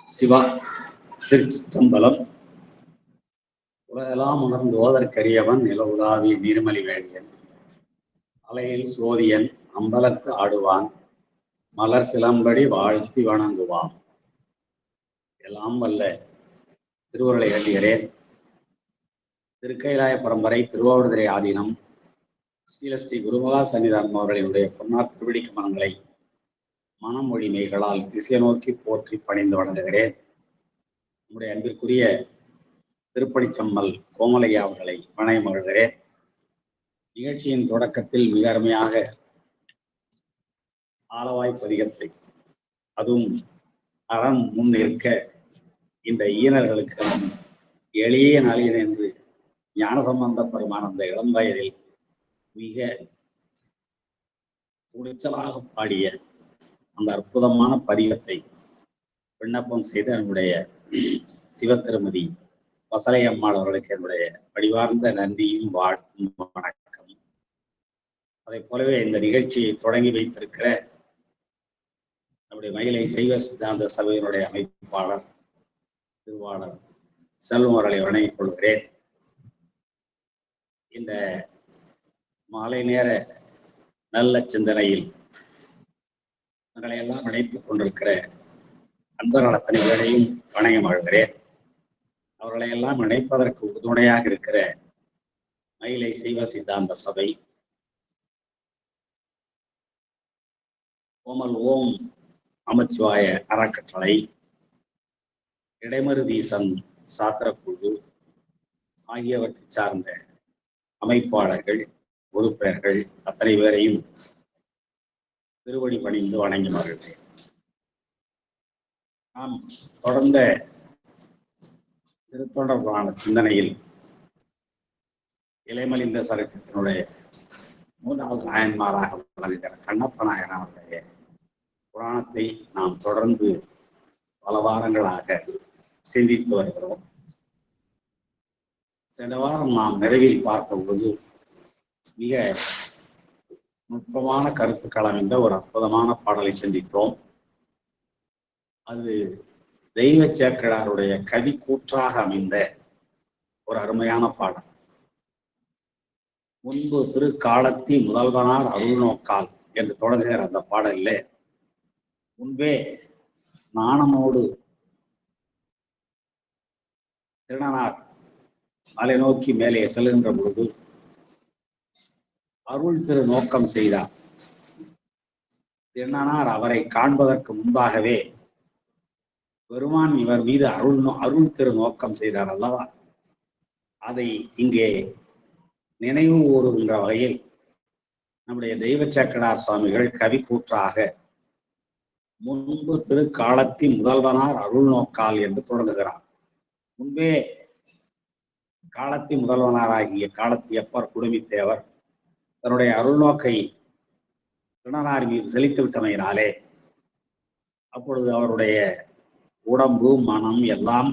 சிவா திருச்சிற்றம்பலம். உலகெல்லாம் உணர்ந்து ஓதற்கரியவன் நிலவுலாவிய நீர்மலி வேணியன் அலையில் சோதியன் அம்பலத்து ஆடுவான் மலர் சிலம்படி வாழ்த்தி வணங்குவான். எல்லாம் வல்ல திருவுருளை கண்டியரேன். திருக்கைலாய பரம்பரை திருவாவடுதுறை ஆதீனம் ஸ்ரீலஸ்ரீ குருமகா சன்னிதானம் அவர்களினுடைய பொன்னார் திருவிடிக்கு மனங்களை மனமொழி மெய்களால் திசை நோக்கி போற்றி பணிந்து வணங்குகிறேன். நம்முடைய அன்பிற்குரிய திருப்பணிச்சம்மல் கோமலையா அவர்களை வணங்கி மகிழ்கிறேன். நிகழ்ச்சியின் தொடக்கத்தில் மிக அருமையாக ஆலவாய் பதிகத்தை, அதுவும் அறம் முன் நிற்க இந்த ஈனர்களுக்கு எளிய நளின் என்று ஞானசம்பந்த பெருமான் அந்த இளம் வயதில் மிக துணிச்சலாக பாடிய அந்த அற்புதமான பதிகத்தை விண்ணப்பம் செய்து என்னுடைய சிவத்திருமதி வசலை அம்மாள் அவர்களுக்கு என்னுடைய பணிவார்ந்த நன்றியும் வாழ்த்தும் வணக்கம். அதை போலவே இந்த நிகழ்ச்சியை தொடங்கி வைத்திருக்கிற நம்முடைய மயிலை சைவ சித்தாந்த சபையினுடைய அமைப்பாளர் திருவாளர் செல்வம் அவர்களை வணங்கிக் கொள்கிறேன். இந்த மாலை நேர நல்ல சிந்தனையில் தங்களை எல்லாம் நினைத்துக் கொண்டிருக்கிற அன்பர்கள் அத்தனை பேரையும் வணங்கி மகிழ்கிறேன். அவர்களை எல்லாம் நினைப்பதற்கு உறுதுணையாக இருக்கிற மயிலை சைவ சித்தாந்த சபை, கோமல் ஓம் நமச்சிவாய அறக்கட்டளை, இடைமருதீசன் சாத்திரக்குழு ஆகியவற்றை சார்ந்த அமைப்பாளர்கள், உறுப்பினர்கள் அத்தனை பேரையும் திருவடி பணிந்து வணங்கி மகிழ்கிறேன். நாம் தொடர்ந்த திருத்தொண்டர்பான சிந்தனையில் இலைமலிந்த சரக்கத்தினுடைய 3வது நாயன்மாராக விளங்குகிற கண்ணப்ப நாயன் அவருடைய புராணத்தை நாம் தொடர்ந்து பல வாரங்களாக சிந்தித்து வருகிறோம். சென்ற வாரம் நாம் நிறைவில் பார்த்த பொழுது மிக நுட்பமான கருத்துக்களம் என்ற ஒரு அற்புதமான பாடலை சிந்தித்தோம். அது தெய்வ சேக்கிழாருடைய கவி கூற்றாக அமைந்த ஒரு அருமையான பாடல். முன்பு திருக்காலத்தி முதல்வனார் அருள் நோக்கால் என்று தொடங்குகிற அந்த பாடலில் முன்பே நாணனோடு திருநனார் மலை நோக்கி மேலே செல்கின்ற பொழுது அருள் திரு நோக்கம் செய்தார். திருநனார் அவரை காண்பதற்கு முன்பாகவே பெருமான் இவர் மீது அருள் திரு நோக்கம் செய்தார் அல்லவா? அதை இங்கே நினைவு கூறுகின்ற வகையில் நம்முடைய தெய்வ சேக்கிழார் சுவாமிகள் கவி கூற்றாக முன்பு திருக்காலத்தி முதல்வனார் அருள் நோக்கால் என்று தொடங்குகிறார். முன்பே காலத்தி முதல்வனாராகிய காலத்தியப்பர் குடுமித்தேவர் தன்னுடைய அருள் நோக்கை திருநனார் மீது செலுத்தி விட்டமையினாலே அப்பொழுது அவருடைய உடம்பு மனம் எல்லாம்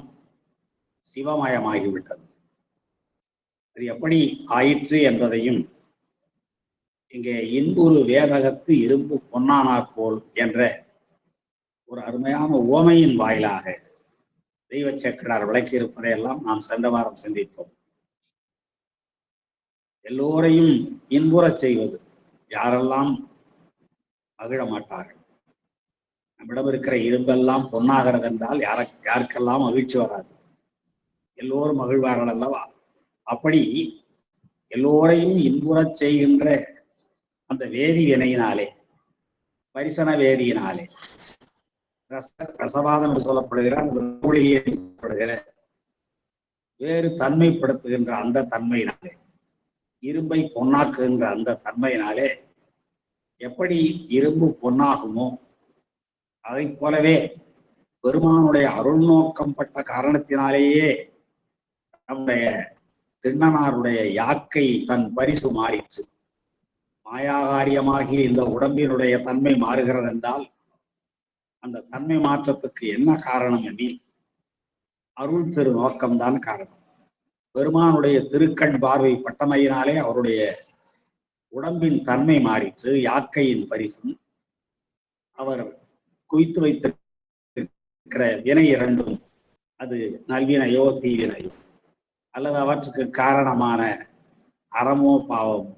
சிவமயமாகிவிட்டது. அது எப்படி ஆயிற்று என்பதையும் இங்கே இன்புறு வேதகத்து இரும்பு பொன்னானார் போல் என்ற ஒரு அருமையான உவமையின் வாயிலாக தெய்வ சேக்கிழார் விளக்கியிருப்பதையெல்லாம் நாம் சென்ற வாரம் சிந்தித்தோம். எல்லோரையும் இன்புறச் செய்வது, யாரெல்லாம் மகிழ மாட்டார்கள். நம்மிடம் இருக்கிற இரும்பெல்லாம் பொன்னாகிறது என்றால் யாருக்கெல்லாம் மகிழ்ச்சி வராது? எல்லோரும் மகிழ்வார்கள் அல்லவா? அப்படி எல்லோரையும் இன்புறச் செய்கின்ற அந்த வேதி வினையினாலே பரிசன வேதியினாலே ரசவாதம் என்று சொல்லப்படுகிற அந்த மூலிகை என்று சொல்லப்படுகிற வேறு தன்மைப்படுத்துகின்ற அந்த தன்மையினாலே, இரும்பை பொன்னாக்குகின்ற அந்த தன்மையினாலே எப்படி இரும்பு பொன்னாகுமோ அதை போலவே பெருமானுடைய அருள் நோக்கம் பட்ட காரணத்தினாலேயே நம்முடைய திண்ணனாருடைய யாக்கை தன் பரிசு மாறிற்று. மாயாகாரியமாகி இந்த உடம்பினுடைய தன்மை மாறுகிறது என்றால் அந்த தன்மை மாற்றத்துக்கு என்ன காரணம் எனில் அருள் திரு நோக்கம்தான் காரணம். பெருமானுடைய திருக்கண் பார்வை பட்டமையினாலே அவருடைய உடம்பின் தன்மை மாறிற்று. யாக்கையின் பரிசும் அவர் குவித்து வைத்திருக்கிற வினை இரண்டும், அது நல்வினையோ தீவினையோ அல்லது அவற்றுக்கு காரணமான அறமோ பாவமோ,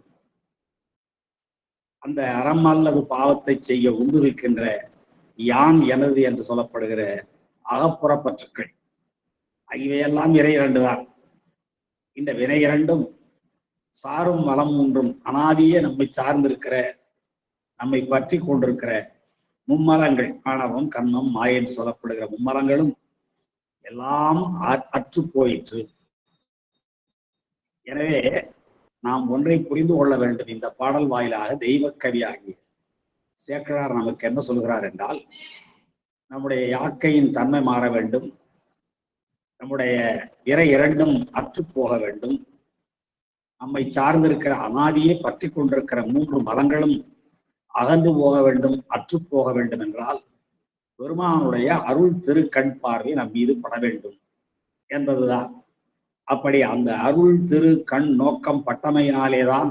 அந்த அறம் அல்லது பாவத்தை செய்ய உந்துவிக்கின்ற யான் எனது என்று சொல்லப்படுகிற அகப்புறப்பற்றுக்கள், இவையெல்லாம் இறை இரண்டுதான். இந்த வினை இரண்டும் சாரும் வளம் ஒன்றும் அனாதியே நம்மை சார்ந்திருக்கிற, நம்மை பற்றி கொண்டிருக்கிற மும்மலங்கள், ஆணவம் கன்மம் மாயை என்று சொல்லப்படுகிற மும்மலங்களும் எல்லாம் அற்று போயிற்று. எனவே நாம் ஒன்றை புரிந்து கொள்ள வேண்டும். இந்த பாடல் வாயிலாக தெய்வ கவியாகிய சேக்கிழார் நமக்கு என்ன சொல்கிறார் என்றால், நம்முடைய யாக்கையின் தன்மை மாற வேண்டும், நம்முடைய இறை இரண்டும் அற்று போக வேண்டும், நம்மை சார்ந்திருக்கிற அனாதியை பற்றி கொண்டிருக்கிற மூன்று மலங்களும் அகன்று போக வேண்டும், அற்று போக வேண்டும் என்றால் பெருமானுடைய அருள் திருக்கண் பார்வை நம் மீது பட வேண்டும் என்பதுதான். அப்படி அந்த அருள் திரு கண் நோக்கம் பட்டமையினாலேதான்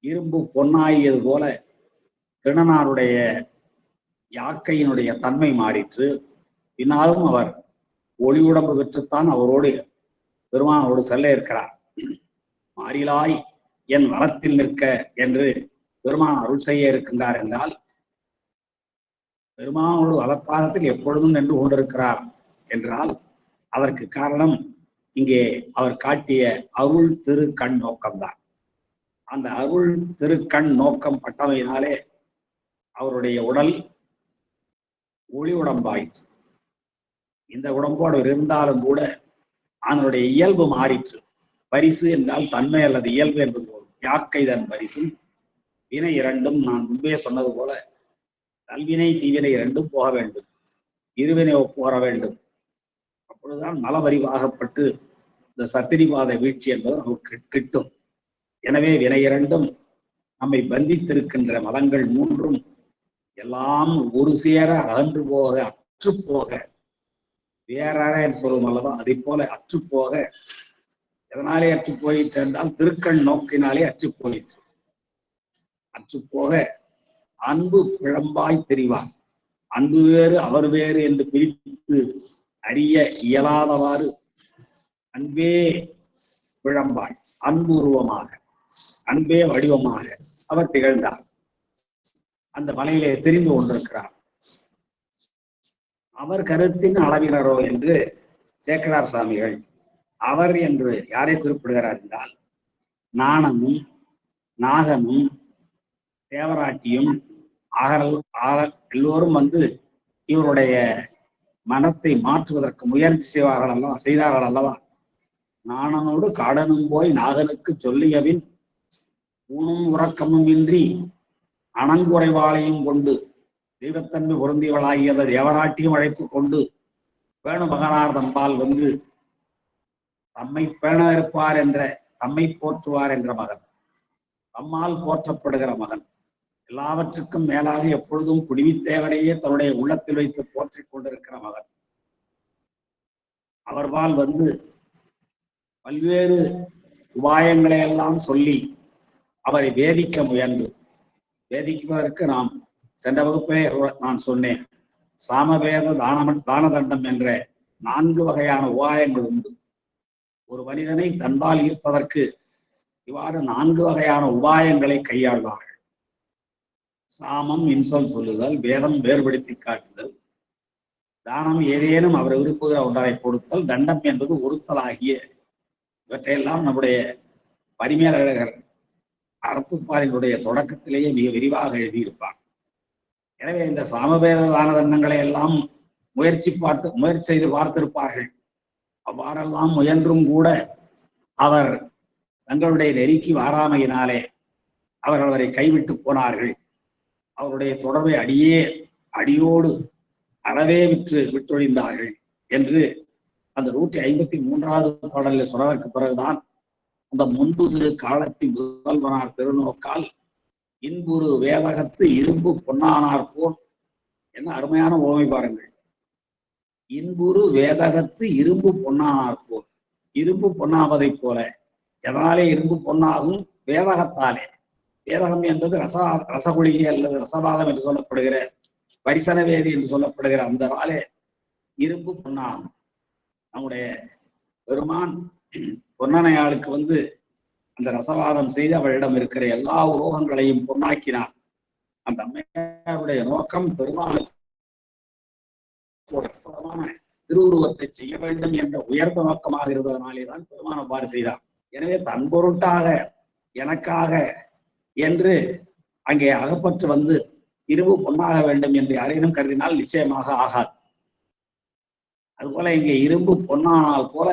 இரும்பு பொன்னாகியது போல திண்ணனாருடைய யாக்கையினுடைய தன்மை மாறிற்று. பின்னாலும் அவர் ஒளி உடம்பு பெற்றுத்தான் அவரோடு பெருமானோடு செல்ல இருக்கிறார். மாறிலாய் என் வளத்தில் நிற்க என்று பெருமான் அருள் செய்ய இருக்கின்றார் என்றால் பெருமானோடு வளப்பாதத்தில் எப்பொழுதும் நின்று கொண்டிருக்கிறார் என்றால் அதற்கு காரணம் இங்கே அவர் காட்டிய அருள் திரு கண் நோக்கம்தான். அந்த அருள் திருக்கண் நோக்கம் பட்டமையினாலே அவருடைய உடல் ஒளி உடம்பாயிற்று. இந்த உடம்போடு இருந்தாலும் கூட அதனுடைய இயல்பு மாறிற்று. பரிசு என்றால் தன்மை அல்லது இயல்பு என்பது போல் யாக்கை தன் பரிசும் வினை இரண்டும், நான் முன்பே சொன்னது போல கல்வினை தீவினை இரண்டும் போக வேண்டும், இருவினை போக வேண்டும். அப்பொழுதுதான் மலவரிவாகப்பட்டு இந்த சத்திரிவாத வீழ்ச்சி என்பது நமக்கு கிட்டும். எனவே வினை இரண்டும் நம்மை பந்தித்திருக்கின்ற மலங்கள் மூன்றும் எல்லாம் ஒரு சேர அகன்று போக, அற்று போக, வேற என்று சொல்லும் அல்லவா, அதை போல அற்று போக. எதனாலே அற்று போயிற்று என்றால் திருக்கண் நோக்கினாலே அற்று போயிற்று. அற்று போக அன்பு பிழம்பாய் தெரிவார். அன்பு வேறு அவர் வேறு என்று பிரித்து அறிய இயலாதவாறு அன்பே பிழம்பாய், அன்பு உருவமாக, அன்பே வடிவமாக அவர் திகழ்ந்தார். அந்த மலையிலே தெரிந்து கொண்டிருக்கிறார். அவர் கருத்தின் அளவினரோ என்று சேக்கிழார் சாமிகள் அவர் என்று யாரை குறிப்பிடுகிறார் என்றால், நாணனும் நாகனும் தேவராட்டியும் எல்லோரும் இவருடைய மனத்தை மாற்றுவதற்கு முயற்சி செய்தார்கள் அல்லவா. நாணனோடு காடனும் போய் நாகனுக்கு சொல்லியபின் ஊனும் உறக்கமும் இன்றி அணங்குறைவாளையும் கொண்டு தெய்வத்தன்மை பொருந்தியவளாகிய தேவராட்டியும் அழைத்து கொண்டு பேணு மகனார் தம்பால் தம்மை பேண இருப்பார் என்ற, தம்மை போற்றுவார் என்ற மகன், தம்மால் போற்றப்படுகிற மகன், எல்லாவற்றுக்கும் மேலாக எப்பொழுதும் குடிவித்தேவரையே தன்னுடைய உள்ளத்தில் வைத்து போற்றிக் கொண்டிருக்கிற மகன், அவர்பால் பல்வேறு உபாயங்களை எல்லாம் சொல்லி அவரை வேதிக்க முயன்று, வேதிக்குவதற்கு நாம் சென்ற வகுப்பிலே நான் சொன்னேன், சாமவேத தான தண்டம் என்ற 4 வகையான உபாயங்கள் உண்டு. ஒரு மனிதனை தன்பால் ஈர்ப்பதற்கு இவ்வாறு 4 வகையான உபாயங்களை கையாள்வார்கள். சாமம் இன்சொல் சொல்லுதல், வேதம் வேறுபடுத்தி காட்டுதல், தானம் ஏதேனும் அவர் விரும்புகிற ஒன்றை கொடுத்தல், தண்டம் என்பது ஒருத்தல் ஆகிய இவற்றையெல்லாம் நம்முடைய பரிமேலழகர் அறத்துப்பாலினுடைய தொடக்கத்திலேயே மிக விரிவாக எழுதியிருப்பார். எனவே இந்த சாமவேத தான தண்டங்களை எல்லாம் முயற்சி செய்து பார்த்திருப்பார்கள். அவ்வாறெல்லாம் முயன்றும் கூட அவர் தங்களுடைய நெருக்கி வாராமையினாலே அவர்கள் அவரை கைவிட்டு போனார்கள். அவருடைய தொடர்பை அடியோடு அறவே விட்டொழிந்தார்கள் என்று அந்த 153வது பாடலில் சொன்னதற்கு பிறகுதான் அந்த முன்பு காலத்தின் முதல்வனார் திருநோக்கால் இன்புறு வேதகத்து இரும்பு பொன்னானார் போல். என்ன அருமையான ஓமை பாருங்கள். இன்புறு வேதகத்து இரும்பு பொன்னானார் போல். இரும்பு பொன்னாவதைப் போல. எதனாலே இரும்பு பொன்னாகும்? வேதகத்தாலே. வேதகம் என்பது ரசகுளிகை அல்லது ரசவாதம் என்று சொல்லப்படுகிற பரிசன வேதி என்று சொல்லப்படுகிற அந்த நாளே இரும்பு பொன்னாகும். நம்முடைய பெருமான் பொன்னனையாளுக்கு அந்த ரசவாதம் செய்து அவளிடம் இருக்கிற எல்லா உலோகங்களையும் பொன்னாக்கினார். அந்த அம்மையாருடைய நோக்கம் பெருமாளுக்கு ஒரு அற்புதமான திருவுருவத்தை செய்ய வேண்டும் என்ற உயர்ந்த நோக்கமாக இருந்ததனாலேதான் பெருமான் அவ்வாறு செய்தார். எனவே தன் பொருட்டாக எனக்காக என்று அங்கே அகப்பற்று இரும்பு பொன்னாக வேண்டும் என்று யாரேனும் கருதினால் நிச்சயமாக ஆகாது. அதுபோல இங்கே இரும்பு பொன்னானால் போல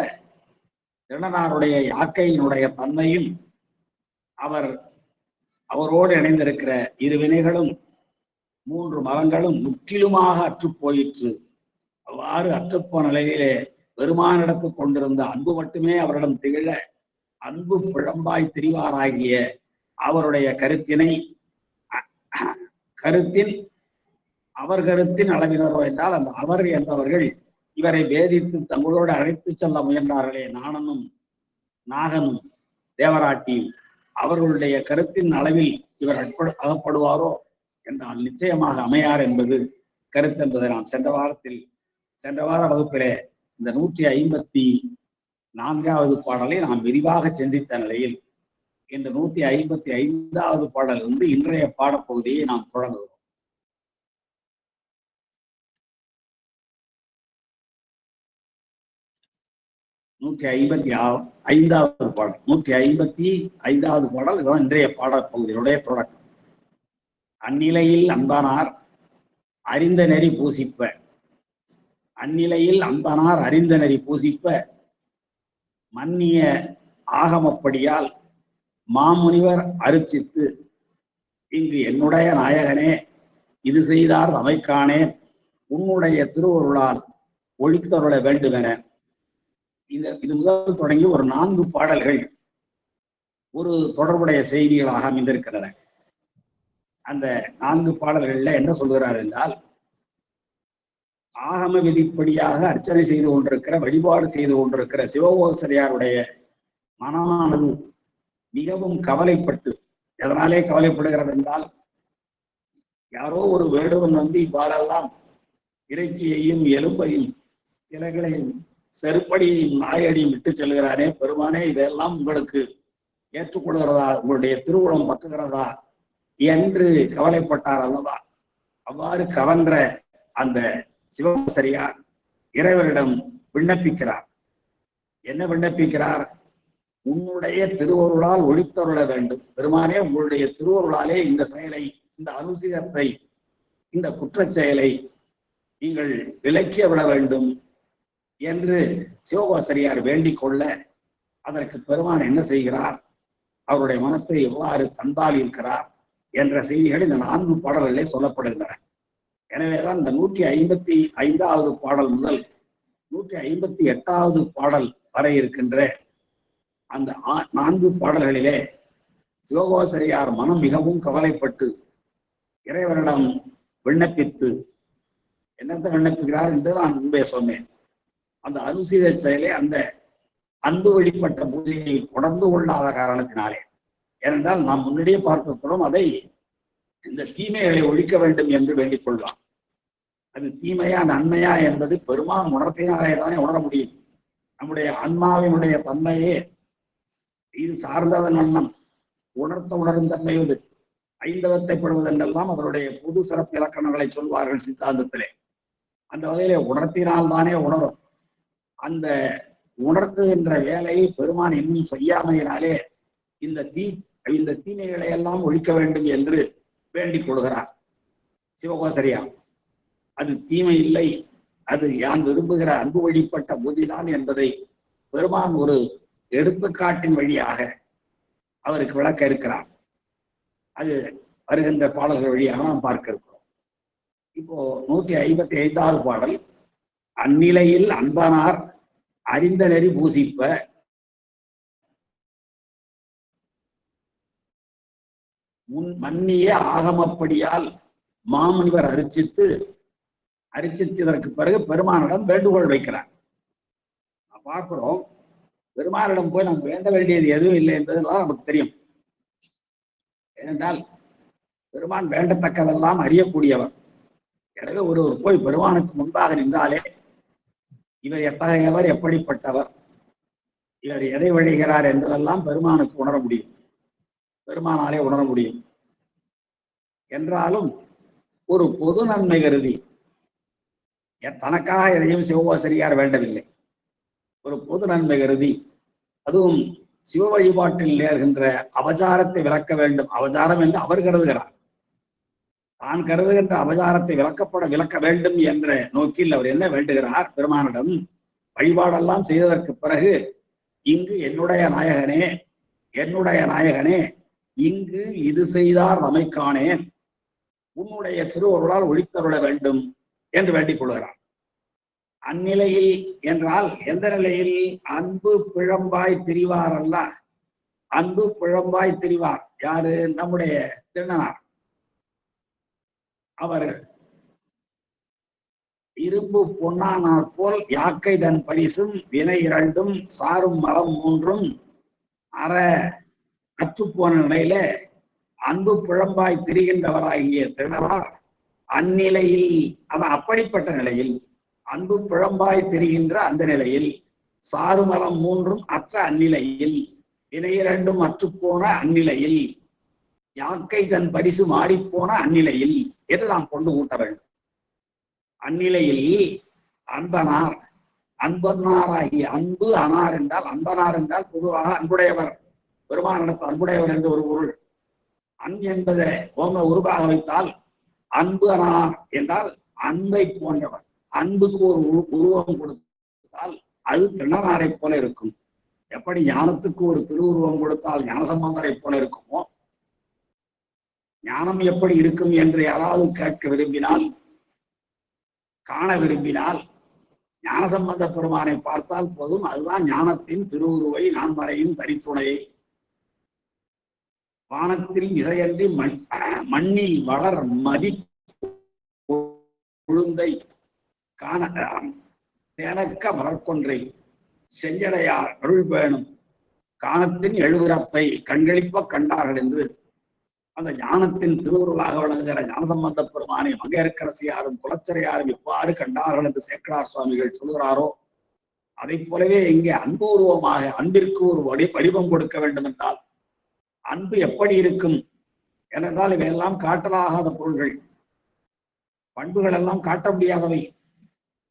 திருநனாருடைய யாக்கையினுடைய தன்மையும் அவரோடு இணைந்திருக்கிற இருவினைகளும் 3 மரங்களும் முற்றிலுமாக அற்று போயிற்று. அவ்வாறு அற்றுப்போன நிலையிலே பெருமானிடத்து கொண்டிருந்த அன்பு மட்டுமே அவரிடம் திகழ அன்பு பிழம்பாய் திரிவாராகிய அவருடைய அவர் கருத்தின் அளவினரோ என்றால் அந்த அவர் என்பவர்கள் இவரை வேதித்து தங்களோடு அழைத்து செல்ல முயன்றார்களே நாணனும் நாகனும் தேவராட்டியும் அவர்களுடைய கருத்தின் அளவில் இவர் அகப்படுவாரோ என்றால் நிச்சயமாக அமையார் என்பது கருத்து என்பதை நாம் சென்ற வார வகுப்பிலே இந்த 154வது பாடலை நாம் விரிவாக சிந்தித்த நிலையில் இந்த 155வது பாடல் இன்றைய பாடப்பகுதியை நாம் தொடங்குகிறோம். ஐந்தாவது பாடல் 155வது பாடல் இதுதான் இன்றைய பாடப்பகுதியினுடைய தொடக்கம். அந்நிலையில் அந்தனார் அறிந்த நெறி பூசிப்ப. அந்நிலையில் அந்தனார் அறிந்த நெறி பூசிப்ப மன்னிய ஆகமப்படியால் மாமுனிவர் அருச்சித்து இங்கு என்னுடைய நாயகனே இது செய்தார் அமைக்கானே உன்னுடைய திருவருளால் ஒழித்தருள வேண்டுமென. இது முதல் தொடங்கி ஒரு 4 பாடல்கள் ஒரு தொடர்புடைய செய்திகளாக அமைந்திருக்கின்றன. அந்த 4 பாடல்கள்ல என்ன சொல்கிறார் என்றால், ஆகம விதிப்படியாக அர்ச்சனை செய்து கொண்டிருக்கிற வழிபாடு செய்து கொண்டிருக்கிற சிவகோசரியாருடைய மனமானது மிகவும் கவலைப்பட்டு, எதனாலே கவலைப்படுகிறது என்றால், யாரோ ஒரு வேடுவன் இவ்வாறெல்லாம் இறைச்சியையும் எலும்பையும் இலைகளையும் செருப்படியையும் நாயடியும் விட்டு செல்கிறானே பெருமானே, இதெல்லாம் உங்களுக்கு ஏற்றுக்கொள்கிறதா, உங்களுடைய திருவுளம் பற்றுகிறதா என்று கவலைப்பட்டார் அல்லவா. அவ்வாறு கவன்ற அந்த சிவகோசரியார் இறைவரிடம் விண்ணப்பிக்கிறார். என்ன விண்ணப்பிக்கிறார்? உன்னுடைய திருவருளால் ஒழித்தருள வேண்டும். பெருமானே, உங்களுடைய திருவருளாலே இந்த செயலை, இந்த அனுசீலத்தை, இந்த குற்றச் செயலை நீங்கள் விலக்கிய விட வேண்டும் என்று சிவகோசரியார் வேண்டிக் கொள்ள, அதற்கு பெருமான் என்ன செய்கிறார், அவருடைய மனத்தை எவ்வாறு தந்தால் இருக்கிறார் என்ற செய்திகள் இந்த 4 பாடல்களிலே சொல்லப்படுகின்றன. எனவேதான் இந்த 155வது பாடல் முதல் 158வது பாடல் வரை இருக்கின்ற அந்த 4 பாடல்களிலே சிவகோசரியார் மனம் மிகவும் கவலைப்பட்டு இறைவனிடம் விண்ணப்பித்து என்னத்தை விண்ணப்பிக்கிறார் என்று நான் முன்பே சொன்னேன். அந்த அனுசீத செயலை, அந்த அன்பு வெளிப்பட்ட பூஜையை தொடர்ந்து கொள்ளாத காரணத்தினாலே, ஏனென்றால் நாம் முன்னாடியே பார்த்திருக்கிறோம், அதை இந்த தீமைகளை ஒழிக்க வேண்டும் என்று வேண்டிக் கொள்வார். அது தீமையா நன்மையா என்பது பெருமான் உணர்த்தினாலே தானே உணர முடியும். நம்முடைய ஆன்மாவினுடைய தன்மையே இது சார்ந்ததன் வண்ணம் உணரும் தன்மையுது. ஐந்தவத்தைப்படுவதென்றெல்லாம் அதனுடைய பொது சிறப்பு இலக்கணங்களை சொல்வார்கள் சித்தாந்தத்திலே. அந்த வகையிலே உணர்த்தினால் தானே உணரும். அந்த உணர்த்துகின்ற வேலையை பெருமான் இன்னும் செய்யாமையினாலே இந்த தீமைகளை எல்லாம் ஒழிக்க வேண்டும் என்று வேண்டிக் கொள்கிறார். சிவகோசரியா. அது தீமை இல்லை, அது யான் விரும்புகிற அன்பு வழிபட்ட புதிதான் என்பதை பெருமான் ஒரு எடுத்துக்காட்டின் வழியாக அவருக்கு விளக்க இருக்கிறார். அது வருகின்ற பாடல்கள் வழியாக நாம் பார்க்க இருக்கிறோம். இப்போ 155வது பாடல். அந்நிலையில் அன்பனார் அறிந்த நெறி பூசிப்ப மன்னிய ஆகமப்படியால் மாமுனிவர் அரிச்சித்ததற்கு பிறகு பெருமானிடம் வேண்டுகோள் வைக்கிறார். பார்க்கிறோம், பெருமானிடம் போய் நம்ம வேண்ட வேண்டியது எதுவும் இல்லை என்பதெல்லாம் நமக்கு தெரியும். ஏனென்றால் பெருமான் வேண்டத்தக்கதெல்லாம் அறியக்கூடியவர். எனவே ஒருவர் போய் பெருமானுக்கு முன்பாக நின்றாலே இவர் எத்தகையவர், எப்படிப்பட்டவர், இவர் எதை வழிகிறார் என்பதெல்லாம் பெருமானுக்கு உணர முடியும், பெருமானாலே உணர முடியும். என்றாலும் ஒரு பொது நன்மை கருதி தனக்காக எதையும் சிவகோசரியார் வேண்டவில்லை. ஒரு பொது நன்மை கருதி, அதுவும் சிவ வழிபாட்டில் நேர்கின்ற அபச்சாரத்தை விளக்க வேண்டும். அபச்சாரம் என்று அவர் கருதுகிறார். தான் கருதுகின்ற அபச்சாரத்தை விளக்க வேண்டும் என்ற நோக்கில் அவர் என்ன வேண்டுகிறார் பெருமானிடம்? வழிபாடெல்லாம் செய்ததற்கு பிறகு, இங்கு என்னுடைய நாயகனே இங்கு இது செய்தார் அமைக்கானேன், உன்னுடைய திருவருளால் ஒழித்தருள வேண்டும் என்று வேண்டிக் கொள்கிறார். அந்நிலையில் என்றால் எந்த நிலையில்? அன்பு பிழம்பாய் திரிவார் அல்ல, அன்பு பிழம்பாய் திரிவார். யாரு? நம்முடைய திருநனார். அவர் இரும்பு பொன்னானார் போல் யாக்கை தன் பரிசும் வினை 2 சாரும் மரம் 3 அற அற்றுப்போன நிலையில அன்பு பிழம்பாய் திரிகின்றவராகிய திருநனார் அந்நிலையில், அவன் அப்படிப்பட்ட நிலையில், அன்பு பிழம்பாய் திரிகின்ற அந்த நிலையில், சாருமலம் 3 அற்ற அந்நிலையில், வினை 2 அற்றுப்போன அந்நிலையில், யாக்கை தன் பரிசு மாறிப்போன அந்நிலையில் என்று நாம் கொண்டு ஊட்ட வேண்டும். அந்நிலையில் அன்பனார், அன்பனாராகிய, அன்பு அனார் என்றால், அன்பனார் என்றால் பொதுவாக அன்புடையவர், பெருமானிடத்து அன்புடையவர் என்று ஒரு பொருள். அன் என்பதை ஓம உருவாக வைத்தால் அன்பு அனார் என்றால் அன்பை போன்றவர். அன்புக்கு ஒரு உருவம் கொடுத்தால் அது திருநனாரை போல இருக்கும். எப்படி ஞானத்துக்கு ஒரு திருவுருவம் கொடுத்தால் ஞானசம்பந்தரை போல இருக்குமோ, ஞானம் எப்படி இருக்கும் என்று யாராவது கேட்க விரும்பினால், காண விரும்பினால், ஞானசம்பந்த பெருமானை பார்த்தால் போதும். அதுதான் ஞானத்தின் திருவுருவை, நான்மறையின் தரித்துணையை. வானத்தில் இசையன்றி மண்ணில் வளர் மதி கொழுந்தை காண தேனக்க மலர்கொன்றை செஞ்சடையார் அருள் வேணும் காணத்தின் எழுபிறப்பை கண்களிப்ப கண்டார்கள் என்று அந்த ஞானத்தின் திருவுருவாக விளங்குகிற ஞானசம்பந்த பெருமானை மங்கையர்க்கரசியாரும் குலச்சரையாரும் எவ்வாறு கண்டார்கள் என்று சேக்கடார் சுவாமிகள் சொல்கிறாரோ, அதை போலவே இங்கே அன்பு உருவமாக அன்பிற்கு ஒரு வடிவம் கொடுக்க வேண்டும் என்றால் அன்பு எப்படி இருக்கும் என்றால், இவையெல்லாம் காட்டலாகாத பொருள்கள், பண்புகள் எல்லாம் காட்ட முடியாதவை.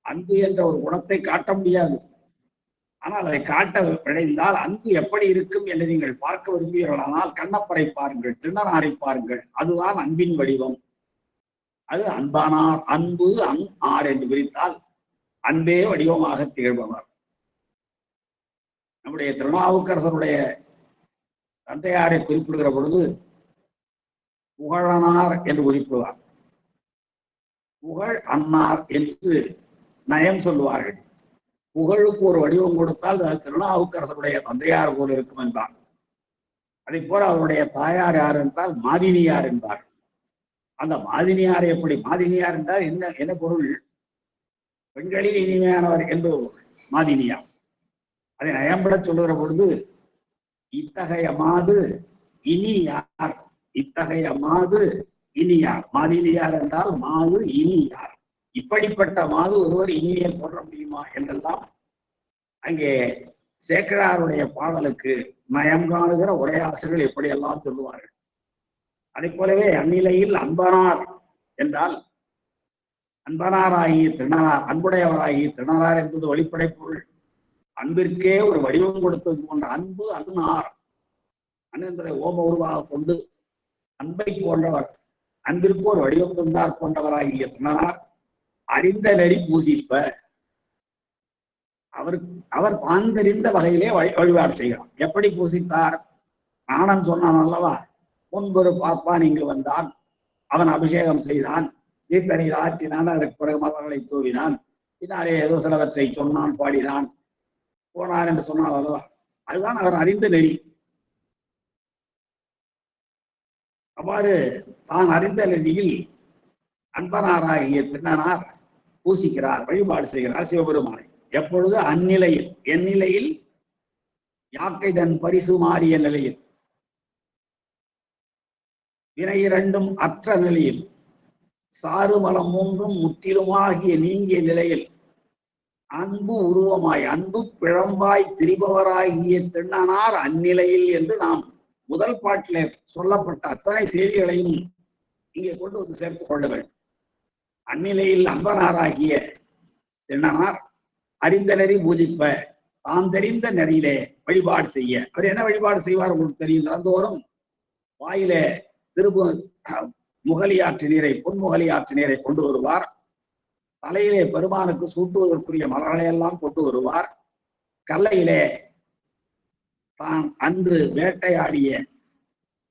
அன்பு என்ற ஒரு குணத்தை காட்ட முடியாது. ஆனால் அதை காட்ட விளைந்தால் அன்பு எப்படி இருக்கும் என்று நீங்கள் பார்க்க விரும்புகிறீர்களானால் கண்ணப்பரை பாருங்கள், திருநனாரை பாருங்கள். அதுதான் அன்பின் வடிவம். அது அன்பானார். அன்பு ஆர் என்று பிரித்தால் அன்பே வடிவமாக திகழ்பவர். நம்முடைய திருநாவுக்கரசருடைய தந்தையாரை குறிப்பிடுகிற பொழுது புகழனார் என்று குறிப்பிடுவார். புகழ் அன்னார் என்று நயம் சொல்லுவார்கள். புகழுக்கு ஒரு வடிவம் கொடுத்தால் அது திருநாவுக்கரசருடைய தந்தையார் போல் இருக்கும் என்பார். அதை போல அவருடைய தாயார் யார் என்றால் மாதினியார் என்பார். அந்த மாதினியார் எப்படி? மாதினியார் என்றால் என்ன பொருள்? பெண்களில் இனிமையானவர் என்பது மாதினியார். அதை நயம்பட சொல்லுகிற பொழுது இத்தகைய மாது இனி யார், இத்தகைய மாது இனி யார். மாதினியார் என்றால் மாது இனி யார், இப்படிப்பட்ட மாது ஒருவர் இனிமையை போட முடியுமா என்றெல்லாம் அங்கே சேக்கடாருடைய பாடலுக்கு நயம் காணுகிற உரையாசிரியர்கள் எப்படியெல்லாம் சொல்லுவார்கள். அதை போலவே அந்நிலையில் அன்பனார் என்றால் அன்பனாராகிய திருநனார், அன்புடையவராகிய திருநனார் என்பது வெளிப்படை பொருள். அன்பிற்கே ஒரு வடிவம் கொடுத்தது போன்ற அன்பு அன்னார். அன் என்பதை ஓம உருவாக கொண்டு அன்பை போன்றவர், அன்பிற்கு ஒரு வடிவம் தந்தார் போன்றவராகிய திண்ணனார் அறிந்த நெறி பூசிப்ப அவர் தான் தெரிந்த வகையிலே வழிபாடு செய்கிறார். எப்படி பூசித்தார்? நாணன் சொன்னான் அல்லவா, முன்பொரு பார்ப்பான் இங்கு வந்தான், அவன் அபிஷேகம் செய்தான், தீர்த்தநீர் ஆற்றினான், அதற்கு பிறகு மலர்களை தூவினான், பின்னாலே ஏதோ சிலவற்றை சொன்னான், பாடினான், போனான் என்று சொன்னான் அல்லவா. அதுதான் அவர் அறிந்த நெறி. அவ்வாறு தான் அறிந்த நெறியில் அன்பனாராகிய திண்ணனார் பூசிக்கிறார், வழிபாடு செய்கிறார் சிவபெருமானை. எப்பொழுது? அந்நிலையில், எந்நிலையில், யாக்கை தன் பரிசு மாறிய நிலையில், வினை இரண்டும் அற்ற நிலையில், சாறுமலம் மூன்றும் முற்றிலுமாகிய நீங்கிய நிலையில், அன்பு உருவமாய் அன்பு பிழம்பாய் திரிபவராகிய திண்ணனார் அந்நிலையில் என்று நாம் முதல் பாட்டிலே சொல்லப்பட்ட அத்தனை செய்திகளையும் இங்கே கொண்டு வந்து சேர்த்துக் கொள்ள வேண்டும். அந்நிலையில் அன்பனாராகிய திண்ணனார் அறிந்த நெறி பூஜிப்ப, தாம் தெரிந்த நெறியிலே வழிபாடு செய்ய. அவர் என்ன வழிபாடு செய்வார் உங்களுக்கு தெரியும். திறந்தோறும் வாயிலே முகலியாற்று நீரை, பொன்முகலியாற்று நீரை கொண்டு வருவார். தலையிலே பெருமானுக்கு சூட்டுவதற்குரிய மலர்களை எல்லாம் கொண்டு வருவார். கல்லையிலே தான் அன்று வேட்டையாடிய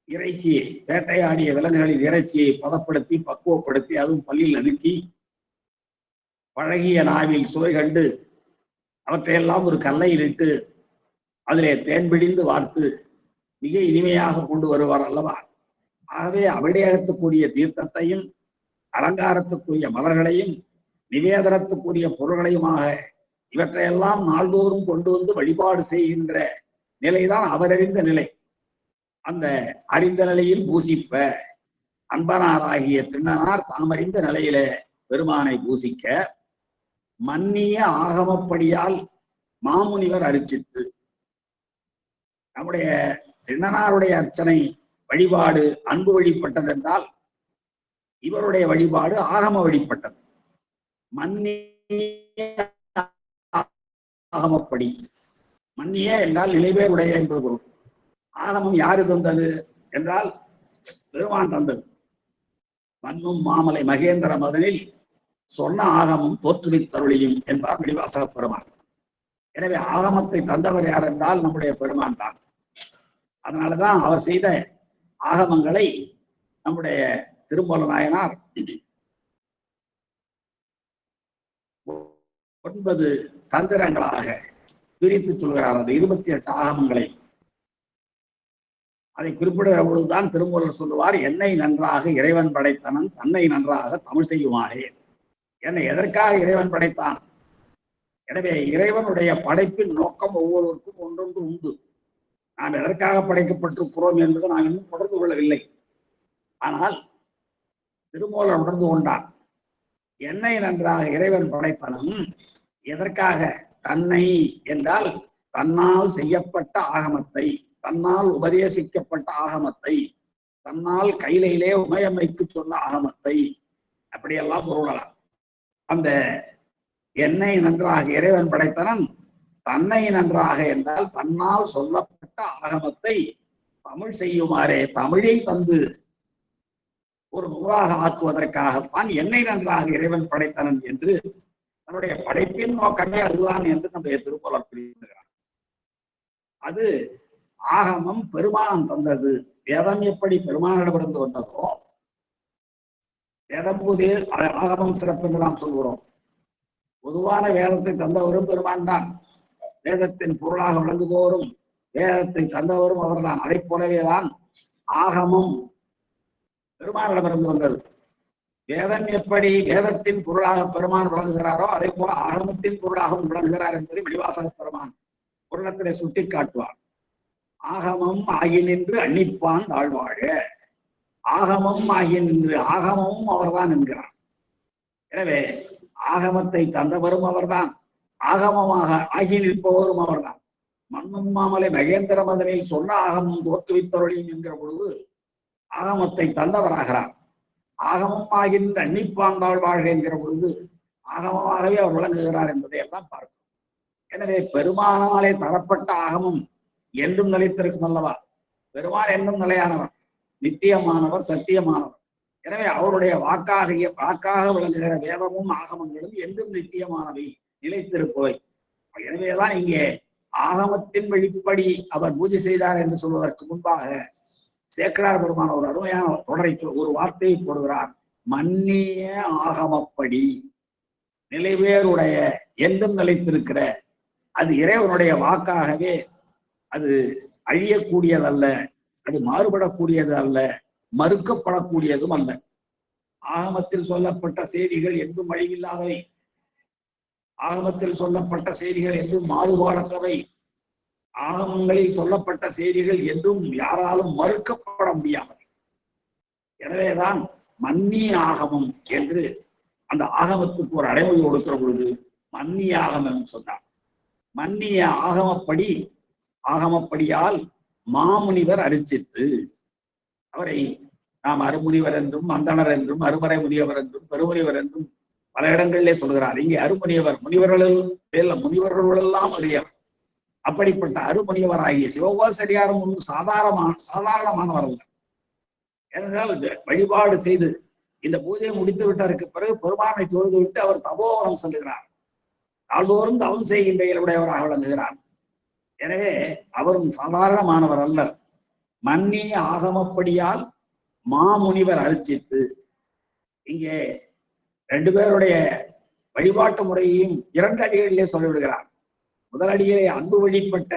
இறைச்சியை, வேட்டையாடிய விலங்குகளின் இறைச்சியை பதப்படுத்தி பக்குவப்படுத்தி அதுவும் பல்லில் நதுக்கி பழகிய நாவில் சுவை கண்டு அவற்றையெல்லாம் ஒரு கல்லையில் இட்டு அதிலே தேன் பிடிந்து வார்த்து மிக இனிமையாக கொண்டு வருவார் அல்லவா. ஆகவே அபிடேகத்துக்குரிய தீர்த்தத்தையும் அலங்காரத்துக்குரிய மலர்களையும் நிவேதனத்துக்குரிய பொருள்களையுமாக இவற்றையெல்லாம் நாள்தோறும் கொண்டு வந்து வழிபாடு செய்கின்ற நிலைதான் அவரறிந்த நிலை. அந்த அறிந்த நிலையில் பூசிப்ப அன்பனாராகிய திண்ணனார் தாமறிந்த நிலையில பெருமானை பூசிக்க மன்னிய ஆகமப்படியால் மாமுனிவர் அர்ச்சித்து. நம்முடைய திண்ணனாருடைய அர்ச்சனை வழிபாடு அன்பு வழிபட்டது என்றால் இவருடைய வழிபாடு ஆகம வழிபட்டது. மன்னிய ஆகமப்படி, மன்னிய என்றால் நிலைவேறுடைய என்பது பொருள். ஆகமம் யாரு தந்தது என்றால் பெருமான் தந்தது. மன்னும் மாமலை மகேந்திர மதனில் சொன்ன ஆகமம் தோற்றுவித்தருளியும் என்பார் மணிவாசக பெருமான். எனவே ஆகமத்தை தந்தவர் யார் என்றால் நம்முடைய பெருமான் தான். அதனாலதான் அவர் செய்த ஆகமங்களை நம்முடைய திருமூல நாயனார் 9 தந்திரங்களாக பிரித்து சொல்கிறார். அந்த 28 ஆகமங்களை அதை குறிப்பிடுகிற பொழுதுதான் திருமூலர் சொல்லுவார், என்னை நன்றாக இறைவன் படைத்தனன் தன்னை நன்றாக தமிழ் செய்யுமாறே. என்னை எதற்காக இறைவன் படைத்தான்? எனவே இறைவனுடைய படைப்பின் நோக்கம் ஒவ்வொருவருக்கும் ஒன்றொன்று உண்டு. நாம் எதற்காக படைக்கப்பட்டிருக்கிறோம் என்பது நாம் இன்னும் தொடர்ந்து கொள்ளவில்லை. ஆனால் திருமூலர் உணர்ந்து கொண்டார். என்னை நன்றாக இறைவன் படைத்தனும் எதற்காக? தன்னை என்றால் தன்னால் செய்யப்பட்ட ஆகமத்தை, தன்னால் உபதேசிக்கப்பட்ட ஆகமத்தை, தன்னால் கையிலே உமையம்மைக்கு சொன்ன ஆகமத்தை, அப்படியெல்லாம் பொருளலாம். அந்த என்னை நன்றாக இறைவன் படைத்தனன் தன்னை நன்றாக என்றால் தன்னால் சொல்லப்பட்ட ஆகமத்தை தமிழ் செய்யுமாறே, தமிழை தந்து ஒரு நூலாக ஆக்குவதற்காகத்தான் என்னை நன்றாக இறைவன் படைத்தனன் என்று தன்னுடைய படைப்பின் நோக்கமே அதுதான் என்று நம்முடைய திருமூலர் குறிப்பிடுகிறார். அது ஆகமம் பெருமான் தந்தது. வேதம் எப்படி பெருமானிடமிருந்து வந்ததோ, வேதம் புதிய ஆகமம் சிறப்பு என்று நாம் சொல்கிறோம். பொதுவான வேதத்தை தந்தவரும் பெருமான் தான். வேதத்தின் பொருளாக விளங்குபவரும் வேதத்தை தந்தவரும் அவர்தான். அதை போலவேதான் ஆகமம் பெருமானிடமிருந்து வந்தது. வேதம் எப்படி வேதத்தின் பொருளாக பெருமான் விளங்குகிறாரோ அதே போல ஆகமத்தின் பொருளாகவும் விளங்குகிறார் என்பதை மணிவாசக பெருமான் புராணத்திலே சுட்டி காட்டுவார். ஆகமம் ஆகி நின்று அன்னிப்பான் தாழ்வாழ, ஆகமம் ஆகி நின்று, ஆகமமும் அவர்தான் என்கிறார். எனவே ஆகமத்தை தந்தவரும் அவர்தான், ஆகமமாக ஆகி நிற்பவரும் அவர்தான். மன்னும் மாமலை மகேந்திர மதனில் சொன்ன ஆகமம் தோற்றுவித்தருளியும் என்கிற பொழுது ஆகமத்தை தந்தவராகிறார். ஆகமம் ஆகின்ற அன்னிப்பான் தாழ்வாழ என்கிற பொழுது ஆகமமாகவே அவர் விளங்குகிறார் என்பதை எல்லாம் பார்க்கிறோம். எனவே பெருமானாலே தரப்பட்ட ஆகமம் என்றும் நிலைத்திருக்கும் அல்லவா. பெருமான் என்றும் நிலையானவர், நித்தியமானவர், சத்தியமானவர். எனவே அவருடைய வாக்காக விளங்குகிற வேதமும் ஆகமங்களும் என்றும் நித்தியமானவை, நிலைத்திருப்பவை. எனவேதான் இங்கே ஆகமத்தின் வழிப்படி அவர் பூஜை செய்தார் என்று சொல்வதற்கு முன்பாக சேக்கடார் பெருமான ஒரு அருமையான தொடரை ஒரு வார்த்தையை போடுகிறார். மன்னிய ஆகமப்படி, நிலைவேறுடைய, என்றும் நிலைத்திருக்கிற, அது இறைவனுடைய வாக்காகவே, அது அழியக்கூடியதல்ல, அது மாறுபடக்கூடியது அல்ல, மறுக்கப்படக்கூடியதும் அல்ல. ஆகமத்தில் சொல்லப்பட்ட செய்திகள் என்றும் அழிவில்லாதவை, ஆகமத்தில் சொல்லப்பட்ட செய்திகள் என்றும் மாறுபாடற்றவை, ஆகமங்களில் சொல்லப்பட்ட செய்திகள் என்றும் யாராலும் மறுக்கப்பட முடியாதவை. எனவேதான் மன்னிய ஆகமம் என்று அந்த ஆகமத்துக்கு ஒரு அடைமொழி கொடுக்கிற பொழுது மன்னிய ஆகமம் சொன்னார். மன்னிய ஆகமப்படியால் மாமுனிவர் அரிச்சித்து, அவரை நாம் அருமுனிவர் என்றும் அந்தணர் என்றும் அருமறை முனியவர் என்றும் பெருமுனிவர் என்றும் பல இடங்களிலே சொல்கிறார். இங்கே அருமுனியவர், முனிவர்களெல்லாம் அறியவர். அப்படிப்பட்ட அருமுனிவராகிய சிவகோசரியாரும் ஒன்றும் சாதாரணமானவர் அல்ல. ஏனென்றால் வழிபாடு செய்து இந்த பூஜையை முடித்து விட்டதற்கு பிறகு பெருமானை தொழுது விட்டு அவர் தபோவனம் செல்லுகிறார். நாள்தோறும் தவம் செய்கின்ற இயல்புடையவராக விளங்குகிறார். எனவே அவரும் சாதாரணமானவர் அல்லர். மன்னிய ஆகமப்படியால் மாமுனிவர் அரிச்சித்து, இங்கே 2 பேருடைய வழிபாட்டு முறையையும் 2 அடிகளிலே சொல்லிவிடுகிறார். முதல் அடியிலே அன்பு வழிபட்ட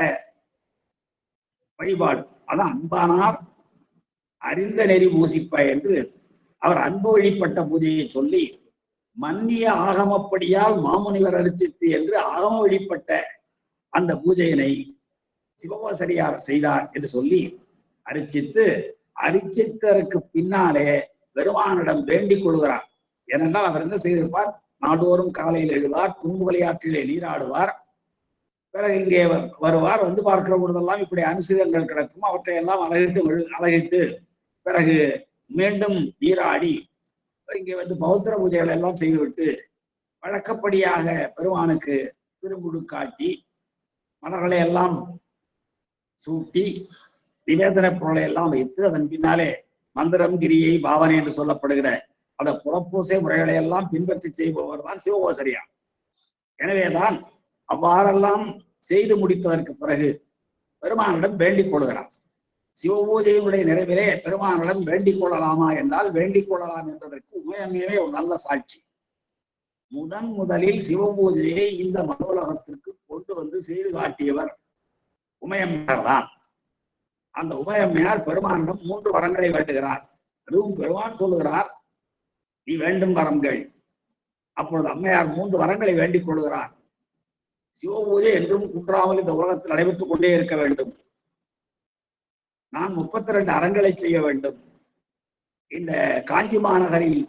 வழிபாடு, அதான் அன்பானார் அறிந்த நெறி பூசிப்ப என்று அவர் அன்பு வழிபட்ட பூஜையை சொல்லி, மன்னிய ஆகமப்படியால் மாமுனிவர் அரிச்சித்து என்று ஆகம வழிபட்ட அந்த பூஜையினை சிவகோசரியார் செய்தார் என்று சொல்லி அரிச்சித்தருக்கு பின்னாலே பெருமானிடம் வேண்டிக் கொள்கிறார். ஏனென்றால் அவர் என்ன செய்திருப்பார்? நாடோறும் காலையில் எழுவார், புன்முகலையாற்றிலே நீராடுவார், பிறகு இங்கே வருவார். வந்து பார்க்கிற பொழுதெல்லாம் இப்படி அனுசீதங்கள் கிடக்கும். அவற்றை எல்லாம் அழகிட்டு பிறகு மீண்டும் நீராடி இங்கே வந்து பௌத்திர பூஜைகள் எல்லாம் செய்துவிட்டு வழக்கப்படியாக பெருமானுக்கு திருமுடு காட்டி மலர்களை எல்லாம் சூட்டி நிவேதன பொருளை எல்லாம் வைத்து அதன் பின்னாலே மந்திரம், கிரியை, பாவனை என்று சொல்லப்படுகிற அந்த புறப்பூசை முறைகளை எல்லாம் பின்பற்றி செய்பவர் தான் சிவகோசரியார். எனவேதான் அவ்வாறெல்லாம் செய்து முடித்ததற்கு பிறகு பெருமானிடம் வேண்டிக் கொள்கிறார். சிவபூஜையினுடைய நிறைவிலே பெருமானிடம் வேண்டிக் கொள்ளலாமா என்றால் வேண்டிக் கொள்ளலாம் என்பதற்கு உமையம்மையே ஒரு நல்ல சாட்சி. முதலில் சிவபூஜையை இந்த மனோலகத்திற்கு கொண்டு வந்து செய்து காட்டியவர் உமையம்மையார் தான். அந்த உமையம்மையார் பெருமானிடம் 3 வரங்களை வேண்டுகிறார். அதுவும் பெருமான் சொல்லுகிறார், நீ வேண்டும் வரங்கள். அப்பொழுது அம்மையார் 3 வரங்களை வேண்டிக் கொள்கிறார். சிவபூஜை என்றும் குன்றாமல் இந்த உலகத்தில் நடைபெற்றுக் கொண்டே இருக்க வேண்டும். நான் 32 அறங்களை செய்ய வேண்டும். இந்த காஞ்சி மாநகரில்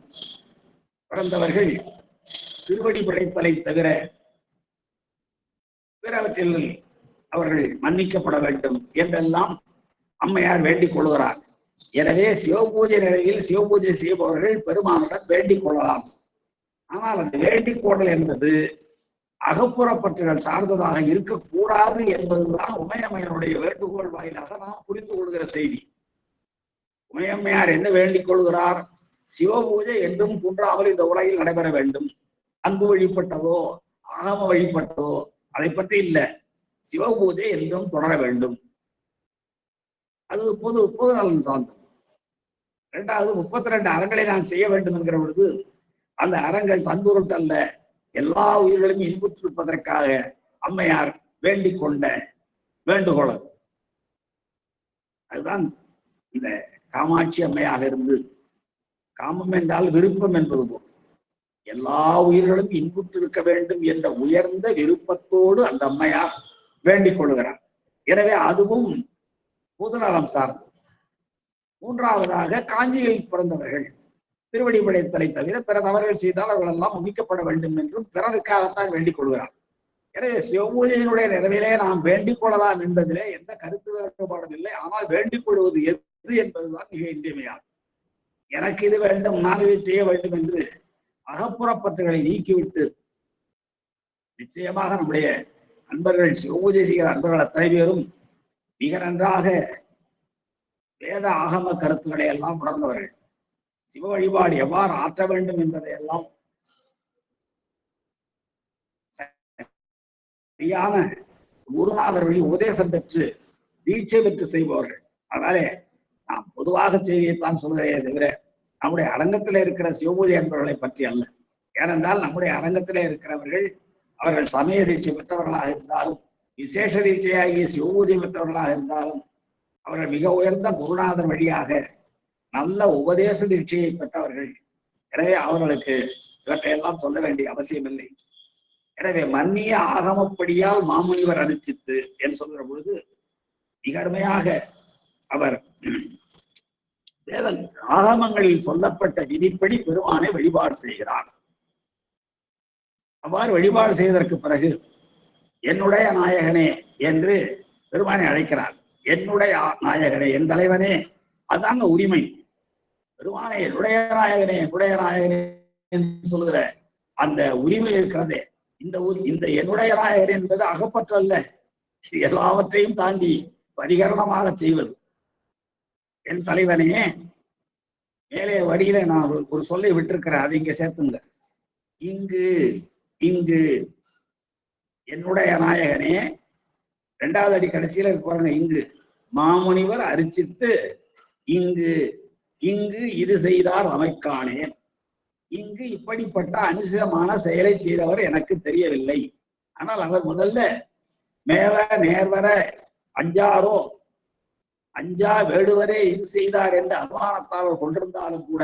பிறந்தவர்கள் திருவடி படைத்தலை தவிர பிறவற்றில் அவர்கள் மன்னிக்கப்பட வேண்டும் என்றெல்லாம் அம்மையார் வேண்டிக் கொள்கிறார். எனவே சிவபூஜை நிறைவில் சிவபூஜை செய்பவர்கள் பெருமானிடம் வேண்டிக் கொள்ளலாம். ஆனால் அந்த வேண்டிக் கொள்ளல் என்பது அகப்புறப்பற்றுகள் சார்ந்ததாக இருக்கக்கூடாது என்பதுதான் உமையம்மையனுடைய வேண்டுகோள் வாயிலாக நாம் புரிந்து கொள்கிற செய்தி. உமையம்மையார் என்ன வேண்டிக் கொள்கிறார்? சிவபூஜை என்றும் குன்றாமல் இந்த உலகில் நடைபெற வேண்டும். அன்பு வழிபட்டதோ ஆகம வழிபட்டதோ அதை பற்றி இல்லை. சிவபூஜை என்றும் தொடர வேண்டும். அது பொது நலன் சார்ந்தது. 2வது 32 அறங்களை நான் செய்ய வேண்டும் என்கிற பொழுது அந்த அறங்கள் தன்பொருட்டு அல்ல, எல்லா உயிர்களையும் இன்புற்றிருப்பதற்காக அம்மையார் வேண்டிக் கொண்ட வேண்டுகோள். அதுதான் இந்த காமாட்சி அம்மையாக இருந்து, காமம் என்றால் விருப்பம் என்பது போல் எல்லா உயிர்களும் இன்புற்றிருக்க வேண்டும் என்ற உயர்ந்த விருப்பத்தோடு அந்த அம்மையார் வேண்டிக் கொள்கிறார். எனவே அதுவும் பொதுநலம் சார்ந்தது. 3வதாக காஞ்சியில் பிறந்தவர்கள் திருவடி படைத்தலை தவிர பிற தவறுகள் செய்தால் அவர்கள் எல்லாம் மன்னிக்கப்பட வேண்டும் என்றும் பிறருக்காகத்தான் வேண்டிக் கொள்கிறார். எனவே சிவபூஜையினுடைய நிறைவிலே நாம் வேண்டிக் கொள்ளலாம் என்பதிலே எந்த கருத்து வேறுபாடும் இல்லை. ஆனால் வேண்டிக் கொள்வது எது என்பதுதான் மிக இன்றியமையாது. எனக்கு இது வேண்டும், நான் இதை செய்ய வேண்டும் என்று அகப்புறப்பற்றுகளை நீக்கிவிட்டு நிச்சயமாக நம்முடைய அன்பர்கள் சிவபூஜை செய்கிற அன்பர்கள் அத்தனை பேரும் மிக நன்றாக வேத ஆகம கருத்துக்களை எல்லாம் உணர்ந்தவர்கள். சிவ வழிபாடு எவ்வாறு ஆற்ற வேண்டும் என்பதையெல்லாம் சரியான குருநாதர் வழி உபதேசம் பெற்று தீட்சை பெற்று செய்பவர்கள். அதனாலே நான் பொதுவாக செய்தியைத்தான் சொல்கிறேன் தவிர நம்முடைய அரங்கத்தில் இருக்கிற சிவபூதி என்பவர்களை பற்றி அல்ல. ஏனென்றால் நம்முடைய அரங்கத்திலே இருக்கிறவர்கள் அவர்கள் சமய தீட்சை பெற்றவர்களாக இருந்தாலும் விசேஷ தீட்சையாகிய சிவபூதி பெற்றவர்களாக இருந்தாலும் அவர்கள் மிக உயர்ந்த குருநாதர் வழியாக நல்ல உபதேச தீட்சையை பெற்றவர்கள். எனவே அவர்களுக்கு இவற்றையெல்லாம் சொல்ல வேண்டிய அவசியம் இல்லை. எனவே மன்னிய ஆகமப்படியால் மாமுனிவர் அனுச்சித்து என்று சொல்கிற பொழுது மிக அருமையாக அவர் ஆகமங்களில் சொல்லப்பட்ட விதிப்படி பெருமானை வழிபாடு செய்கிறார். அவ்வாறு வழிபாடு செய்ததற்கு பிறகு என்னுடைய நாயகனே என்று பெருமானை அழைக்கிறார். என்னுடைய நாயகனே, என் தலைவனே, அதாங்க உரிமை. பெருமானை என்னுடைய நாயகனே என்னுடைய நாயகனே என்று சொல்கிற அந்த உரிமை இருக்கிறதே, இந்த என்னுடைய நாயகன் என்பது அகப்பற்றல்ல, எல்லாவற்றையும் தாண்டி பரிகரணமாக செய்வது. என் தலைவனே, மேலே வடியில நான் ஒரு சொல்லை விட்டிருக்கிறேன், அதை இங்க சேர்த்துங்க. இங்கு இங்கு என்னுடைய நாயகனே, இரண்டாவது அடி கடைசியில பாருங்க, இங்கு மாமுனிவர் அரிச்சித்து இங்கு இங்கு இது செய்தார் அமைக்கானேன். இங்கு இப்படிப்பட்ட அனுசிதமான செயலை செய்தவர் எனக்கு தெரியவில்லை. ஆனால் அவர் முதல்ல மேவ நேர்வர அஞ்சாரோ அஞ்சா வேடுவரே இது செய்தார் என்று அனுமானத்தால் கொண்டிருந்தாலும் கூட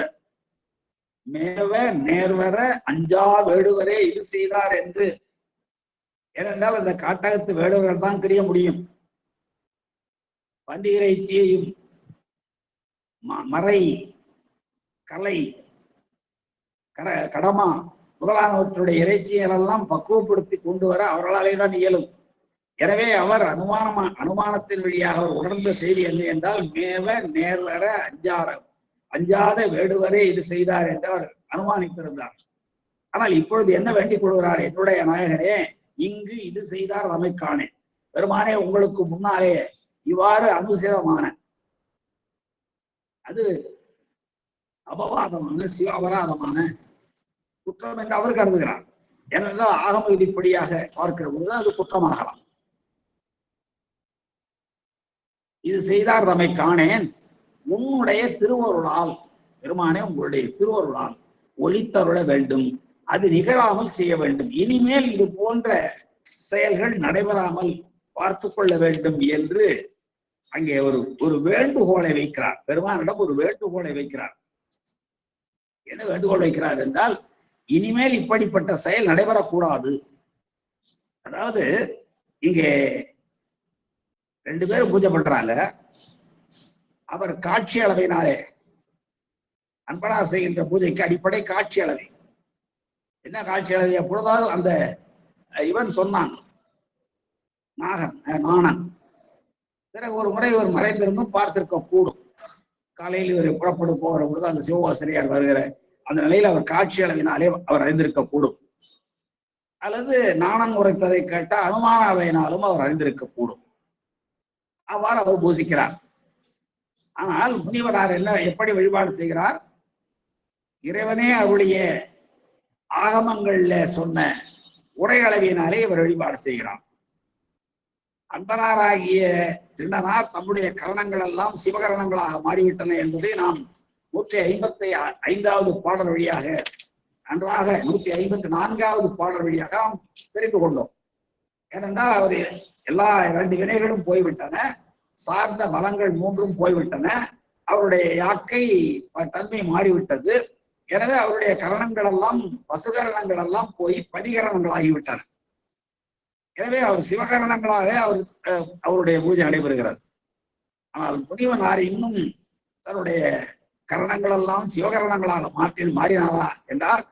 மேவ நேர்வர அஞ்சா வேடுவரே இது செய்தார் என்று, ஏனென்றால் அந்த காட்டகத்து வேடுவர்கள் தான் தெரிய முடியும். பன்றி இறைச்சியையும் மறை கலை கடமா முதலானவற்றுடைய இறைச்சிகளெல்லாம் பக்குவப்படுத்தி கொண்டு வர அவர்களாலே தான் இயலும். எனவே அவர் அனுமானத்தின் வழியாக அவர் உணர்ந்த செய்தி என்ன என்றால் மேவ நேர்வர அஞ்சாத வேடுவரே இது செய்தார் என்று அவர் அனுமானித்திருந்தார். ஆனால் இப்பொழுது என்ன வேண்டிக் கொள்கிறார்? என்னுடைய நாயகரே, இங்கு இது செய்தார் அமைக்கானே. பெருமானே, உங்களுக்கு முன்னாலே இவ்வாறு அனுசிதமான, அது அபவாதமான சிவ அபராதமான குற்றம் என்று அவர் கருதுகிறார். ஏனென்றால் ஆகம விதிப்படியாக பார்க்கிற பொழுது அது குற்றமாகலாம். இது செய்தார் தம்மை காணேன், உன்னுடைய திருவருளால், பெருமானே உங்களுடைய திருவருளால் ஒளித்தருள வேண்டும், அது நிகழாமல் செய்ய வேண்டும், இனிமேல் இது போன்ற செயல்கள் நடைபெறாமல் பார்த்து கொள்ள வேண்டும் என்று அங்கே ஒரு வேண்டுகோளை வைக்கிறார். பெருமானிடம் ஒரு வேண்டுகோளை வைக்கிறார். என்ன வேண்டுகோள் வைக்கிறார் என்றால், இனிமேல் இப்படிப்பட்ட செயல் நடைபெறக்கூடாது. அதாவது இங்கே 2 பேரும் பூஜை பண்றாங்க. அவர் காட்சி அளவினாலே, அன்பனார் செய்கின்ற பூஜைக்கு அடிப்படை காட்சி அளவை. என்ன காட்சி அளவை? எப்பொழுதாவது அந்த இவன் சொன்னான், நாணன் பிறகு ஒரு முறை இவர் மறைந்திருந்தும் பார்த்திருக்க கூடும். காலையில் இவர் புறப்படு போகிற பொழுது அந்த சிவவாசரியார் வருகிற அந்த நிலையில் அவர் காட்சி அளவினாலே அவர் அறிந்திருக்க கூடும். அல்லது நாணன் உரைத்ததை கேட்ட அனுமான அளவினாலும் அவர் அறிந்திருக்க கூடும். அவ்வாறு அவர் பூசிக்கிறார். ஆனால் முனிவரார் எப்படி வழிபாடு செய்கிறார்? இறைவனே அவருடைய ஆகமங்கள்ல சொன்ன உரையளவினாலே இவர் வழிபாடு செய்கிறார். அன்பனாராகிய திருடனார் தம்முடைய கரணங்கள் எல்லாம் சிவகரணங்களாக மாறிவிட்டன என்பதை நாம் 155வது பாடல் வழியாக, நன்றாக 154வது பாடல் வழியாக நாம் தெரிந்து கொண்டோம். ஏனென்றால் அவர் எல்லா 2 வினைகளும் போய்விட்டன, சார்ந்த பலங்கள் 3ம் போய்விட்டன, அவருடைய யாக்கை தன்மை மாறிவிட்டது. எனவே அவருடைய கரணங்கள் எல்லாம் பசுகரணங்கள் எல்லாம் போய் பதிகரணங்களாகிவிட்டன. எனவே அவர் சிவகரணங்களாக அவருடைய பூஜை நடைபெறுகிறது. ஆனால் முனிவனார் இன்னும் தன்னுடைய கரணங்கள் எல்லாம் சிவகரணங்களாக மாறினாரா என்றால்,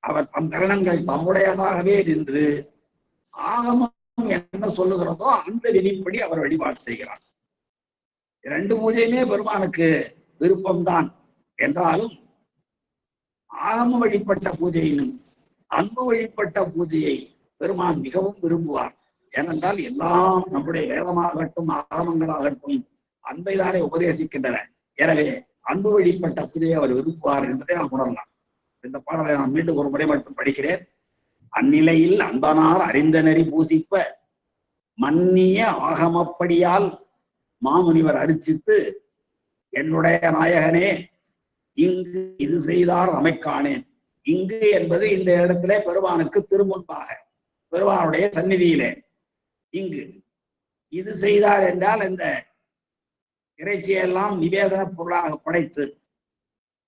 அவர் தம் கரணங்கள் தம்முடையதாகவே நின்று ஆகமம் என்ன சொல்லுகிறதோ அந்த விதிப்படி அவர் வழிபாடு செய்கிறார். 2 பூஜையுமே பெருமானுக்கு விருப்பம்தான் என்றாலும் ஆகம வழிபட்ட பூஜையினும் அன்பு வழிபட்ட பூஜையை பெருமான் மிகவும் விரும்புவார். ஏனென்றால் எல்லாம் நம்முடைய வேதமாகட்டும் ஆகமங்களாகட்டும் அன்பைதானே உபதேசிக்கின்றன. எனவே அன்பு வழிபட்ட புதிய அவர் விரும்புவார் என்பதை நாம் உணரலாம். இந்த பாடலை நான் மீண்டும் ஒரு முறை மட்டும் படிக்கிறேன். அந்நிலையில் அன்பனார் அறிந்த நெறி பூசிப்ப மன்னிய ஆகமப்படியால் மாமுனிவர் அரிசித்து என்னுடைய நாயகனே இங்கு இது செய்தார் அமைக்கானேன். இங்கு என்பது இந்த இடத்திலே பெருமானுக்கு திருமுன்பாக பெருமானுடைய சந்நிதியிலே இங்கு இது செய்தார் என்றால் இந்த இறைச்சியெல்லாம் நிவேதன பொருளாக படைத்து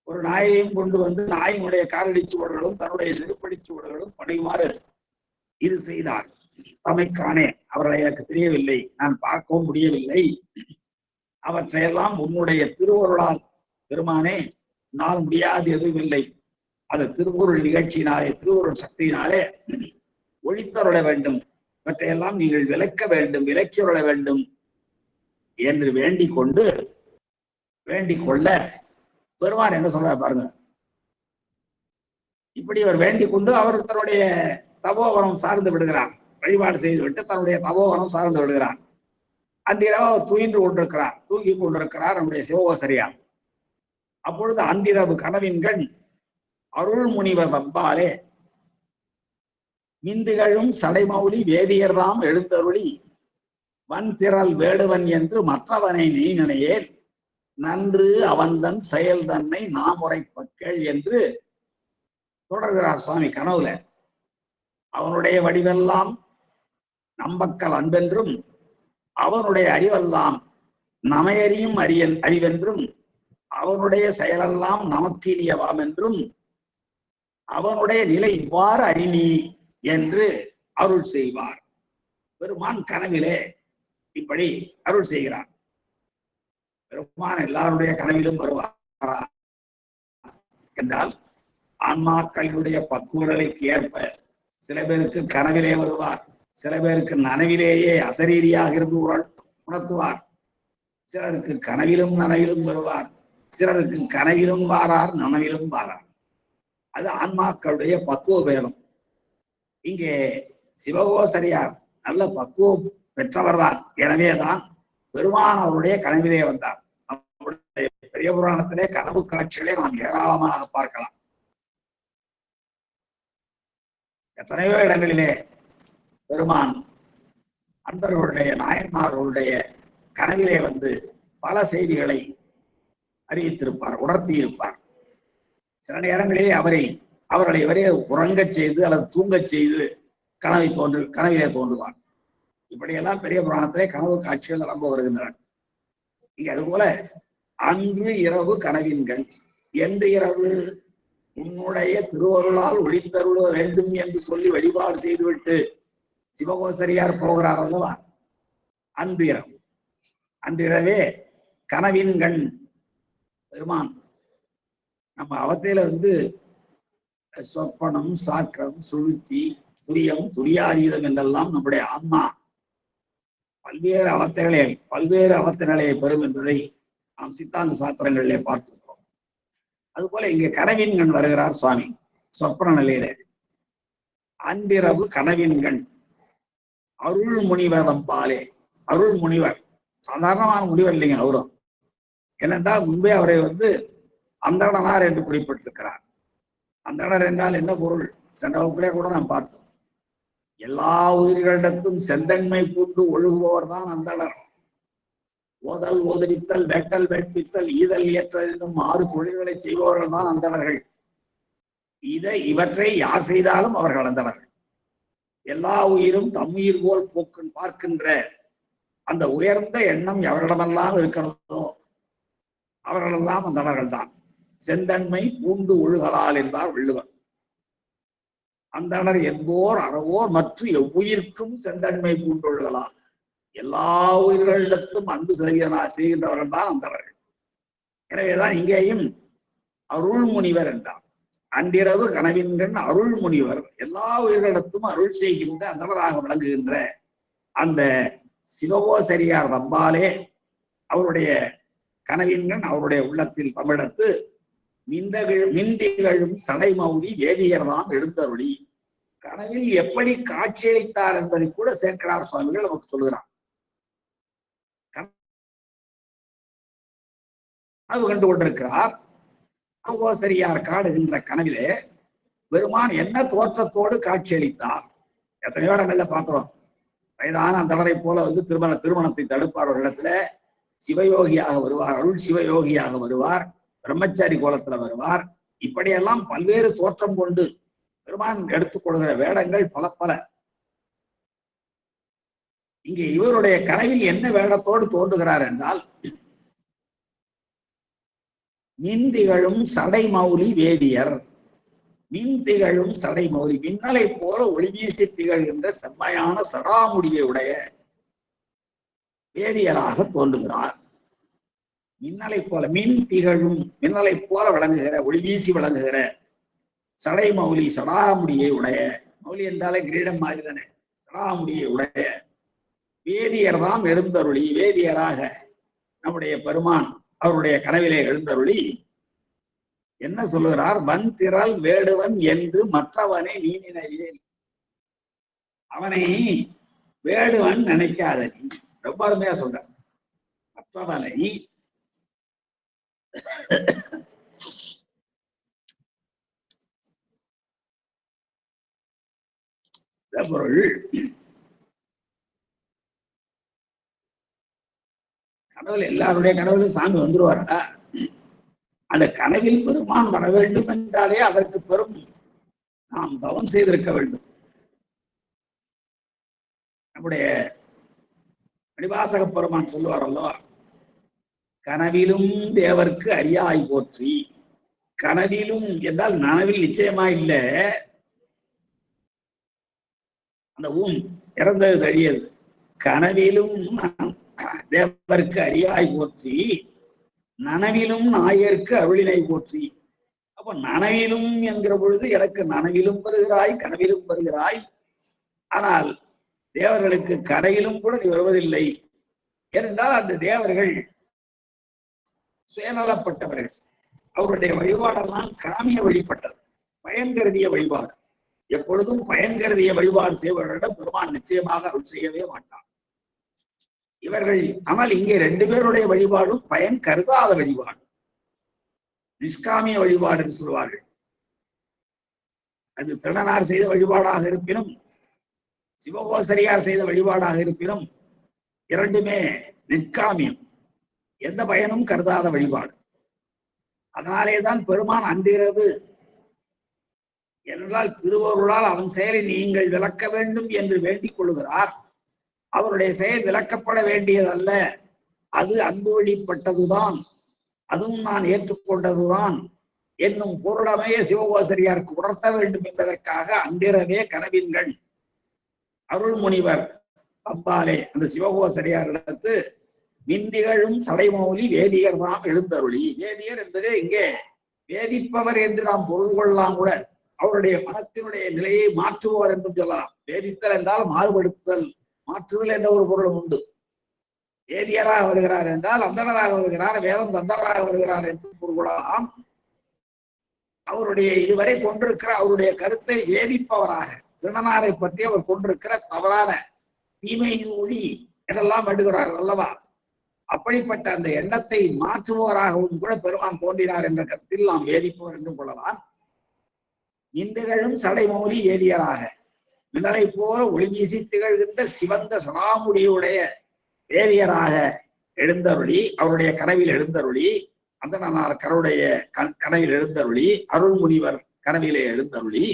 ஒரு நாயையும் கொண்டு வந்து நாயினுடைய காலடி சுவடுகளும் தன்னுடைய செருப்படி சுவடுகளும் படையுமாறு இது செய்தார். தமைக்கானே அவர்களை எனக்கு தெரியவில்லை, நான் பார்க்கவும் முடியவில்லை. அவற்றையெல்லாம் உன்னுடைய திருவருளால் பெருமானே நான் முடியாது எதுவும் இல்லை. அது திருவுருள் நிகழ்ச்சியினாலே திருவுருள் சக்தியினாலே ஒழித்தருள வேண்டும், இவற்றையெல்லாம் நீங்கள் விளக்க வேண்டும், விலக்கியுள்ள வேண்டும் என்று வேண்டிக் கொள்ள பெருமான் என்ன சொல்ற பாருங்க. இப்படி அவர் வேண்டிக் கொண்டு அவர் தன்னுடைய தபோவனம் சார்ந்து விடுகிறார். வழிபாடு செய்துவிட்டு தன்னுடைய தபோவனம் சார்ந்து விடுகிறார். அந்த இரவு அவர் தூங்கி கொண்டிருக்கிறார் நம்முடைய சிவகோசரியார். அப்பொழுது அன்றிரவு கனவின்கண் அருள் முனிவர் வம்பாலே மிந்துகளும் சடைமௌலி வேதியர்தாம் எழுந்தருளி வன்திரல் வேடுவன் என்று மற்றவனை நீ நினையேல் நன்று அவன்தன் செயல் தன்னை நாம் உரைப்ப கேள் என்று தொடர்கிறார் சுவாமி கனவுல. அவனுடைய வடிவெல்லாம் நம்பக்கல் அன்பென்றும் அவனுடைய அறிவெல்லாம் நமையறியும் அறிவென்றும் அவனுடைய செயலெல்லாம் நமக்கு இனியவாம் என்றும் அவனுடைய நிலை இவ்வாறு அறினி என்று அருள் செய்வார். பெருமான் கனவிலே இப்படி அருள் செய்கிறார். பெருமான் எல்லாருடைய கனவிலும் வருவாரா என்றால் ஆன்மாக்களுடைய பக்குவலைக்கு ஏற்ப சில பேருக்கு கனவிலே வருவார், சில பேருக்கு நனவிலேயே அசரீரியாக இருந்து உணர்த்துவார், சிலருக்கு கனவிலும் நனவிலும் வருவார், சிலருக்கு கனவிலும் வாரார் நனவிலும் வாரார். அது ஆன்மாக்களுடைய பக்குவ பேதம். இங்கே சிவகோசரியார் நல்ல பக்குவம் பெற்றவர்தான். எனவேதான் பெருமான் அவருடைய கனவிலே வந்தார். நம்முடைய பெரிய புராணத்திலே கனவு காட்சிகளை நாம் ஏராளமாக பார்க்கலாம். எத்தனையோ இடங்களிலே பெருமான் அன்பர்களுடைய நாயன்மார்களுடைய கனவிலே வந்து பல செய்திகளை அறிவித்திருப்பார், உணர்த்தியிருப்பார். சில நேரங்களிலே அவர்களை இவரே உறங்கச் செய்து அல்லது தூங்கச் செய்து கனவிலே தோன்றுவார். இப்படியெல்லாம் பெரிய புராணத்திலே கனவு காட்சிகள் நிரம்ப வருகின்றன. இங்க அதுபோல அன்று இரவு கனவின்கள் என்று இரவு உன்னுடைய திருவருளால் ஒளித்தருள வேண்டும் என்று சொல்லி வழிபாடு செய்துவிட்டு சிவகோசரியார் போகிறார் அல்லவா, அன்றிரவே கனவின்கண் பெருமான் நம்ம அவத்தையில சொப்பனம், சாக்கிரம், சுழுத்தி, துரியம், துரியாதீதம் என்றெல்லாம் நம்முடைய ஆன்மா பல்வேறு அவத்த நிலையை பெறும் என்பதை நாம் சித்தாந்த சாத்திரங்களிலே பார்த்திருக்கிறோம். அதுபோல இங்கே கனவின்கண் வருகிறார் சுவாமி சொப்பன நிலையில. அன்றிரவு கனவின்கண் அருள் முனிவர் வம்பாலே. அருள் முனிவர் சாதாரணமான முனிவர் இல்லைங்க, அவரும் ஏனென்றால் முன்பே அவரை அந்தணனார் என்று குறிப்பிட்டிருக்கிறார். அந்தணர் என்றால் என்ன பொருள்? சென்ற வகுப்பிலே கூட நாம் பார்த்தோம். எல்லா உயிர்களிடத்தும் செந்தன்மை பூண்டு ஒழுகுபவர் தான் அந்தணர். ஓதல் ஓதரித்தல் வெட்டல் வேட்பித்தல் ஈதல் இயற்றல் என்னும் 6 தொழில்களை செய்பவர்கள் தான் அந்தணர்கள். இவற்றை யார் செய்தாலும் அவர்கள் அந்தணர்கள். எல்லா உயிரும் தம் உயிர் போல் பார்க்கின்ற அந்த உயர்ந்த எண்ணம் எவரிடமெல்லாம் இருக்கிறதோ அவர்களெல்லாம் அந்தணர்கள் தான். செந்தன்மை பூண்டு ஒழுகலால் என்றார் வள்ளுவர். அந்தணர் என்போர் அறவோர் மற்றும் எவ்வுயிர்க்கும் செந்தன்மை பூண்டொழுகலால். எல்லா உயிர்களிடத்தும் அன்பு செய்கின்றவர்கள் தான் அந்தணர்கள். எனவேதான் இங்கேயும் அருள் முனிவர் என்றார். அன்றிரவு கனவின்கண் அருள் முனிவர், எல்லா உயிர்களிடத்தும் அருள் செய்கின்ற அந்தணராக விளங்குகின்ற அந்த சிவகோசரியார் வம்பாலே அவருடைய கனவின்கண் அவருடைய உள்ளத்தில் தமிழத்து மிந்திகளும் சடைமௌலி வேதியர்தாம் எழுந்தருளி. கனவில் எப்படி காட்சியளித்தார் என்பதை கூட சேக்கடார் சுவாமிகள் நமக்கு சொல்லுகிறார். கனவு கண்டு கொண்டிருக்கிறார். சிவகோசரியார் காடுகின்ற கனவிலே பெருமான் என்ன தோற்றத்தோடு காட்சியளித்தார். எத்தனையோ இடங்கள்ல பார்க்கிறோம். வயதான அந்தவரை போல திருமணத்தை தடுப்பார். ஒரு இடத்துல சிவயோகியாக வருவார், அருள் சிவயோகியாக வருவார், பிரம்மச்சாரி கோலத்துல வருவார். இப்படியெல்லாம் பல்வேறு தோற்றம் கொண்டு பெருமான் எடுத்துக்கொள்கிற வேடங்கள் பல பல. இங்கே இவருடைய கனவில் என்ன வேடத்தோடு தோன்றுகிறார் என்றால், மின் திகழும் சடை மௌலி வேதியர். மின் திகழும் சடை மௌலி, மின்னலை போல ஒளி வீசி திகழ்கின்ற செம்மையான சடாமுடியை உடைய வேதியராக தோன்றுகிறார். மின்னலை போல, மின் திகழும் மின்னலை போல விளங்குகிற, ஒளி வீசி விளங்குகிற சடை மௌலி, சடாமுடியை உடைய, மௌலி என்றாலே கிரீடம் மாதிரி தானே, சடாமுடியை உடைய வேதியர் தாம் எழுந்தருளி. வேதியராக நம்முடைய பெருமான் அவருடைய கனவிலே எழுந்தருளி என்ன சொல்லுகிறார்? வந்திரல் வேடுவன் என்று மற்றவனை நீ நினைவேல். அவனை வேடுவன் நினைக்காத நீ. ரொம்ப அருமையா சொல்ற. மற்றவனை பொருள் கனவுல, எல்லாருடைய கனவுல சாமி வந்துருவாரா? அந்த கனவில் பெருமான் வர வேண்டும் என்றாலே அதற்கு பெரும் நாம் தவம் செய்திருக்க வேண்டும். நம்முடைய மணிவாசக பெருமான் சொல்லுவார் அல்லவா, கனவிலும் தேவர்க்கு அரியாய் போற்றி. கனவிலும் என்றால் நனவில் நிச்சயமா இல்லை, அந்த இறந்தது தழியது. கனவிலும் தேவர்க்கு அரியாய் போற்றி, நனவிலும் நாயருக்கு அருளினை போற்றி. அப்ப நனவிலும் என்கிற பொழுது எனக்கு நனவிலும் வருகிறாய், கனவிலும் வருகிறாய். ஆனால் தேவர்களுக்கு கனவிலும் கூட நீ வருவதில்லை. ஏனென்றால் அந்த தேவர்கள் சுயநலப்பட்டவர்கள். அவருடைய வழிபாடெல்லாம் காமிய வழிபட்டது, பயன் கருதிய வழிபாடு. எப்பொழுதும் பயன் கருதிய வழிபாடு செய்வர்களிடம் பெருமான் நிச்சயமாக அருள் செய்யவே மாட்டான். இவர்கள் ஆனால் இங்கே ரெண்டு பேருடைய வழிபாடும் பயன் கருதாத வழிபாடு, நிஷ்காமிய வழிபாடு என்று சொல்வார்கள். அது திருநனார் செய்த வழிபாடாக இருப்பினும், சிவகோசரியார் செய்த வழிபாடாக இருப்பினும், இரண்டுமே நிற்காமியம், எந்த பயனும் கருதாத வழிபாடு. அதனாலேதான் பெருமான் அன்றிரவு என்றால் திருவருளால் அவன் செயலை நீங்கள் விளக்க வேண்டும் என்று வேண்டிக் கொள்கிறார். அவருடைய செயல் விளக்கப்பட வேண்டியதல்ல, அது அன்பு வழிபட்டதுதான், அதுவும் நான் ஏற்றுக்கொண்டதுதான் என்னும் பொருளமைய சிவகோசரியாருக்கு உணர்த்த வேண்டும் என்பதற்காக அன்றிரவே கனவின்கள் அருள்முனிவர் அப்பாலே அந்த சிவகோசரியாரிடத்து மின்திகழும் சடைமௌலி வேதியர் தாம் எழுந்தருளி. வேதியர் என்பதே இங்கே வேதிப்பவர் என்று நாம் பொருள் கொள்ளலாம் கூட. அவருடைய மனத்தினுடைய நிலையை மாற்றுபவர் என்றும் சொல்லலாம். வேதித்தல் என்றால் மாறுபடுத்துதல், மாற்றுதல் என்ற ஒரு பொருளும் உண்டு. வேதியராக வருகிறார் என்றால் அந்தணராக வருகிறார், வேதம் தந்தவராக வருகிறார் என்று பொருளாம். அவருடைய இதுவரை கொண்டிருக்கிற அவருடைய கருத்தை வேதிப்பவராக, திருநனாரை பற்றி அவர் கொண்டிருக்கிற தவறான தீமை ஒளி என்றெல்லாம் எடுகிறார்கள் அல்லவா, அப்படிப்பட்ட அந்த எண்ணத்தை மாற்றுபவராகவும் கூட பெருமான் தோன்றினார் என்ற கருத்தில் நாம் வேதிப்பவர் என்று கொள்ளலாம். இந்துகளும் சடைமௌலி வேதியராக, மின்னலை போல ஒளி வீசி திகழ்கின்ற சிவந்த சடாமுடியுடைய வேதியராக எழுந்தருளி, அவருடைய கனவில் எழுந்தருளி, அந்தணனார் கருடைய கனவில் எழுந்தருளி, அருள்முனிவர் கனவிலே எழுந்தருளி,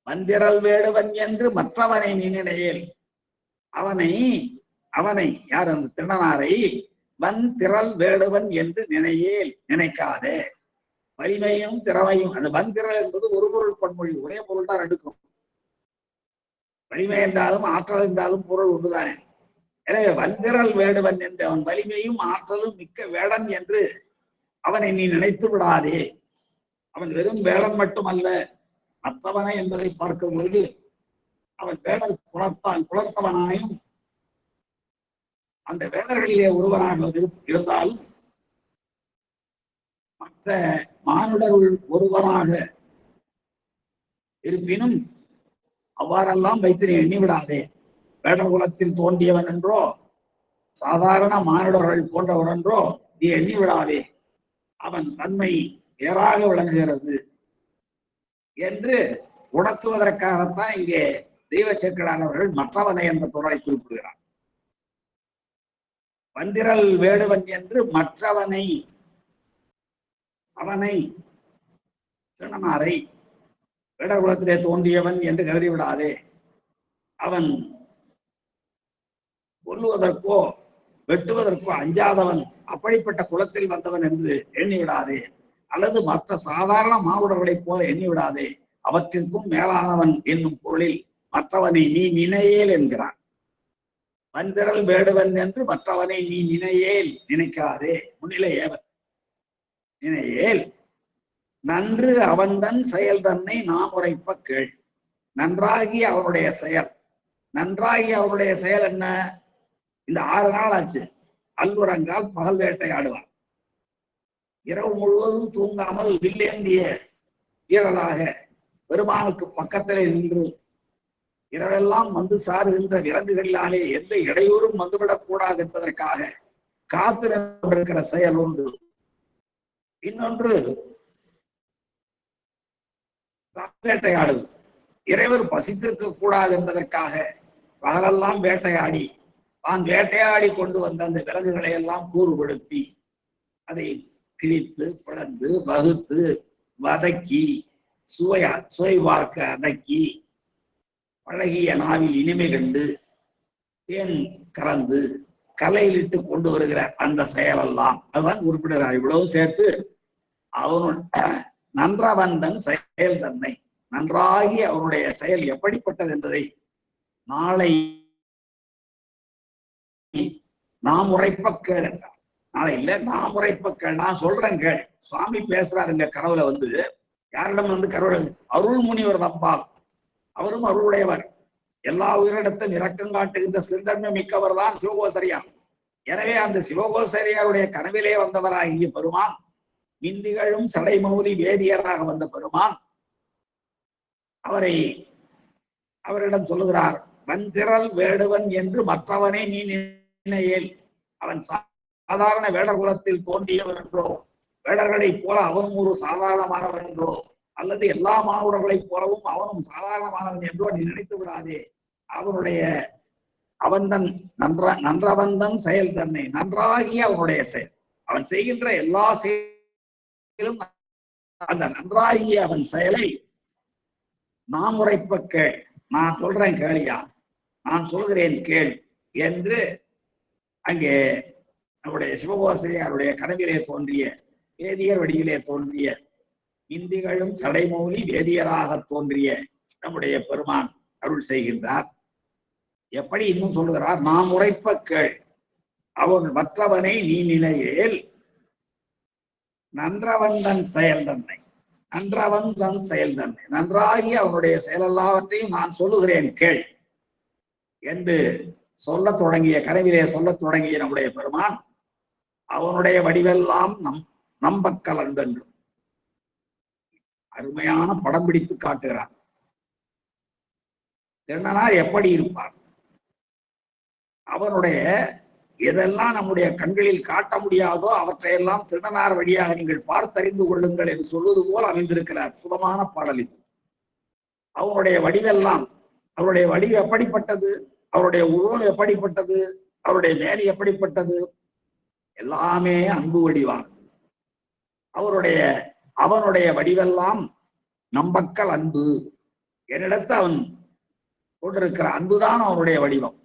மந்திரல் வேடுவன் என்று மற்றவனை நினையேல். அவனை யார்? அந்த திருநனாரை வந்திரல் வேடுவன் என்று நினையேல், நினைக்காதே. வலிமையும் திறமையும், அந்த வந்திரல் என்பது ஒரு பொருள் பன்மொழி, ஒரே பொருள் தான் எடுக்கும். வலிமை என்றாலும் ஆற்றல் என்றாலும் பொருள் ஒன்றுதானே. எனவே வந்திரல் வேடுவன் என்று அவன் வலிமையும் ஆற்றலும் மிக்க வேடன் என்று அவனை நீ நினைத்து விடாதே. அவன் வெறும் வேடன் மட்டுமல்ல, மற்றவனை என்பதை பார்க்கும் பொழுது அவன் வேடர் குலத்தவனாயும் அந்த வேடர்களிலே ஒருவனாக இருந்தாலும் மற்ற மானுடர்கள் ஒருவனாக இருப்பினும் அவ்வாறெல்லாம் வைத்து நீ எண்ணிவிடாதே. வேடர் குலத்தில் தோன்றியவன் என்றோ சாதாரண மானுடர்கள் போன்றவர் என்றோ நீ எண்ணிவிடாதே. அவன் தன்மை வேறாக விளங்குகிறது என்று உணர்த்துவதற்காகத்தான் இங்கே தெய்வ சேக்கிழார் அவர்கள் மற்றவனை என்ற தொடரை குறிப்பிடுகிறார். வந்திரல் வேடுவன் என்று மற்றவனை, அவனை, திருநனாரை வேடர் குலத்திலே தோன்றியவன் என்று கருதி விடாதே. அவன் கொல்லுவதற்கோ வெட்டுவதற்கோ அஞ்சாதவன், அப்படிப்பட்ட குலத்தில் வந்தவன் என்று எண்ணிவிடாதே. அல்லது மற்ற சாதாரண மாவுடர்களைப் போல எண்ணிவிடாதே. அவற்றிற்கும் மேலானவன் என்னும் பொருளில் மற்றவனை நீ நினையேல் என்கிறான். வந்திரல் வேடுவன் என்று மற்றவனை நீ நினையேல், நினைக்காதே, முன்னிலையேவன் நினையேல். நன்று அவன்தன் செயல் தன்னை நாம் உரைப்ப கேள். நன்றாகி அவனுடைய செயல், நன்றாகி அவனுடைய செயல் என்ன? இந்த 6 நாள் ஆச்சு. அல்லுறங்கால் பகல் வேட்டையாடுவார். இரவு முழுவதும் தூங்காமல் வில்லேந்திய வீரராக பெருமானுக்கு பக்கத்திலே நின்று இரவெல்லாம் வந்து சாருகின்ற விலங்குகளினாலே எந்த இடையூறும் வந்துவிடக் கூடாது என்பதற்காக காத்து நிற்கிற செயல் ஒன்று. இன்னொன்று வேட்டையாடுது. இறைவர் பசித்திருக்க கூடாது என்பதற்காக பகலெல்லாம் வேட்டையாடி தான் வேட்டையாடி கொண்டு வந்த அந்த விலங்குகளை எல்லாம் கூறுபடுத்தி அதை கிழித்து பிளந்து வகுத்து வதக்கி சுவை பார்க்க அடக்கி பழகிய நாவில் இனிமை கண்டு தேன் கலந்து கலையிலிட்டு கொண்டு வருகிற அந்த செயலெல்லாம் அதுதான் குறிப்பிடுகிறார். இவ்வளவு சேர்த்து அவனுடைய நன்றவந்தன் செயல் தன்னை, நன்றாகி அவனுடைய செயல் எப்படிப்பட்டது என்பதை நாளை நாம் உரைப்ப கேள் என்றார். நாளை இல்ல, நாம் உரைப்ப கேள், நான் சொல்றேன் கேள். சுவாமி பேசுறாரு இங்க கனவுல வந்து. யாரிடம் வந்து கனவுல? அருள் முனிவர் தப்பால். அவரும் அருளுடையவர், எல்லா உயிரிடத்தும் இரக்கம் காட்டுகின்ற சிறுதன்மை மிக்கவர் தான் சிவகோசரியார். எனவே அந்த சிவகோசரியாருடைய கனவிலே வந்தவராகிய பெருமான், மிந்திகளும் சடைமௌலி வேதியராக வந்த பெருமான் அவரிடம் சொல்லுகிறார், வந்திரல் வேடுவன் என்று மற்றவனை நீ நினையேல். அவன் சாதாரண வேடர் குலத்தில் தோன்றியவன் என்றோ, வேடர்களைப் போல அவனும் ஒரு சாதாரணமானவன் என்றோ, அல்லது எல்லா மானுடர்களைப் போலவும் அவனும் சாதாரணமானவன் என்றோ நீ நினைத்து விடாதே. அவன்தன் நன்றவந்தன் செயல் தன்னை, நன்றாகிய அவனுடைய செயல், அவன் செய்கின்ற எல்லா செயலும் அந்த நன்றாகிய அவன் செயலை நாம் உரைப்ப கேள். நான் சொல்றேன் கேளியா, நான் சொல்கிறேன் கேள் என்று அங்கே நம்முடைய சிவகோசரியாருடைய கனவிலே தோன்றிய, வேதியர் வடிவிலே தோன்றிய, இந்திகளும் சடைமௌலி வேதியராக தோன்றிய நம்முடைய பெருமான் அருள் செய்கின்றார். எப்படி இன்னும் சொல்லுகிறார்? நாம் உரைப்ப கேள், அவன் மற்றவனை நீ நினையேல். நன்றவந்தன் செயல் தன்னை, நன்றவன் தன் செயல் தன்னை, நன்றாகி அவனுடைய செயல் எல்லாவற்றையும் நான் சொல்லுகிறேன் கேள் என்று சொல்ல தொடங்கிய, கனவிலே சொல்ல தொடங்கிய நம்முடைய பெருமான் அவனுடைய வடிவெல்லாம் நம்பக்கலந்தென்று அருமையான படம் பிடித்து காட்டுகிறார். திருநனார் எப்படி இருப்பார்? அவனுடைய எதெல்லாம் நம்முடைய கண்களில் காட்ட முடியாதோ அவற்றையெல்லாம் திருநனார் வழியாக நீங்கள் பார்த்தறிந்து கொள்ளுங்கள் என்று சொல்வது போல் அமைந்திருக்கிற அற்புதமான பாடல் இது. அவனுடைய வடிவெல்லாம், அவருடைய வடிவு எப்படிப்பட்டது, அவருடைய உருவம் எப்படிப்பட்டது, அவருடைய மேனி எப்படிப்பட்டது, எல்லாமே அன்பு வடிவானது. அவனுடைய வடிவெல்லாம் நம்பக்கல் அன்பு. என்னிடத்து அவன் கொண்டிருக்கிற அன்புதான் அவனுடைய வடிவம்.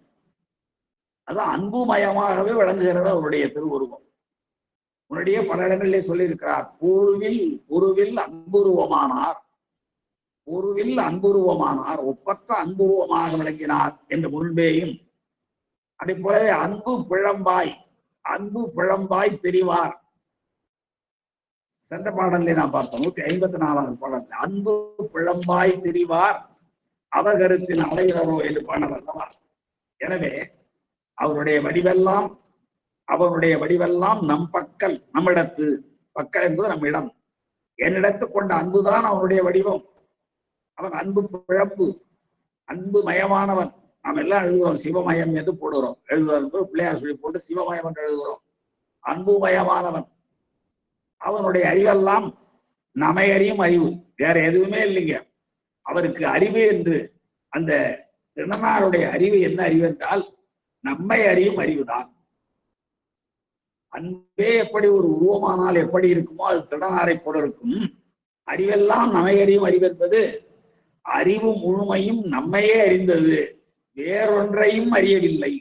அதான் அன்புமயமாகவே விளங்குகிறது அவருடைய திருவுருவம். முன்னாடியே பல இடங்களிலே சொல்லியிருக்கிறார், பொருவில் அன்புருவமானார், பொருவில் அன்புருவமானார், ஒப்பற்ற அன்புருவமாக விளங்கினார் என்று முன்பேயும், அதே போலவே அன்பு பிழம்பாய் தெரிவார். சென்ற பாடலே நான் பார்த்தோம், 154வது பாடல். அன்பு பிழம்பாய் தெரிவார் அவகருத்தின் அலைகிறோ என்று பாடல் அல்லவா? எனவே அவருடைய வடிவெல்லாம் நம் பக்கல், நம்மிடத்து, பக்கல் என்பது நம்மிடம், என்னிடத்து கொண்ட அன்புதான் அவனுடைய வடிவம். அவன் அன்பு பிழம்பு, அன்பு மயமானவன். நாம் எல்லாம் எழுதுகிறோம் சிவமயம் என்று போடுகிறோம், எழுதுகிறோம் பிள்ளையார் சொல்லி போட்டு சிவமயம் என்று எழுதுகிறோம். அன்புமயமானவன், அவனுடைய அறிவெல்லாம் நம்மை அறியும் அறிவு, வேற எதுவுமே இல்லைங்க. அவருக்கு அறிவு என்று அந்த திணனாருடைய அறிவு என்ன அறிவு என்றால் நம்மை அறியும் அறிவுதான். அன்பே எப்படி ஒரு உருவமானால் எப்படி இருக்குமோ அது திணனாரை போல இருக்கும். அறிவெல்லாம் நம்மை அறியும் அறிவு என்பது அறிவு முழுமையும் நம்மையே அறிந்தது, வேறொன்றையும் அறியவில்லை,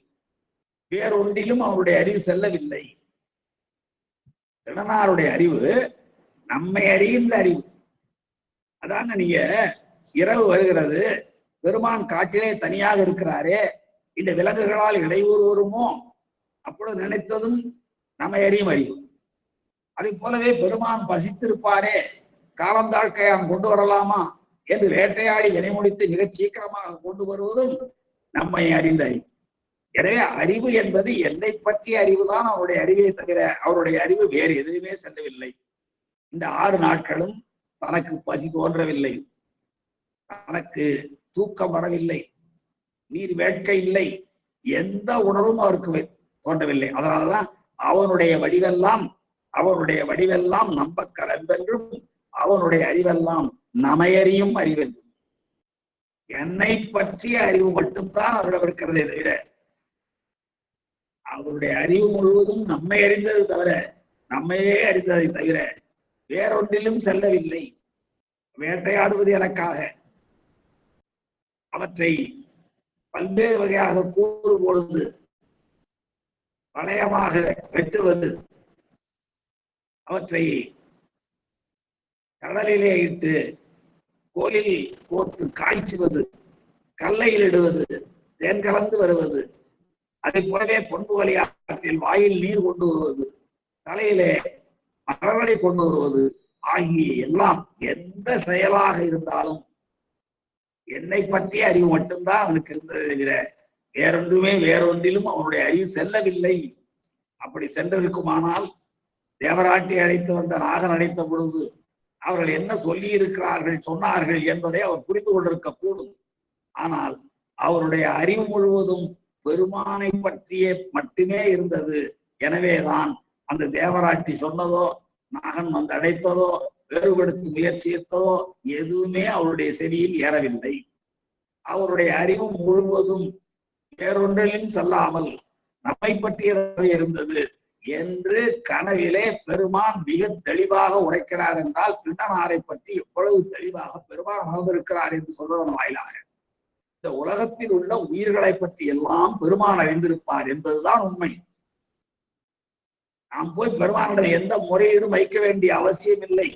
வேறொன்றிலும் அவருடைய அறிவு செல்லவில்லை. திணனாருடைய அறிவு நம்மை அறிகின்ற அறிவு. அதாங்க நீங்க இரவு வருகிறது, பெருமான் காட்டிலே தனியாக இருக்கிறாரே, இந்த விலங்குகளால் இடையூறு வருமோ அப்பொழுது நினைத்ததும் நம்மை அறியும் அறிவு. அதை போலவே பெருமான் பசித்திருப்பாரே, காலந்தாழ்க்கையான் கொண்டு வரலாமா என்று வேட்டையாடி வினைமுடித்து மிகச் சீக்கிரமாக கொண்டு வருவதும் நம்மை அறிந்த அறிவு. எனவே அறிவு என்பது என்னை பற்றிய அறிவுதான் அவருடைய அறிவை தவிர அவருடைய அறிவு வேறு எதுவுமே செல்லவில்லை. இந்த 6 நாட்களும் தனக்கு பசி தோன்றவில்லை, தனக்கு தூக்கம் வரவில்லை, நீர் வேட்கை இல்லை, எந்த உணர்வும் அவருக்கு தோன்றவில்லை. அதனாலதான் அவனுடைய வடிவெல்லாம் நம்பக்கலம்பென்றும் அவனுடைய அறிவெல்லாம் நமையறியும் அறிவென்றும். என்னை பற்றிய அறிவு மட்டும்தான் அவரிடம் இருக்கிறதே தவிர அவருடைய அறிவு முழுவதும் நம்மை அறிந்தது தவிர நம்மையே அறிந்ததை தவிர வேறொன்றிலும் செல்லவில்லை. வேட்டையாடுவது எனக்காக அவற்றை பல்வேறு வகையாக கூறு பொழுது வளையமாக வெட்டுவது, அவற்றை கடலிலே இட்டு கோலில் கோத்து காய்ச்சுவது, கல்லையில் இடுவது, தேன் கலந்து வருவது, அதை போலவே பொன்புகலி ஆற்றில் வாயில் நீர் கொண்டு வருவது, தலையிலே மலர்களை கொண்டு வருவது ஆகிய எல்லாம் எந்த செயலாக இருந்தாலும் என்னை பற்றிய அறிவு மட்டும்தான் அவனுக்கு இருந்ததை தவிர வேறொன்றிலும் அவனுடைய அறிவு செல்லவில்லை. அப்படி சென்றிருக்குமானால் தேவராட்டி அழைத்து வந்த நாகன் அழைத்த பொழுது அவர்கள் என்ன சொல்லி இருக்கிறார்கள் சொன்னார்கள் என்பதை அவர் புரிந்து கொண்டிருக்க கூடும். ஆனால் அவருடைய அறிவு முழுவதும் பெருமானை பற்றியே மட்டுமே இருந்தது. எனவேதான் அந்த தேவராட்டி சொன்னதோ நாகன் வந்து அடைத்ததோ வேறுபடுத்தி முயற்சித்ததோ எதுவுமே அவருடைய செவியில் ஏறவில்லை. அவருடைய அறிவு முழுவதும் வேறொன்றிலும் செல்லாமல் நம்மை பற்றியதாக இருந்தது என்று கனவிலே பெருமான் மிக தெளிவாக உரைக்கிறார் என்றால் திண்ணனாரை பற்றி எவ்வளவு தெளிவாக பெருமான் உணர்ந்திருக்கிறார் என்று சொல்வதன் வாயிலாக இந்த உலகத்தில் உள்ள உயிர்களை பற்றி எல்லாம் பெருமான் அறிந்திருப்பார் என்பதுதான் உண்மை. நாம் போய் பெருமானிடம் எந்த முறையீடும் வைக்க வேண்டிய அவசியம் இல்லை.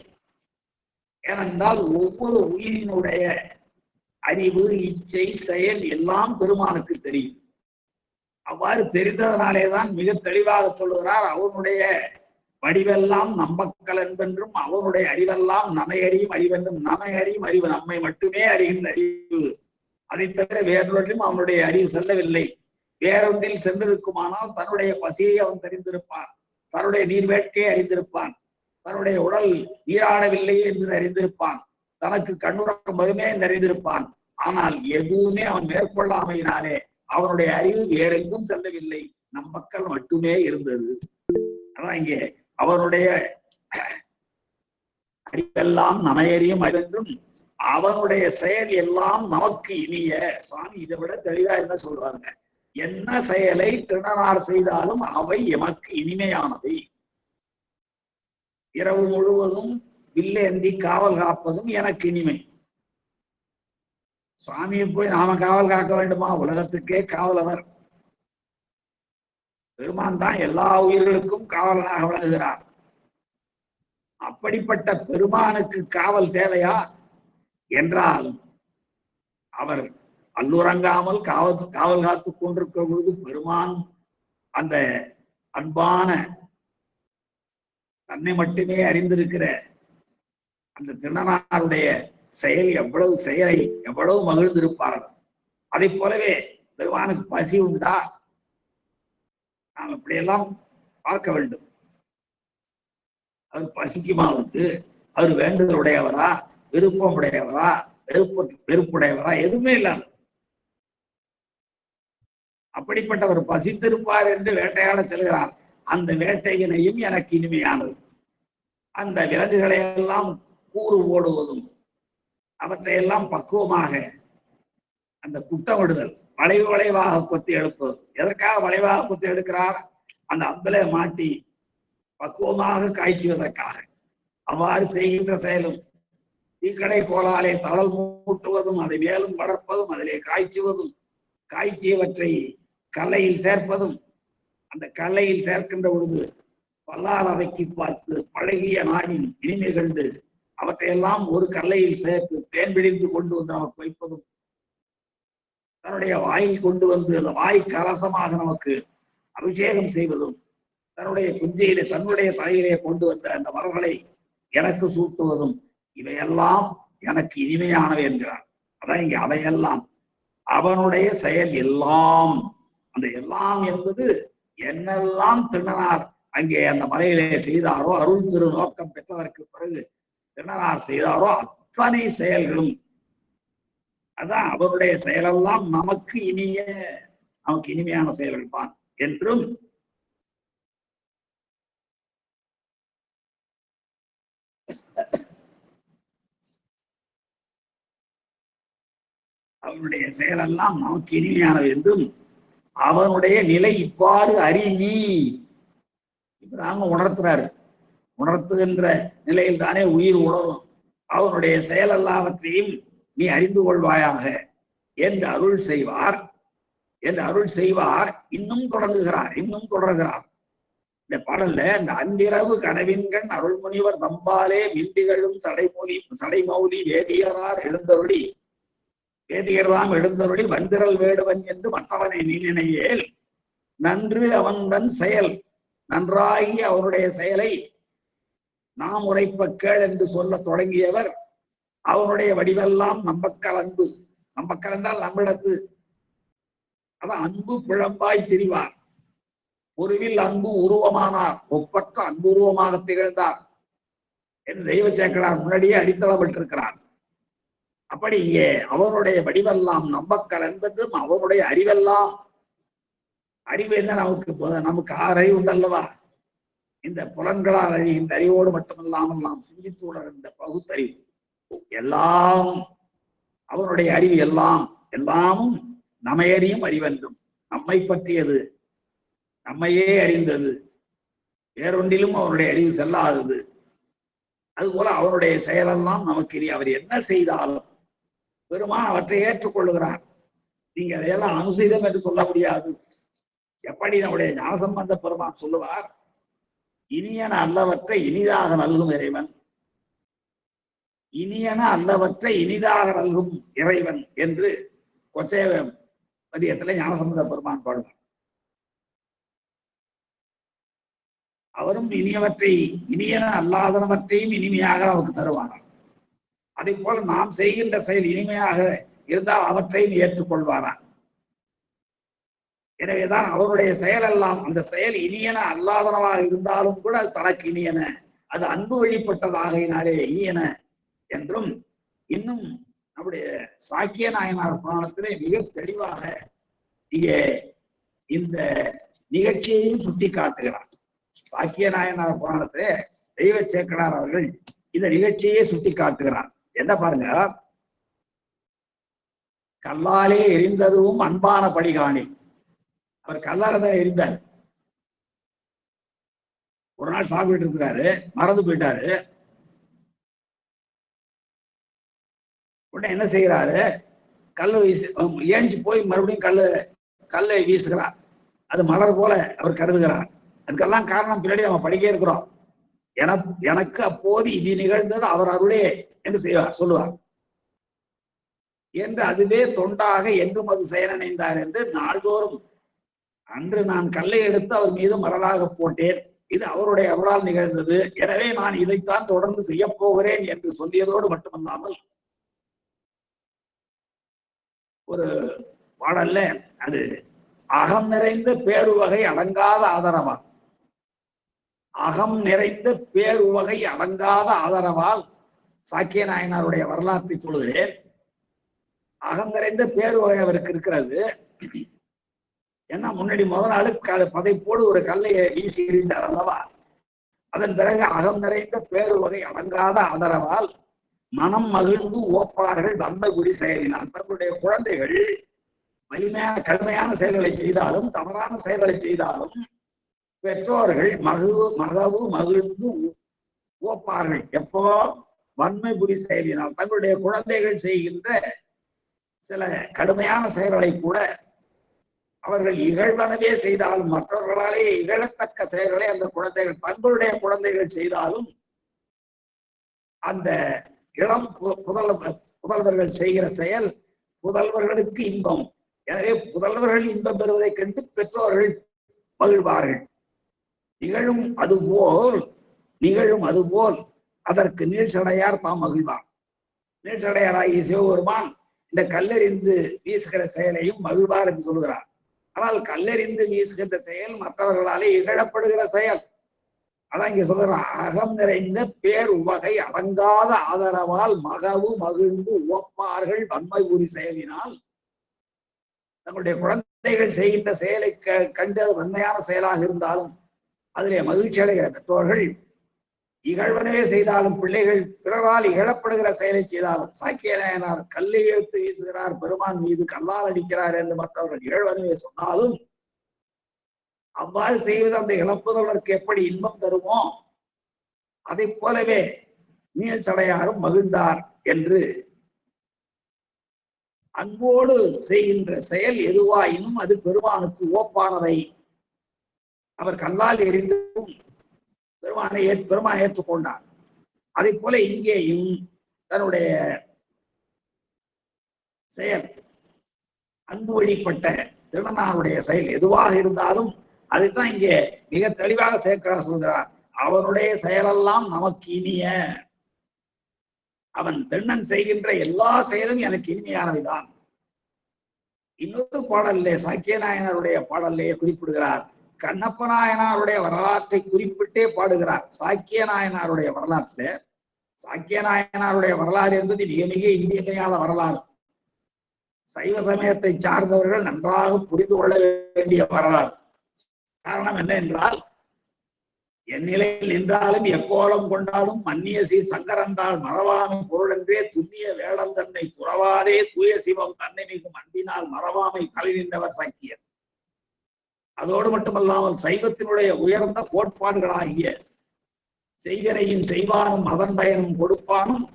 ஏனென்றால் ஒவ்வொரு உயிரினுடைய அறிவு, இச்சை, செயல் எல்லாம் பெருமானுக்கு தெரியும். அவ்வாறு தெரிந்ததனாலேதான் மிக தெளிவாக சொல்லுகிறார், அவனுடைய வடிவெல்லாம் நம்பக்கல் என்பென்றும் அவனுடைய அறிவெல்லாம் நம்மை அறியும் அறிவென்றும். நம்மை அறியும் அறிவு நம்மை மட்டுமே அறிகின்ற அறிவு, அதை தவிர வேறொன்றிலும் அவனுடைய அறிவு செல்லவில்லை. வேறொன்றில் சென்றிருக்குமானால் தன்னுடைய பசியை அவன் தெரிந்திருப்பான், தன்னுடைய நீர் வேட்கையை அறிந்திருப்பான், தன்னுடைய உடல் நீராடவில்லை என்று அறிந்திருப்பான், தனக்கு கண்ணுறக்கம் வருமே என்று அறிந்திருப்பான். ஆனால் எதுவுமே அவன் மேற்கொள்ளாமையினாலே அவனுடைய அறிவு வேறெங்கும் செல்லவில்லை, நம்பக்கல் மட்டுமே இருந்தது. அதான் இங்கே அவனுடைய அறிவெல்லாம் நமையறியும் அறிவென்றும் அவனுடைய செயல் எல்லாம் நமக்கு இனிய. சுவாமி இதை விட தெளிவா என்ன சொல்றாங்க, என்ன செயலை திணனார் செய்தாலும் அவை எமக்கு இனிமையானவை. இரவு முழுவதும் வில்லேந்தி காவல் காப்பதும் எனக்கு இனிமை. சுவாமியை போய் நாம காவல் காக்க வேண்டுமா? உலகத்துக்கே காவலவர் பெருமான் தான் எல்லா உயிர்களுக்கும் காவலனாக விளங்குகிறார். அப்படிப்பட்ட பெருமானுக்கு காவல் தேவையா என்றாலும் அவர் அல்லுறங்காமல் காவல் காத்து கொண்டிருக்கிற பொழுது பெருமான் அந்த அன்பான தன்னை மட்டுமே அறிந்திருக்கிற அந்த திண்ணனாருடைய செயலை எவ்வளவு மகிழ்ந்திருப்பார். அதை போலவே பெருமானுக்கு பசி உண்டா? நாம் இப்படியெல்லாம் பார்க்க வேண்டும். அவர் பசிக்குமா? அவருக்கு அவர் வேண்டுதல் உடையவரா, விருப்பம் உடையவரா, வெறுப்புடையவரா? எதுவுமே இல்லாத அப்படிப்பட்டவர் பசித்திருப்பார் என்று வேட்டையாட செல்கிறார். அந்த வேட்டையினையும் எனக்கு இனிமையானது. அந்த விலங்குகளை எல்லாம் கூறு ஓடுவதும் அவற்றையெல்லாம் பக்குவமாக அந்த குட்டமிடுதல், வளைவு வளைவாக கொத்தி எழுப்பது. எதற்காக வளைவாக கொத்தி எடுக்கிறார்? அந்த அம்பலை மாட்டி பக்குவமாக காய்ச்சுவதற்காக. அவ்வாறு செய்கின்ற செயலும் தீக்கடை கோலாலே தளல் மூட்டுவதும், அதை மேலும் வளர்ப்பதும், அதிலே காய்ச்சுவதும், காய்ச்சியவற்றை கல்லையில் சேர்ப்பதும், அந்த கல்லையில் சேர்க்கின்ற பொழுது பல்லால் அதைக்கு பார்த்து பழகிய நாடின் இனிமை கண்டு அவற்றையெல்லாம் ஒரு கல்லையில் சேர்த்து தேன் பிடித்து கொண்டு வந்து நமக்கு வைப்பதும், தன்னுடைய வாயில் கொண்டு வந்து அந்த வாய் கலசமாக நமக்கு அபிஷேகம் செய்வதும், தன்னுடைய குஞ்சையிலே தன்னுடைய தலையிலே கொண்டு வந்த அந்த மலர்களை எனக்கு சூட்டுவதும், இவையெல்லாம் எனக்கு இனிமையானவை என்கிறார். அதான் இங்க அவையெல்லாம் அவனுடைய செயல் எல்லாம். அந்த எல்லாம் என்பது என்னெல்லாம் திண்ணனார் அங்கே அந்த மலையிலே செய்தாரோ, அருள் திரு நோக்கம் பெற்றதற்கு பிறகு திண்ணனார் செய்தாரோ அத்தனை செயல்களும், அதான் அவருடைய செயலெல்லாம் நமக்கு இனிமையான செயல்கள் தான் என்றும் அவனுடைய செயலெல்லாம் நமக்கு இனிமையானது என்றும் அவனுடைய நிலை இவ்வாறு அறிநீ. இப்பதாங்க உணர்த்துறாரு. உணர்த்துகின்ற நிலையில் தானே உயிர் உணரும். அவனுடைய செயல் எல்லாவற்றையும் நீ அறிந்து கொள்வாயாக என்று அருள் செய்வார் இன்னும் தொடங்குகிறார், இன்னும் தொடர்கிறார். இந்த பாடல்ல இந்த அன்றிரவு கனவின்கண் அருள்முனிவர் தம்பாலே மின்திகளும் சடைமௌலி வேதியரார் எழுந்தருளி வேதியர்தாம் எழுந்தருளி வந்திரல் வேடுவன் என்று மற்றவனை நீ நினையேல் நன்று அவன் தன் செயல் நன்றாகி அவருடைய செயலை நாம் உரைப்ப கேள் என்று சொல்ல தொடங்கியவர் அவனுடைய வடிவெல்லாம் நம்பக்கல் அன்பு. நம்பக்கல் என்றால் நம்மிடத்து. அதான் அன்பு பிழம்பாய் திரிவார். பொருவில் அன்பு உருவமானார், ஒப்பற்ற அன்பு உருவமாக திகழ்ந்தார் என்று தெய்வ சேக்கடார் முன்னாடியே அடித்தளப்பட்டிருக்கிறார். அப்படி இங்கே அவனுடைய வடிவெல்லாம் நம்பக்கல் என்பதும் அவனுடைய அறிவெல்லாம். அறிவு என்ன? நமக்கு 6 அறிவு உண்டல்லவா? இந்த புலன்களால் அறிகின்ற அறிவோடு மட்டுமல்லாமல் நாம் சிந்தித்து உணர்கின்ற பகுத்தறிவு எல்லாம் அவனுடைய அறிவு. எல்லாமும் நம்மையறியும் அறிவென்றும், நம்மை பற்றியது, நம்மையே அறிந்தது, வேறொன்றிலும் அவனுடைய அறிவு செல்லாதது. அதுபோல அவனுடைய செயலெல்லாம் நமக்கு அவர் என்ன செய்தாலும் பெருமான் அவற்றை ஏற்றுக்கொள்ளுகிறார். நீங்க அதையெல்லாம் அனுசீதம் என்று சொல்ல முடியாது. எப்படி நம்முடைய ஞானசம்பந்த பெருமான் சொல்லுவார், இனியன அல்லவற்றை இனிதாக நல்கும் இறைவன், இனியன அல்லவற்றை இனிதாக நல்கும் இறைவன் என்று கொச்சைய பதியத்துல ஞானசம்பந்த பெருமான் பாடுவார். அவரும் இனியவற்றை இனியன அல்லாதனவற்றையும் இனிமையாக நமக்கு தருவாராம். அதே போல நாம் செய்கின்ற செயல் இனிமையாக இருந்தால் அவற்றையும் ஏற்றுக்கொள்வாராம். எனவேதான் அவருடைய செயல் எல்லாம், அந்த செயல் இனியன அல்லாதனவாக இருந்தாலும் கூட அது தனக்கு இனியன, அது அன்பு வழிபட்டதாகினாலே இனியன என்றும் இன்னும் நம்முடைய சாக்கிய நாயனார் புராணத்திலே மிக தெளிவாக இங்கே இந்த நிகழ்ச்சியையும் சுட்டி காட்டுகிறார். சாக்கிய நாயனார் புராணத்திலே தெய்வ சேக்கடார் அவர்கள் இந்த நிகழ்ச்சியை சுட்டி காட்டுகிறார். என்ன பாருங்க, கல்லாலே எரிந்ததும் அன்பான படிகாணி. அவர் கல்லாலதான் எரிந்தார். ஒரு நாள் சாப்பிட்டு இருக்கிறாரு, மறந்து போயிட்டாரு. உடனே என்ன செய்யறாரு, கல்லு ஏஞ்சி போய் மறுபடியும் கல்லை வீசுகிறார். அது மலர் போல அவர் கருதுகிறார். அதுக்கெல்லாம் காரணம் பின்னாடி நம்ம படிக்க இருக்கிறோம். எனக்கு அப்போது இது நிகழ்ந்தது அவர் அருளே என்று சொல்லுவார் என்று, அதுவே தொண்டாக எங்கும் அது செயலணைந்தார் என்று நாள்தோறும் அன்று நான் கல்லை எடுத்து அவர் மீது மலராக போட்டேன், இது அவருடைய அருளால் நிகழ்ந்தது, எனவே நான் இதைத்தான் தொடர்ந்து செய்ய போகிறேன் என்று சொல்லியதோடு மட்டுமல்லாமல் ஒரு பாடல்ல அது அகம் நிறைந்த பேருவகை அடங்காத ஆதரவால், அகம் நிறைந்த பேருவகை அடங்காத ஆதரவால் சாக்கிய நாயனாருடைய வரலாற்றை சொல்லுகிறேன். அகம் நிறைந்த பேருவகை அவருக்கு இருக்கிறது. ஏன்னா முன்னாடி முதல் நாள் பதைப்போடு ஒரு கல்லையை வீசி எறிந்தார் அல்லவா? அதன் பிறகு அகம் நிறைந்த பேரு வகை அடங்காத ஆதரவால் மனம் மகிழ்ந்து ஓப்பார்கள் வந்தகுரி செயலினால் தங்களுடைய குழந்தைகள் வலிமையான கடுமையான செயல்களை செய்தாலும் தவறான செயல்களை செய்தாலும் பெற்றோர்கள் மகவு மகிழ்ந்து ஓப்பார்கள். எப்போ? வன்மை புரி செயலினால் தங்களுடைய குழந்தைகள் செய்கின்ற சில கடுமையான செயல்களை கூட அவர்கள் இகழ்வனவே செய்தாலும் மற்றவர்களாலே இகழத்தக்க செயல்களை அந்த குழந்தைகள் தங்களுடைய குழந்தைகள் செய்தாலும் அந்த இளம் புதல்வர்கள் செய்கிற செயல் புதல்வர்களுக்கு இன்பம். எனவே புதல்வர்கள் இன்பம் பெறுவதை கண்டு பெற்றோர்கள் மகிழ்வார்கள். நிகழும் அதுபோல் அதற்கு நீழ்ச்சடையார் தாம் மகிழ்வார். நீழ்ச்சடையாராகிய சிவபெருமான் இந்த கல்லெறிந்து வீசுகிற செயலையும் மகிழ்வார் என்று சொல்கிறார். ஆனால் கல்லெறிந்து வீசுகின்ற செயல் மற்றவர்களாலே இகழப்படுகிற செயல். அதான் இங்க சொல்றான், அகம் நிறைந்த பேர் உவகை அடங்காத ஆதரவால் மகவு மகிழ்ந்து ஓப்பார்கள் வன்மை உரி செயலினால் தங்களுடைய குழந்தைகள் செய்கின்ற செயலை கண்டு அது வன்மையான செயலாக இருந்தாலும் அதிலே மகிழ்ச்சி அடைகிற பெற்றோர்கள் இகழ்வனவே செய்தாலும் பிள்ளைகள் பிறரால் இகழப்படுகிற செயலை செய்தாலும் சாக்கிய நாயனார் கல்லை எடுத்து வீசுகிறார், பெருமான் மீது கல்லால் அடிக்கிறார் என்று மற்றவர்கள் இகழ்வனவே சொன்னாலும் அவ்வாறு செய்வது அந்த இழப்புதலருக்கு எப்படி இன்பம் தருமோ அதை போலவே நீழ்ச்சடையாரும் மகிழ்ந்தார் என்று அன்போடு செய்கின்ற செயல் எதுவாயினும் அது பெருமானுக்கு ஓப்பானதை அவர் கல்லால் எறிந்தும் பெருமான் ஏற்றுக்கொண்டார். அதை போல இங்கேயும் தன்னுடைய செயல் அன்பு வழிபட்ட திருநனாருடைய செயல் எதுவாக இருந்தாலும் அதைத்தான் இங்கே மிக தெளிவாக சேர்க்கிறார், சொல்கிறார். அவனுடைய செயலெல்லாம் நமக்கு இனிய. அவன் தென்னன் செய்கின்ற எல்லா செயலும் எனக்கு இனிமையானவைதான். இன்னொரு பாடல்லே சாக்கிய நாயனாருடைய பாடல்லே குறிப்பிடுகிறார். கண்ணப்ப நாயனாருடைய வரலாற்றை குறிப்பிட்டே பாடுகிறார். சாக்கிய நாயனாருடைய வரலாற்றுல சாக்கிய நாயனாருடைய வரலாறு என்பது மிக மிக இன்றியமையாத வரலாறு. சைவ சமயத்தை சார்ந்தவர்கள் நன்றாக புரிந்து கொள்ள வேண்டிய வரலாறு. காரணம் என்ன என்றால், என் நிலையில் நின்றாலும் எக்கோலம் கொண்டாலும் மன்னிய சீர் சங்கரந்தால் மறவாமை பொருள் என்றே துண்ணிய வேடம் தன்னை துறவாதே தூய சிவம் தன்னை மிகும் அன்பினால் மறவாமை தலை நின்றவர் சாக்கியர். அதோடு மட்டுமல்லாமல் சைவத்தினுடைய உயர்ந்த கோட்பாடுகளாகிய செய்கனையும் செய்வானும் அதன் பயனும் கொடுப்பானும்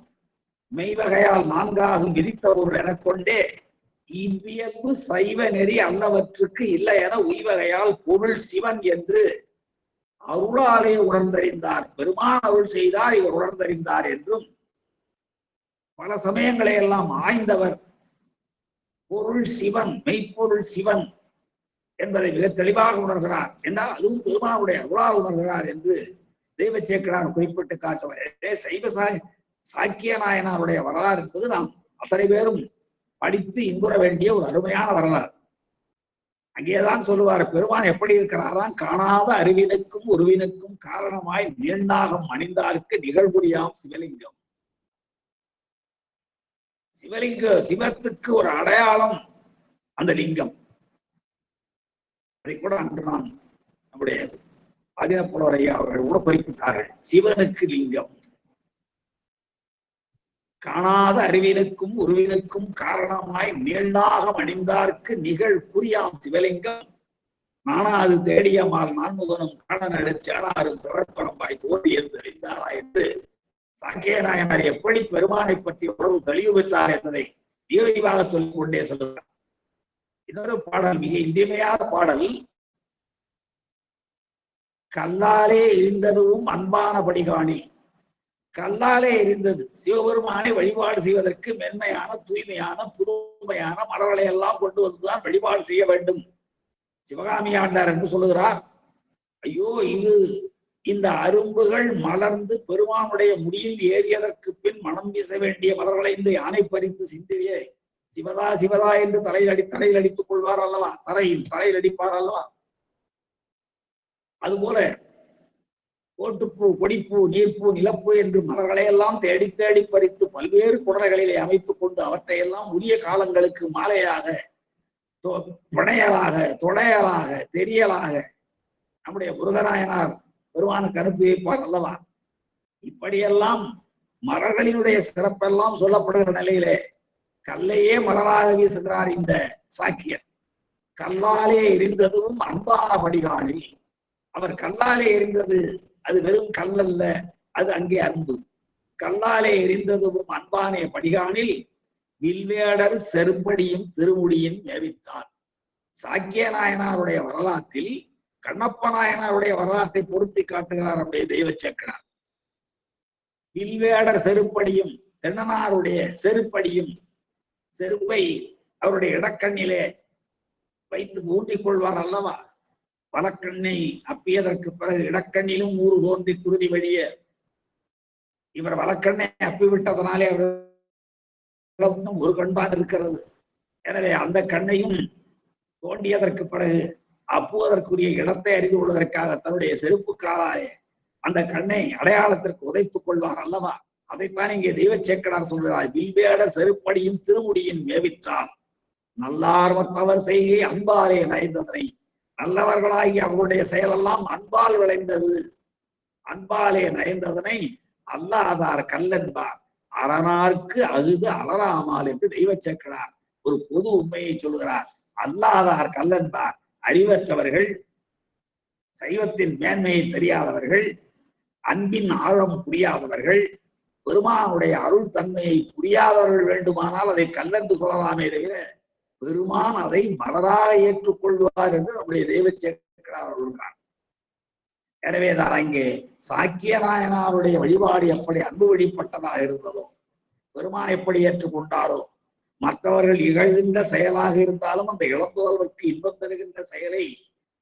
மெய்வகையால் நான்காகும் விதித்த பொருள் எனக் கொண்டே இவ்வியல்பு சைவ நெறி அல்லவற்றுக்கு இல்லை என உய்வகையால் பொருள் சிவன் என்று அருளாலே உணர்ந்தறிந்தார். பெருமான் அருள் செய்தார், இவர் உணர்ந்தறிந்தார் என்றும் பல சமயங்களை எல்லாம் ஆய்ந்தவர் பொருள் சிவன், மெய்ப்பொருள் சிவன் என்பதை மிக தெளிவாக உணர்கிறார் என்றால் அதுவும் பெருமானுடைய அருளால் உணர்கிறார் என்று தெய்வ சேக்கிழார் குறிப்பிட்டு காட்டுவார். சைவ சாக்கிய நாயனாருடைய வரலாறு என்பது நாம் அத்தனை பேரும் படித்து இன்புற வேண்டிய ஒரு அருமையான வரலாறு. அங்கேதான் சொல்லுவார், பெருமான் எப்படி இருக்கிறாராம், காணாத அறிவினுக்கும் உருவினுக்கும் காரணமாய் நீண்டாகம் அணிந்தாருக்கு நிகழ்வுரியாம் சிவலிங்கம். சிவத்துக்கு ஒரு அடையாளம் அந்த லிங்கம். அதை கூட அன்று நான் நம்முடைய ஆதினப்புலவர் ஐயா அவர்கள் கூட குறிப்பிட்டார்கள். சிவனுக்கு லிங்கம், காணாத அறிவினுக்கும் உருவினுக்கும் காரணமாய் நீள்நாகம் அணிந்தார்க்கு நிகழ் குறியாம் சிவலிங்கம் நானாது தேடியமால் நான்முகனும் காணநடு சேனாரும் தொடர்பரம்பாய் தோல்வியில் தெளிந்தாரா என்று சாக்கிய நாயனார் எப்படி பெருமானை பற்றி உறவு தெளிவு பெற்றார் என்பதை மிக விரிவாக சொல்லிக் கொண்டே சொல்லுகிறார். இன்னொரு பாடல், மிக இன்றியமையாத பாடல். கல்லாலே எரிந்ததும் அன்பான படிகாணி. கல்லாலே எரிந்தது சிவபெருமானை வழிபாடு செய்வதற்கு மென்மையான தூய்மையான புதுமையான மலர்களை எல்லாம் கொண்டு வந்துதான் வழிபாடு செய்ய வேண்டும் சிவகாமி ஆண்டார் என்று சொல்லுகிறார். ஐயோ, இந்த அரும்புகள் மலர்ந்து பெருமானுடைய முடியில் ஏறியதற்கு பின் மனம் வீச வேண்டிய மலர்களை இந்த யானை பறித்து சிந்திரியே சிவதா சிவதா என்று தலையில் அடித்துக் கொள்வார் அல்லவா, தலையில் அடிப்பார் அல்லவா. அதுபோல கோட்டுப்பூ, கொடிப்பூ, நீர்ப்பூ, நிலப்பூ என்று மலர்களை எல்லாம் தேடி தேடி பறித்து பல்வேறு குடலைகளிலே அமைத்துக் கொண்டு அவற்றையெல்லாம் உரிய காலங்களுக்கு மாலையாக, பிணையலாக, தொடையலாக, தெரியலாக நம்முடைய முருகநாயனார் பெருமானுக்கு அனுப்பி வைப்பார் அல்லவா? இப்படியெல்லாம் மலர்களினுடைய சிறப்பெல்லாம் சொல்லப்படுகிற நிலையிலே கல்லையே மலராக வீசுகிறார் இந்த சாக்கியர். கல்லாலே எரிந்ததும் அன்பான படிகாலில். அவர் கல்லாலே எரிந்தது அது வெறும் கல் அல்ல, அது அங்கே அன்பு. கல்லாலே எரிந்ததும் அன்பானே படிகானில் வில்வேடர் செருப்படியும் திருமுடியும் மேவித்தார். சாக்கிய நாயனாருடைய வரலாற்றில் கண்ணப்ப நாயனாருடைய வரலாற்றை பொருத்தி காட்டுகிறார் அப்படியே தெய்வ சேக்கனார். வில்வேடர் செருப்படியும், தென்னனாருடைய செருப்படியும், செருப்பை அவருடைய இடக்கண்ணிலே வைத்து ஊன்றிக் கொள்வார் அல்லவா? வலக்கண்ணை அப்பியதற்கு பிறகு இடக்கண்ணிலும் ஊறு தோன்றி குருதி வழிய இவர் வலக்கண்ணை அப்பிவிட்டதனாலே அவர் ஒரு கண்தான் இருக்கிறது. எனவே அந்த கண்ணையும் தோண்டியதற்கு பிறகு அப்புவதற்குரிய இடத்தை அறிந்து கொள்வதற்காக தன்னுடைய செருப்புக்காராலே அந்த கண்ணை அடையாளத்திற்கு உதைத்துக் கொள்வார் அல்லவா? அதைத்தான் இங்கே தெய்வ சேக்கனார் சொல்கிறார். வில்வேட செருப்படியும் திருமுடியின் மேவிற்றால் நல்லார் மற்றவர் செய்கை அன்பாலே நயந்ததனை. நல்லவர்களாகி அவர்களுடைய செயலெல்லாம் அன்பால் விளைந்தது. அன்பாலே நயந்ததனை அல்லாதார் கல்லென்பார் அரணார்க்கு அகுது அலராமால் என்று தெய்வ சேக்கனார் ஒரு பொது உண்மையை சொல்கிறார். அல்லாதார் கல்லென்பார் அறிவற்றவர்கள், சைவத்தின் மேன்மையை தெரியாதவர்கள், அன்பின் ஆழம் புரியாதவர்கள், பெருமானுடைய அருள் தன்மையை புரியாதவர்கள் வேண்டுமானால் அதை கல்லென்று சொல்லலாமே தவிர பெருமான் அதை மலராக ஏற்றுக்கொள்வார் என்று நம்முடைய தெய்வ சேக்கனார் சொல்கிறார். எனவேதான் அங்கே சாக்கிய நாயனாருடைய வழிபாடு எப்படி அன்பு வழிபட்டதாக இருந்ததோ, பெருமான் எப்படி ஏற்றுக்கொண்டாரோ, மற்றவர்கள் இகழ்கின்ற செயலாக இருந்தாலும் அந்த இழப்புதல்வருக்கு இன்பம் தருகின்ற செயலை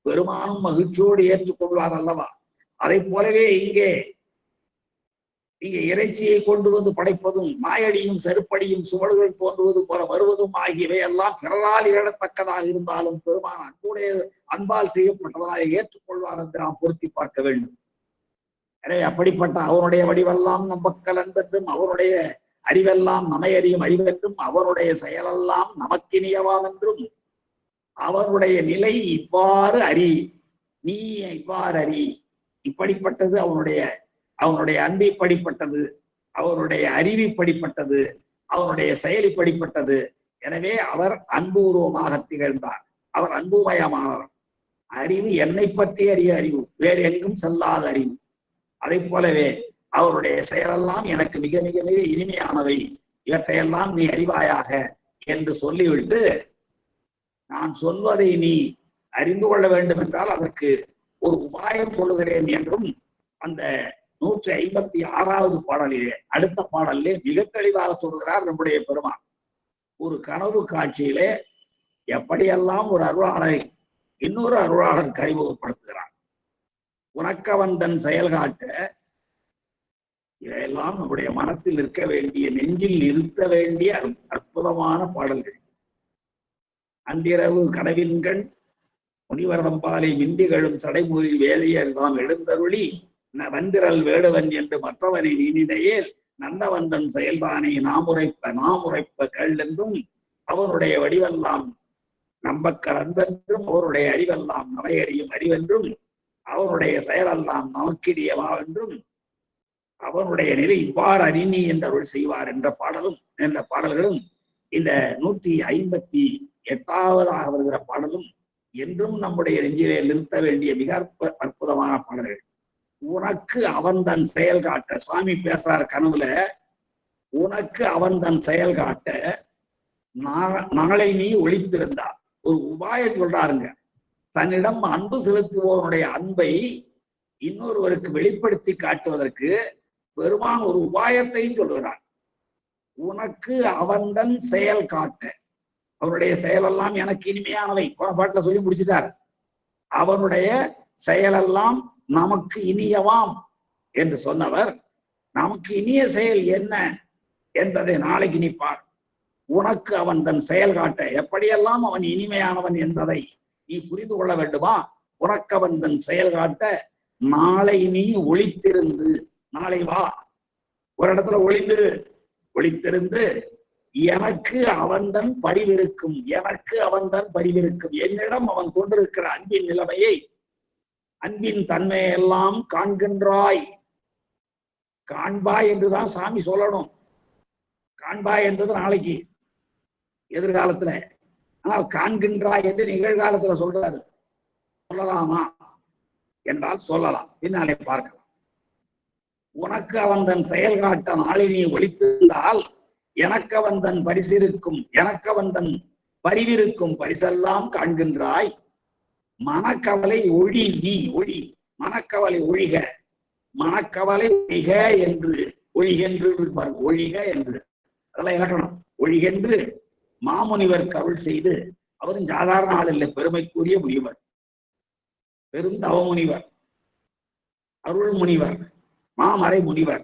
பெருமானும் மகிழ்ச்சியோடு ஏற்றுக்கொள்வார் அல்லவா? அதை போலவே இங்கே இறைச்சியை கொண்டு வந்து படைப்பதும் மாயடியும் செருப்படியும் சுவடுகள் தோன்றுவது போல வருவதும் ஆகியவை எல்லாம் பிறரால் இழத்தக்கதாக இருந்தாலும் பெருமான் அன்புடைய அன்பால் செய்யப்பட்டதாக ஏற்றுக்கொள்வார் என்று நாம் பொருத்தி பார்க்க வேண்டும். எனவே அப்படிப்பட்ட அவருடைய வடிவெல்லாம் நம்பக்கல் அன்பென்றும், அவருடைய அறிவெல்லாம் நம்மை அறியும் அறிவென்றும், அவருடைய செயலெல்லாம் நமக்கினியவாம் என்றும், அவருடைய நிலை இவ்வாறு அறி, நீ இவ்வாறு அறி, இப்படிப்பட்டது அவனுடைய அன்பு இப்படிப்பட்டது, அவருடைய அறிவு இப்படிப்பட்டது, அவருடைய செயல் இப்படிப்பட்டது. எனவே அவர் அன்பூர்வமாக திகழ்ந்தார். அவர் அன்புமயமானவர். அறிவு என்னை பற்றி அறிய அறிவு, வேறு எங்கும் செல்லாத அறிவு. அதை போலவே அவருடைய செயலெல்லாம் எனக்கு மிக மிக மிக இனிமையானவை, இவற்றையெல்லாம் நீ அறிவாயாக என்று சொல்லிவிட்டு, நான் சொல்வதை நீ அறிந்து கொள்ள வேண்டும் என்றால் அதற்கு ஒரு உபாயம் சொல்லுகிறேன் என்றும் அந்த 156வது பாடலிலே அடுத்த பாடலிலே மிக தெளிவாக சொல்கிறார் நம்முடைய பெருமான். ஒரு கனவு காட்சியிலே எப்படியெல்லாம் ஒரு அருளாளரை இன்னொரு அருளாளருக்கு அறிமுகப்படுத்துகிறார். உனக்கவன் தன் செயல் காட்ட, இவையெல்லாம் நம்முடைய மனத்தில் இருக்க வேண்டிய, நெஞ்சில் இருத்த வேண்டிய அற்புதமான பாடல்கள். அன்றிரவு கனவின்கண் முனிவரதம்பாலை மிந்திகளும் சடைமூறி வேதையர் தாம் எழுந்தருளி வந்திரல் வேடுவன் என்று மற்றவனை நீனிடையேல் நன்னவந்தன் செயல்தானே நாமுரைப்ப கல் என்றும், அவனுடைய வடிவெல்லாம் நம்பக்கல் அன்பென்றும், அவருடைய அறிவெல்லாம் நமையறியும் அறிவென்றும், அவனுடைய செயலெல்லாம் நமக்கிடியவாவென்றும், அவனுடைய நிலை இவ்வாறு அறிநீ என்று அருள் செய்வார் என்ற பாடல்களும் இந்த 158வதாக வருகிற பாடலும் என்றும் நம்முடைய நெஞ்சிலே நிறுத்த வேண்டிய மிக அற்புதமான பாடல்கள். உனக்கு அவன் தன் செயல் காட்ட, சுவாமி பேசுறார் கனவுல, உனக்கு அவன் தன் செயல் காட்ட நாளை நீ ஒளித்திருந்தா. ஒரு உபாயம் சொல்றாருங்க. தன்னிடம் அன்பு செலுத்துவோனுடைய அன்பை இன்னொருவருக்கு வெளிப்படுத்தி காட்டுவதற்கு பெருமான் ஒரு உபாயத்தையும் சொல்லுகிறார். உனக்கு அவன் தன் செயல் காட்ட, அவனுடைய செயலெல்லாம் எனக்கு இனிமையானவை. போன பாட்டுல சொல்லி முடிச்சுட்டார். அவனுடைய செயலெல்லாம் நமக்கு இனியவாம் என்று சொன்னவர், நமக்கு இனிய செயல் என்ன என்பதை நாளைக்கு நிற்பார். உனக்கு அவன் தன் செயல் காட்ட, எப்படியெல்லாம் அவன் இனிமையானவன் என்பதை நீ புரிந்து கொள்ள வேண்டுமா? உனக்கு அவன் தன் செயல் காட்ட நாளை நீ ஒளித்திருந்து, நாளை வா, ஒரு இடத்துல ஒளித்திருந்து எனக்கு அவன்தன் படிவிருக்கும், எனக்கு அவன்தான் படிவிருக்கும், என்னிடம் அவன் கொண்டிருக்கிற அன்பின் நிலைமையை அன்பின் தன்மையெல்லாம் காண்கின்றாய். காண்பாய் என்றுதான் சாமி சொல்லணும். காண்பாய் என்றது நாளைக்கு எதிர்காலத்துல, ஆனால் காண்கின்றாய் என்று நிகழ்காலத்துல சொல்றாரு. சொல்லலாமா என்றால் சொல்லலாம், பின்னாலே பார்க்கலாம். உனக்கு அவன் தன் செயல் காட்ட நாளினை ஒழித்திருந்தால் எனக்கு அவன் தன் பரிசிருக்கும், எனக்கு அவன் தன் பரிவிருக்கும் பரிசெல்லாம் காண்கின்றாய். மனக்கவலை ஒழி, நீ ஒழி, மனக்கவலை ஒழிக, மனக்கவலை ஒழிக என்று, ஒழிகென்று ஒழிக என்று, அதெல்லாம் இலக்கணம். ஒழிகென்று மாமுனிவர் அருள் செய்து, அவரும் சாதாரண ஆள் இல்லை, பெருமைக்குரிய முனிவர், பெருந்தவ முனிவர், அருள் முனிவர், மாமறை முனிவர்.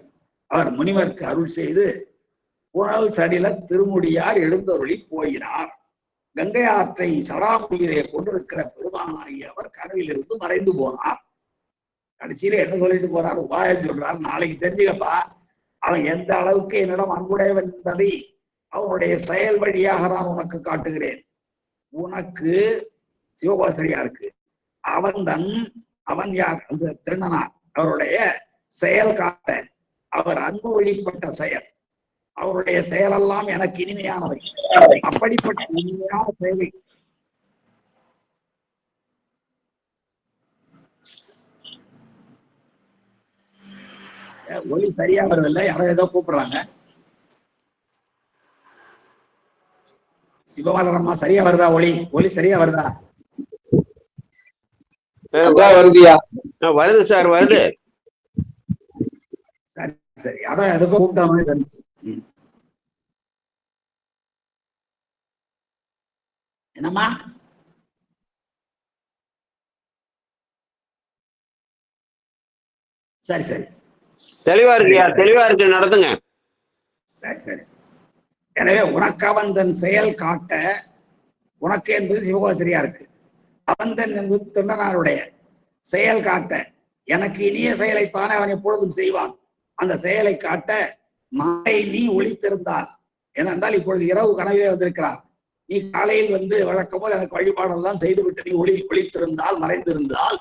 அவர் முனிவருக்கு அருள் செய்து புனல் சடில திருமுடியார் எழுந்தருளி போயினார். கங்கை ஆற்றை சடாமுடியிலே கொண்டிருக்கிற பெருமானாகி அவர் கனவிலிருந்து மறைந்து போனார். கடைசியில என்ன சொல்லிட்டு போறார்? உபாயம் சொல்றார். நாளைக்கு தெரிஞ்சுக்கப்பா, அவன் எந்த அளவுக்கு என்னிடம் அன்புடையவன் என்பதை அவனுடைய செயல் வழியாக நான் உனக்கு காட்டுகிறேன். உனக்கு சிவகோசரியாருக்கு அவன் யார்? திருநனார். அவருடைய செயல் காட்ட, அவர் அன்பு வழிபட்ட செயல், அவருடைய செயலெல்லாம் எனக்கு இனிமையானவை. அப்படிப்பட்ட இனிமையான செயலை ஒலி சரியா வருதில்லை, யாரோ ஏதோ கூப்பிடுறாங்க. சிவபாலரம்மா சரியா வருதா? ஒலி சரியா வருதா? வருதுயா? வருது சார், வருது. சரி சரி, அதான் எதுக்கும் கூப்பிட்ட மாதிரி இருந்துச்சு. என்னம்மா? சரி சரி, தெளிவா இருக்குயா, தெளிவா இருக்கு, நடத்துங்க. சரி சரி. எனவே உனக்கு அவன் தன் செயல் காட்ட, உனக்கு என்பது சிவகோசரியா இருக்கு, அவன்தன் என்பது தொண்டனாருடைய செயல் காட்ட, எனக்கு இனிய செயலைத்தானே அவன் எப்பொழுதும் செய்வான். அந்த செயலை காட்ட நாளை நீ ஒளித்திருந்தால், ஏனென்றால் இப்பொழுது இரவு கனவிலே வந்திருக்கிறார். நீ காலையில் வந்து வழக்கம்போல் எனக்கு வழிபாடெல்லாம் செய்துவிட்டு நீ ஒளித்திருந்தால், மறைந்திருந்தால்,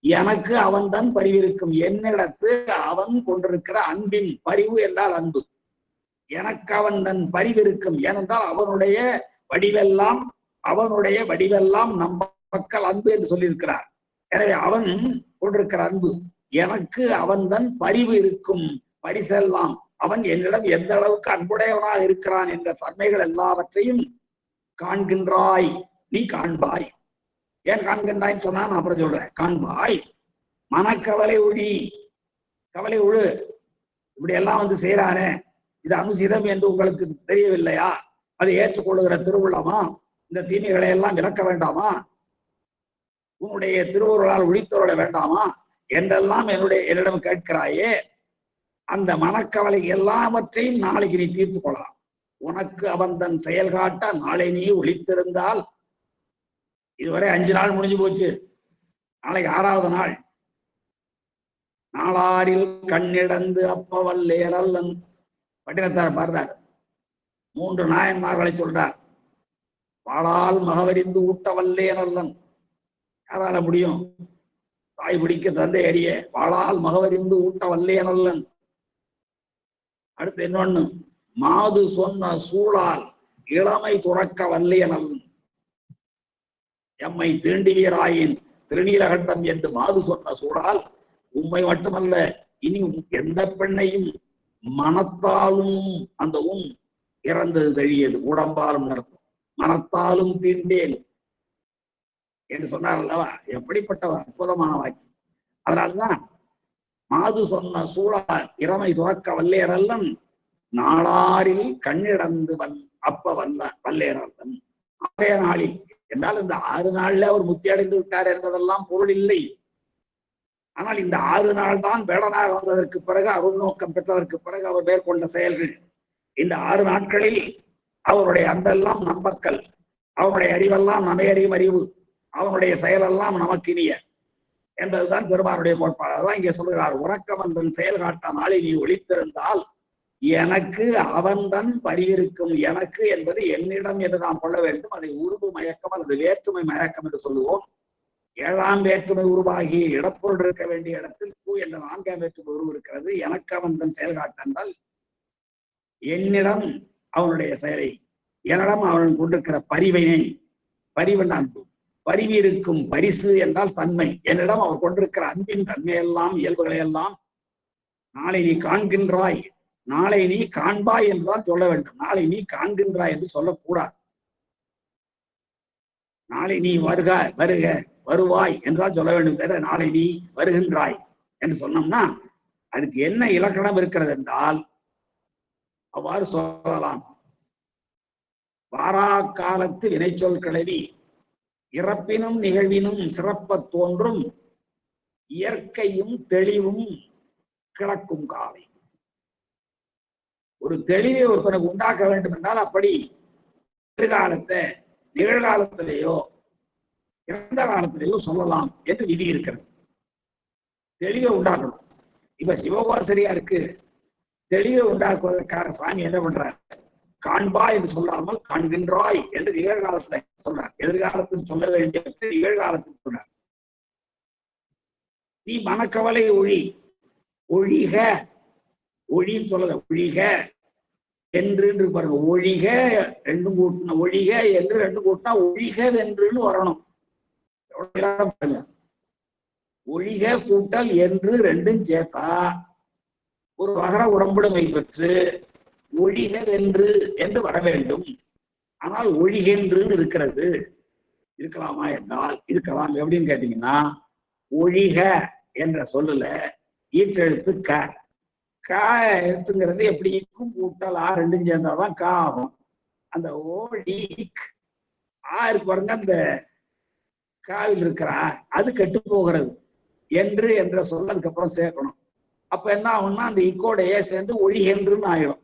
எனக்கு அவன் தான் பரிவிருக்கும், என்னிடத்து அவன் கொண்டிருக்கிற அன்பின் பரிவு என்றால் அன்பு, எனக்கு அவன் தன் பரிவிருக்கும். ஏனென்றால் அவனுடைய வடிவெல்லாம் நம் மக்கள் அன்பு என்று சொல்லியிருக்கிறார். எனவே அவன் கொண்டிருக்கிற அன்பு, எனக்கு அவன் தன் பரிவு இருக்கும் பரிசெல்லாம், அவன் என்னிடம் எந்த அளவுக்கு அன்புடையவனாக இருக்கிறான் என்ற தன்மைகள் எல்லாவற்றையும் காண்கின்றாய், நீ காண்பாய். ஏன் காண்கின்றாய்ன்னு சொன்னா நான் அப்புறம் சொல்றேன். காண்பாய். மனக்கவலை ஒழி, கவலை ஒழு. இப்படி எல்லாம் வந்து செய்யறானே, இது அனுசிதம் என்று உங்களுக்கு தெரியவில்லையா? அதை ஏற்றுக்கொள்ளுகிற திருவுள்ளமா? இந்த தீமைகளை எல்லாம் விளக்க வேண்டாமா? உன்னுடைய திருவுருளால் ஒழித்தொருள வேண்டாமா என்றெல்லாம் என்னிடம் கேட்கிறாயே, அந்த மனக்கவலை எல்லாவற்றையும் நாளைக்கு நீ தீர்த்து கொள்ளலாம். உனக்கு அவன் தன் செயல் காட்ட நாளை நீ ஒழித்திருந்தால், இதுவரை 5 நாள் முடிஞ்சு போச்சு, நாளைக்கு 6வது நாள். நாளாரில் கண்ணிடந்து அப்பவல்லேரல்லன் பட்டினத்தார் பாடுறார். 3 நாயன்மார்களை சொல்றார். வாளால் மகவரிந்து ஊட்டவல்லேனல்லன், யாரால முடியும்? தாய் பிடிக்க தந்தை அறிய, வாளால் மகவரிந்து ஊட்ட வல்லேனல்லன். அடுத்து இன்னொன்னு, மாது சொன்ன சூழால் இளமை துறக்க வல்லேனல்லன். எம்மை தீண்டிவீராயின் திருநீலகண்டம் என்று மாது சொன்ன சூழால் உண்மை மட்டுமல்ல, இனி எந்த பெண்ணையும் மனத்தாலும் அந்த இறந்தது தழியது, உடம்பாலும் நடத்தும், மனத்தாலும் தீண்டேன் என்று சொன்னார் அல்லவா? எப்படிப்பட்ட அற்புதமான வாக்கியம். அதனால்தான் மாது சொன்ன சூழா இறமை துறக்க வல்லேரல்லன், நாளாரில் கண்ணிடந்து வல்லேரல்லன். 6 நாளில் என்றால் இந்த 6 நாள்ல அவர் முத்தி அடைந்து விட்டார் என்பதெல்லாம் பொருள் இல்லை. ஆனால் இந்த 6 நாள் தான் வேடனாக வந்ததற்கு பிறகு, அருள் நோக்கம் பெற்றதற்கு பிறகு அவர் மேற்கொண்ட செயல்கள். இந்த 6 நாட்களில் அவருடைய அன்பெல்லாம் நம்பக்கல், அவருடைய அறிவெல்லாம் நம்மை அறியும் அறிவு, அவனுடைய செயலெல்லாம் நமக்கு இனிய என்பதுதான் பெருமானுடைய கோட்பாடு. அதான் இங்கே சொல்கிறார். உறக்கவந்தன் செயல் காட்ட நாளை நீ ஒழித்திருந்தால் எனக்கு அவன்தன் பரிவிருக்கும். எனக்கு என்பது என்னிடம் என்று நாம் கொள்ள வேண்டும். அதை உருவு மயக்கம் அல்லது வேற்றுமை மயக்கம் என்று சொல்லுவோம். ஏழாம் வேற்றுமை உருவாகி இடப்பொருள் இருக்க வேண்டிய இடத்தில் பூ என்ற நான்காம் வேற்றுமை உருவு இருக்கிறது. எனக்கு அவன் தன் செயல்காட்டால் என்னிடம் அவனுடைய செயலை, என்னிடம் அவன் கொண்டிருக்கிற பரிவினை, பரிவன் அன்பு, பரிவு இருக்கும் பரிசு என்றால் தன்மை, என்னிடம் அவர் கொண்டிருக்கிற அன்பின் தன்மையெல்லாம் இயல்புகளை எல்லாம் நாளை நீ காண்கின்றாய், நாளை நீ காண்பாய் என்றுதான் சொல்ல வேண்டும். நாளை நீ காண்கின்றாய் என்று சொல்லக்கூடாது. நாளை நீ வருக வருக வருவாய் என்றுதான் சொல்ல வேண்டும். தவிர நாளை நீ வருகின்றாய் என்று சொன்னோம்னா அதுக்கு என்ன இலக்கணம் இருக்கிறது என்றால் அவ்வாறு சொல்லலாம். வாரா காலத்து வினைச்சொல் கிளவி இறப்பினும் நிகழ்வினும் சிறப்ப தோன்றும் இயற்கையும் தெளிவும் கிளக்கும் காலை. ஒரு தெளிவை ஒருத்தனுக்கு உண்டாக்க வேண்டும் என்றால் அப்படி எதிர்காலத்தை நிகழ்காலத்திலேயோ இறந்த காலத்திலேயோ சொல்லலாம் என்று விதி இருக்கிறது. தெளிவை உண்டாக்கணும். இப்ப சிவகோசரியாருக்கு தெளிவை உண்டாக்குவதற்காக சாமி என்ன பண்றார்? காண்பாய் என்று சொல்லாமல் காண்கின்றாய் என்று நிகழ்காலத்துல சொல்றார். எதிர்காலத்தில் சொல்ல வேண்டிய நிகழ்காலத்தில் சொல்றார். நீ மனக்கவலை ஒழி, ஒழிக, ஒழின்னு சொல்லல, ஒழிக என்று பாருங்க. ஒழிக ரெண்டும் கூட்டினா ஒழிக என்று ரெண்டு கூட்டினா ஒழிக வென்றுன்னு வரணும். ஒழிக கூட்டல் என்று ரெண்டும் சேர்த்தா ஒரு வகர உடம்புடைமை பெற்று ஒழிக வென்று என்று வர வேண்டும். ஆனால் ஒழிகென்று இருக்கிறது. இருக்கலாமா என்றால் இருக்கலாம். எப்படின்னு கேட்டீங்கன்னா, ஒழிக என்ற சொல்லல ஈற்றெழுத்து க, கா எழுத்துங்கிறது எப்படி இருக்கும்? கூட்டல் ஆ ரெண்டும் சேர்ந்தாதான் கா ஆகும். அந்த ஓழி ஆ இருக்கு பாருங்க, அந்த காவில் இருக்கிறா அது கெட்டு போகிறது. என்று என்ற சொல்ல அதுக்கப்புறம் சேர்க்கணும். அப்ப என்ன ஆகும்னா அந்த இக்கோடைய சேர்ந்து ஒழிகென்றுன்னு ஆயிடும்.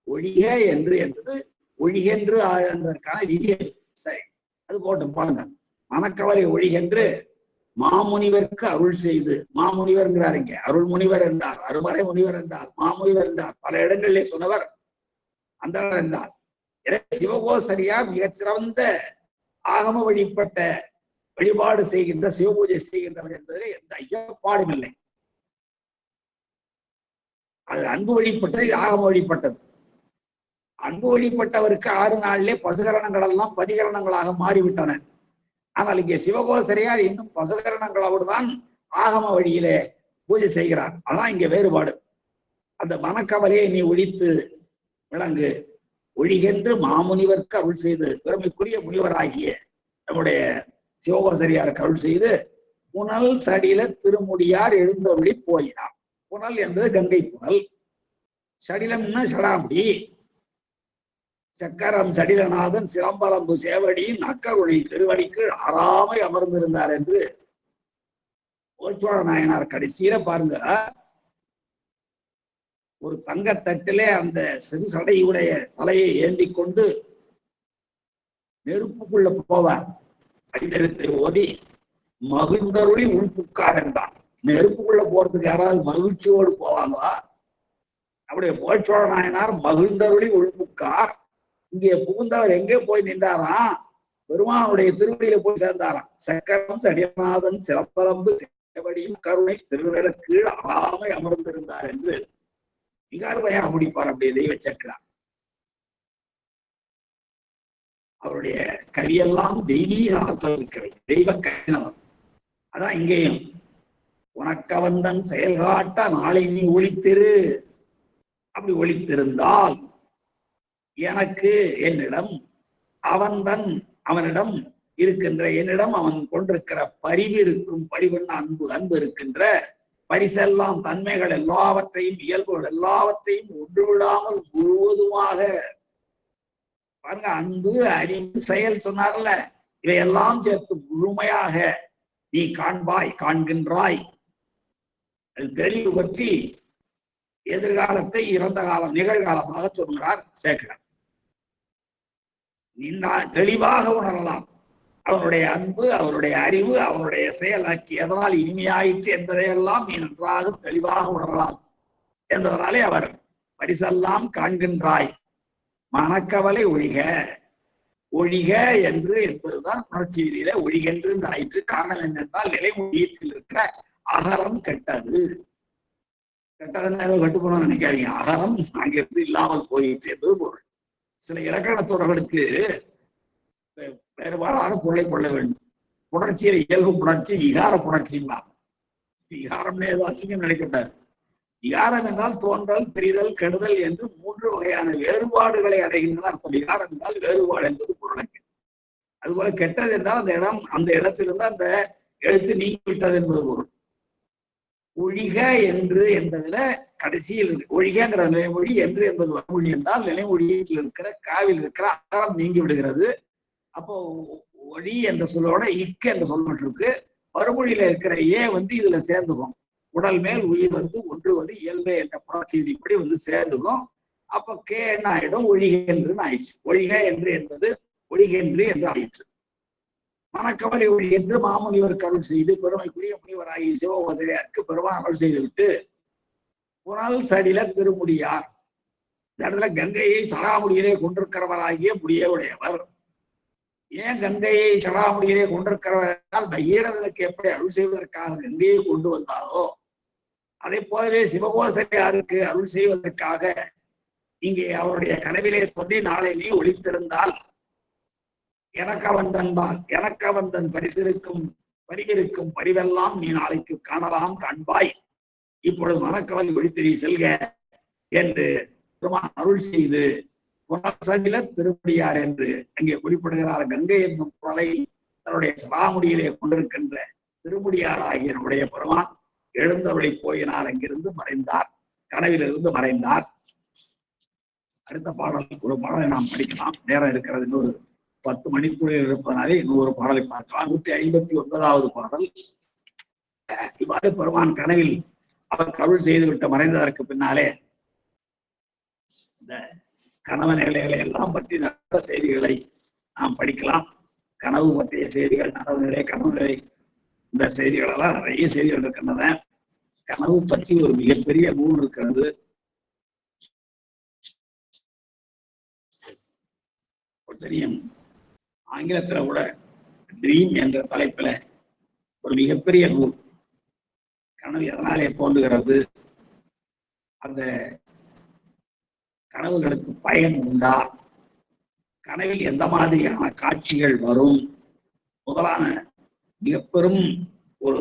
ஒழிக என்று என்பது ஒழிகென்று என்பதற்கான விதி. சரி, அது போட்டு பாருங்க. மனக்கவலை ஒழிகென்று மாமுனிவருக்கு அருள் செய்து, மாமுனிவர்ங்கிறார் இங்க, அருள் முனிவர் என்றார், அருமறை முனிவர் என்றார், மாமுனிவர் என்றார், பல இடங்களிலே சொன்னவர் அந்த என்றார். சிவகோசரியா மிகச்சிறந்த ஆகம வழிபட்ட வழிபாடு செய்கின்ற சிவபூஜை செய்கின்றவர் என்பதில் எந்த ஐயப்பாடும் இல்லை. அது அன்பு வழிபட்டது, ஆகம வழிபட்டது. அன்பு வழிபட்டவருக்கு 6 நாளிலே பசுகரணங்கள் எல்லாம் பதிகரணங்களாக மாறிவிட்டன. ஆனால் இங்கே சிவகோசரியார் இன்னும் பசுகரணங்களோடு தான் ஆகம வழியிலே பூஜை செய்கிறார். அதான் இங்க வேறுபாடு. அந்த மனக்கவலையை நீ ஒழித்து விளங்கு, ஒழிகென்று மாமுனிவருக்கு அருள் செய்து, பெருமைக்குரிய முனிவராகிய நம்முடைய சிவகோசரியாருக்கு அருள் செய்து புனல் சடில திருமுடியார் எழுந்தருளி போயினார். புனல் என்பது கங்கை புனல், சடிலம்னா சடாமுடி, சக்கரம் சடிலநாதன் சிலம்பலம்பு சேவடி நக்கருணை திருவடிக்கு ஆறாமை அமர்ந்திருந்தார் என்று சோழ நாயனார் கடைசியில பாருங்க, ஒரு தங்கத்தட்டிலே அந்த சிறு சடையுடைய தலையை ஏந்தி கொண்டு நெருப்புக்குள்ள போவார். ஐந்தெழுத்தை ஓதி மகிழ்ந்தருளி உள்புக்கார் என்றான். நெருப்புக்குள்ள போறதுக்கு யாராவது மகிழ்ச்சியோடு போவாங்களா? அப்படியே சோழ நாயனார் மகிழ்ந்தருளி உள்புக்கார். இங்கே புகுந்தவர் எங்கே போய் நின்றாராம்? பெருமானுடைய திருவடியில போய் சேர்ந்தாராம். சக்கரம் சடியநாதன் சிலப்பரம்பு சேவடியும் கருணை திருவிழ கீழ் ஆறாமை அமர்ந்திருந்தார் என்று மிக அருமையாக முடிப்பார். அப்படியே தெய்வ சக்கரா. அவருடைய கவியெல்லாம் தெய்வீக ஆற்றல் இருக்கிறது, தெய்வ கவிஞர். அதான் இங்கேயும் உனக்கவந்தன் செயல்காட்ட நாளை நீ ஒளித்திரு. அப்படி ஒளித்திருந்தால் எனக்கு என்னிடம் அவனிடம் இருக்கின்ற, என்னிடம் அவன் கொண்டிருக்கிற பரிவு இருக்கும், பரிவன் அன்பு, அன்பு இருக்கின்ற பரிசெல்லாம் தன்மைகள் எல்லாவற்றையும் இயல்புகள் எல்லாவற்றையும் ஒன்று விடாமல் முழுவதுமாக பாருங்க, அன்பு அறிவு செயல் சொன்னார்ல, இவையெல்லாம் சேர்த்து முழுமையாக நீ காண்பாய், காண்கின்றாய். அது தெளிவு பற்றி எதிர்காலத்தை இறந்த காலம் நிகழ்காலமாக சொல்கிறார் சேக்கிழார். நீ தெளிவாக உணரலாம் அவனுடைய அன்பு, அவனுடைய அறிவு, அவனுடைய செயலாக்கி எதனால் இனிமையாயிற்று என்பதையெல்லாம் நீ நன்றாக தெளிவாக உணரலாம் என்பதனாலே அவர் பரிசெல்லாம் காண்கின்றாய், மனக்கவலை ஒழிக, ஒழிக என்று என்பதுதான் புணர்ச்சி விதியில ஒழிகென்று ஆயிற்று. காரணம் என்னென்றால் நிலைமொழியில் இருக்கிற அகரம் கெட்டது. கெட்டதுன்னா ஏதோ கட்டுப்போன நினைக்காதீங்க. அகரம் அங்கிருந்து இல்லாமல் போயிற்று என்பது பொருள். சில இலக்கண தொடர்களுக்கு வேறுபாடான பொருளை கொள்ள வேண்டும். புணர்ச்சியில் இயல்பு புணர்ச்சி விகார புணர்ச்சிம்பாங்க. விகாரம்னு ஏதோ அசிங்கம் நினைக்கக்கூடாது. விகாரம் என்றால் தோன்றல், பிரிதல், கெடுதல் என்று 3 வகையான வேறுபாடுகளை அடைகின்றன அர்த்தம். விகாரம் என்றால் வேறுபாடு என்பது பொருளுக்கு. அதுபோல கெட்டது என்றால் அந்த இடத்திலிருந்து அந்த எழுத்து நீங்கிவிட்டது என்பது பொருள். ஒழிக என்று என்பதுல கடைசியில் ஒழிகங்கிற நிலைமொழி, என்று என்பது வன்மொழி என்றால் நிலைமொழியில் இருக்கிற காவில் இருக்கிற அகரம் நீங்கி விடுகிறது. அப்போ ஒழி என்ற சொல்லோட இக்கு என்ற சொல்லப்பட்டிருக்கு. மறுமொழியில இருக்கிற இதுல சேர்ந்துக்கும். உடல் மேல் உயிர் ஒன்றுவது இயல்பு என்ற புறச்செய்திப்படி சேர்ந்துக்கும். அப்ப கே என்ன ஆயிடும்? ஒழிகென்று ஆயிடுச்சு. ஒழிக என்று என்பது ஒழிகென்று என்று ஆயிடுச்சு. மனக்கவலை ஒழி என்று மாமுனிவர் அருள் செய்து பெருமைக்குரிய முனிவராகிய சிவகோசரியாருக்கு பெருமான் அருள் செய்துவிட்டு புனல் சடில திருமுடியார். இந்த இடத்துல கங்கையை சடாமுடியிலே கொண்டிருக்கிறவராகிய முடிய உடையவர். ஏன் கங்கையை சடாமுடியிலே கொண்டிருக்கிறவர் என்றால் பகீரதனுக்கு எப்படி அருள் செய்வதற்காக கங்கையை கொண்டு வந்தாரோ அதே போலவே சிவகோசரியாருக்கு அருள் செய்வதற்காக இங்கே அவருடைய கனவிலே தோன்றி நாளை நீ ஒளித்திருந்தால் எனக்கவந்தன் பரிசிருக்கும் பரிவெல்லாம் நீ நாளைக்கு காணலாம் காண்பாய். இப்பொழுது மனக்கவலை ஒளித்திரி செல்க என்று பெருமான் அருள் செய்து புனர்சடில திருமுடியார் என்று அங்கே குறிப்பிடுகிறார். கங்கை என்னும் புனலை தன்னுடைய சடாமுடியிலே கொண்டிருக்கின்ற திருமுடியார் ஆகிய நம்முடைய பெருமான் எழுந்தருளை போயினார். அங்கிருந்து மறைந்தார், கனவிலிருந்து மறைந்தார். அடுத்த பாடல் ஒரு பாடலை நாம் படிக்கலாம். நேரம் இருக்கிறது. இன்னொரு 10 மணிக்குள் இருப்பதனாலே இன்னொரு பாடலை பார்க்கலாம். 159வது பாடல். இவ்வாறு பெருமான் கனவில் அவர் அருள் செய்துவிட்டு மறைந்ததற்கு பின்னாலே இந்த கனவு நிலைகளை எல்லாம் பற்றி நல்ல செய்திகளை நாம் படிக்கலாம். கனவு பற்றிய செய்திகள், நனவு நிலை, கனவு நிலை, இந்த செய்திகள் எல்லாம் நிறைய செய்திகள் இருக்கின்றன. கனவு பற்றி ஒரு மிகப்பெரிய நூல் இருக்கிறது. தெரியும், ஆங்கிலத்துல கூட ட்ரீம் என்ற தலைப்புல ஒரு மிகப்பெரிய நூல். கனவு எதனாலே தோன்றுகிறது, அந்த கனவுகளுக்கு பயன் உண்டா, கனவில் எந்த மாதிரியான காட்சிகள் வரும் முதலான மிக பெரும் ஒரு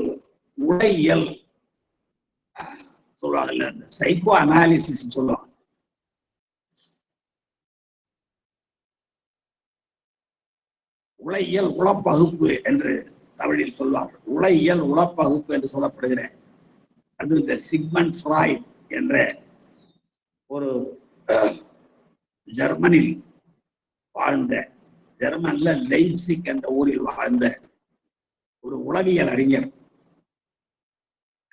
உளவியல் சொல்லுவாங்கல்ல, அந்த சைக்கோ அனாலிசிஸ் சொல்லுவாங்க. உளவியல் உளப்பகுப்பு என்று தமிழில் சொல்வார்கள். உளவியல் உளப்பகுப்பு என்று சொல்லப்படுகிற அது இந்த சிக்மண்ட் ஃப்ராய்ட் என்ற ஒரு ஜெர்மனில் வாழ்ந்த, ஜெர்மன்ல லைப்சிக் என்ற ஊரில் வாழ்ந்த ஒரு உளவியல் அறிஞர்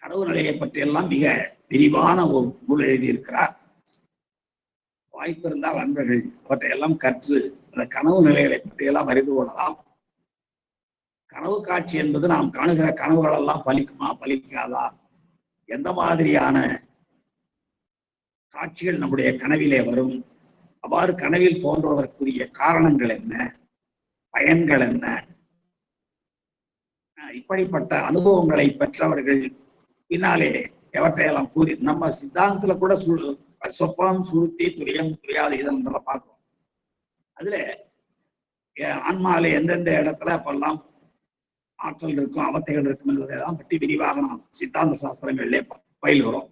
கனவு நிலையை பற்றியெல்லாம் மிக விரிவான ஒரு நூல் எழுதியிருக்கிறார். வாய்ப்பு இருந்தால் நண்பர்கள் அவற்றையெல்லாம் கற்று அந்த கனவு நிலைகளை பற்றியெல்லாம் அறிந்து கொள்ளலாம். கனவு காட்சி என்பது நாம் காணுகிற கனவுகள் எல்லாம் பலிக்குமா பலிக்காதா, எந்த மாதிரியான காட்சிகள் நம்முடைய கனவிலே வரும், அவ்வாறு கனவில் தோன்றுவதற்குரிய காரணங்கள் என்ன, பயன்கள் என்ன, இப்படிப்பட்ட அனுபவங்களை பெற்றவர்கள் பின்னாலே எவற்றையெல்லாம் கூறி நம்ம சித்தாந்தத்துல கூட சொப்பனம், சுருத்தி, துரியம், துரியாதீதம் பார்க்கிறோம். அதுல ஆன்மாவில எந்தெந்த இடத்துல அப்பெல்லாம் ஆற்றல் இருக்கும், அவத்தைகள் இருக்கும் என்பதையெல்லாம் பற்றி விரிவாக நாம் சித்தாந்த சாஸ்திரங்களிலே பயில்கிறோம்.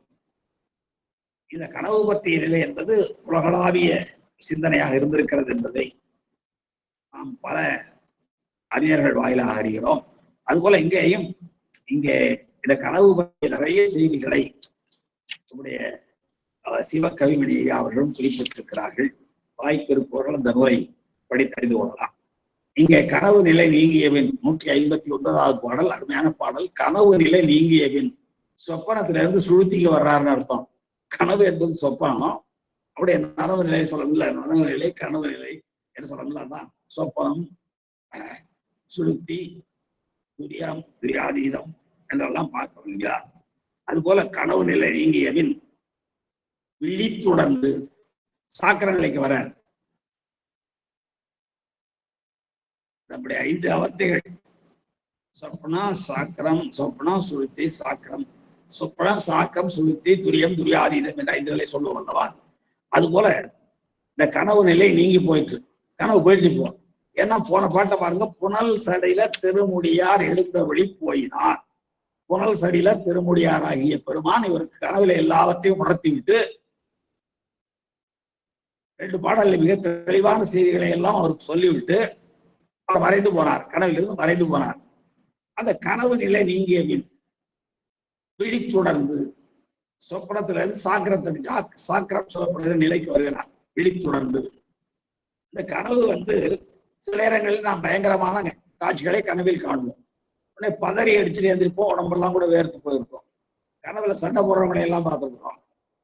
இந்த கனவு பற்றிய நிலை என்பது உலகளாவிய சிந்தனையாக இருந்திருக்கிறது என்பதை நாம் பல அறிஞர்கள் வாயிலாக அறிகிறோம். அதுபோல இங்கே இந்த கனவு பற்றிய நிறைய செய்திகளை நம்முடைய சிவ கவிமணி அவர்களும் குறிப்பிட்டிருக்கிறார்கள். வாய்ப்பு இருப்பவர்கள் அந்த நூலை படித்தறிந்து கொள்ளலாம். இங்கே கனவு நிலை நீங்கியபின் 159வது பாடல் அருமையான பாடல். கனவு நிலை நீங்கியபின் சொப்பனத்திலிருந்து சுழுத்திக்கு வர்றாருன்னு அர்த்தம். கனவு என்பது சொப்பனம், அப்படியே நனவு நிலை சொல்லல, நனவு நிலை கனவு நிலை என்று சொல்லலாம். சொப்பனம், சுழுத்தி, துரியம், துரியாதீதம் என்றெல்லாம் பார்க்கிறோம் இல்லையா? அதுபோல கனவு நிலை நீங்கியபின் விழித்துணர்ந்து சாக்கர நிலைக்கு வரார். நம்முடைய 5 அவத்தைகள் சொப்னா சாக்கிரம், சொப்னா சுளுத்தி சாக்கிரம், சொப்னம் சாக்கம் சுளுத்தி துரியம் துரியாதீதம் என்ற 5 நிலை சொல்லுவோம் அல்லவா. அது போல இந்த கனவு நிலை நீங்கி போயிட்டு, கனவு போயிடுச்சு போ. ஏன்னா போன பாட்டை பாருங்க, புனல் சடையில திருமுடியார் எழுந்தவழி போயினார். புனல் சடியில திருமுடியாராகிய பெருமான் இவருக்கு கனவுல எல்லாவற்றையும் உணர்த்தி விட்டு 2 பாடல்ல மிக தெளிவான செய்திகளை எல்லாம் அவருக்கு சொல்லிவிட்டு அவர் மறைந்து போனார். கனவிலிருந்து மறைந்து போனார். அந்த கனவு நிலை நீங்கிய பின் விழித்துணர்ந்து சொப்பனத்திலிருந்து சாக்கிரம் சொல்லப்படுகிற நிலைக்கு வருகிறார். விழித்துணர்ந்து இந்த கனவு சில நேரங்களில் நாம் பயங்கரமான காட்சிகளை கனவில் காணுவோம். உடனே பதறி அடிச்சுட்டு எழுந்திருப்போம், உடம்பெல்லாம் கூட வேர்த்து போயிருக்கும். கனவுல சண்டை போடுறவனை எல்லாம் பார்த்துருக்கிறோம்,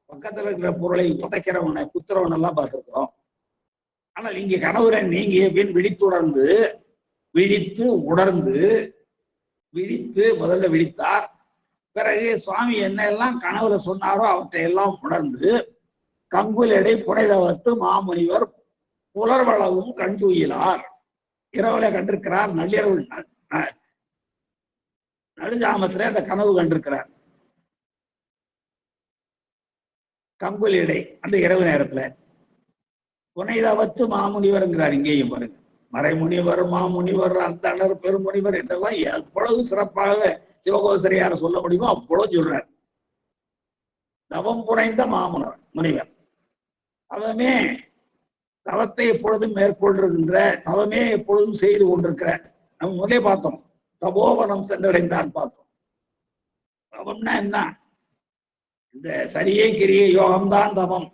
பக்கத்துல இருக்கிற பொருளை உதைக்கிறவனை குத்துறவன் எல்லாம் பார்த்துருக்கிறோம். ஆனால் இங்க கனவுல நீங்கிய பின் விழித்துணர்ந்து, விழித்து உணர்ந்து, விழித்து முதல்ல விழித்தார். பிறகு சுவாமி என்ன எல்லாம் கனவுல சொன்னாரோ அவற்றை எல்லாம் உணர்ந்து கங்குலெடை புனைதவத்து மாமுனிவர் புலர்வளவும் கண்டுயிலார். இரவுல கண்டிருக்கிறார், நள்ளிரவு நடுஜாமத்துல அந்த கனவு கண்டிருக்கிறார். கங்குலெடை அந்த இரவு நேரத்துல புனைதவத்து மாமுனிவர்ங்கிறார். இங்கேயும் பாருங்க, மறைமுனிவர், மாமுனிவர், அந்தணர், பெருமுனிவர் என்றெல்லாம் எவ்வளவு சிறப்பாக சிவகோசரியார் சொல்ல முடியுமோ அவ்வளவு சொல்றார். தவம் புனைந்த முனிவர், தவமே தவத்தை எப்பொழுதும் மேற்கொண்டிருக்கின்ற, தவமே எப்பொழுதும் செய்து கொண்டிருக்கிற, நம்ம முதலே பார்த்தோம், தபோவனம் சென்றடைந்தார் பார்த்தோம். தவம்னா என்ன? இந்த சரியை கிரிய யோகம்தான் தவம்.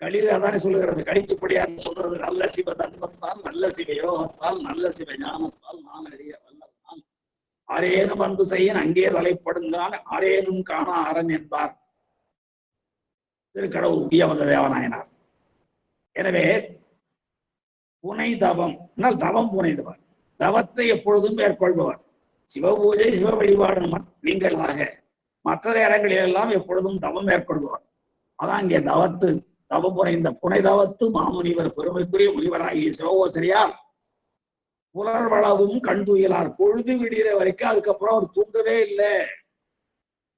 களிர் அதானே சொல்லுகிறது, கழிச்சுப்படியார் சொல்றது, நல்ல சிவ தன்மத்தால், நல்ல சிவ யோகத்தால், நல்ல சிவ ஞானத்தால் நான் அறிய வல்லதான் ஆரேனும் அன்பு செய்யன் அங்கே தலைப்படுங்கான் ஆரேனும் காணா அரண் என்பார் திருக்கடவுர் உயவந்த தேவநாயனார். எனவே புனை தவம், தவம் புனைந்தவர், தவத்தை எப்பொழுதும் மேற்கொள்பவர், சிவபூஜை சிவ வழிபாடு நீங்களாக மற்ற நேரங்களில் எல்லாம் எப்பொழுதும் தவம் மேற்கொள்பவர். அதான் இங்கே தவம் புனைந்த புனைதவத்து மாமுனிவர் பெருமைக்குரிய முனிவராகிய சிவகோசரியார் புலர்வளவும் கண்டுயிலார். பொழுது விடுகிற வரைக்கும் அதுக்கப்புறம் அவர் தூங்கவே இல்லை.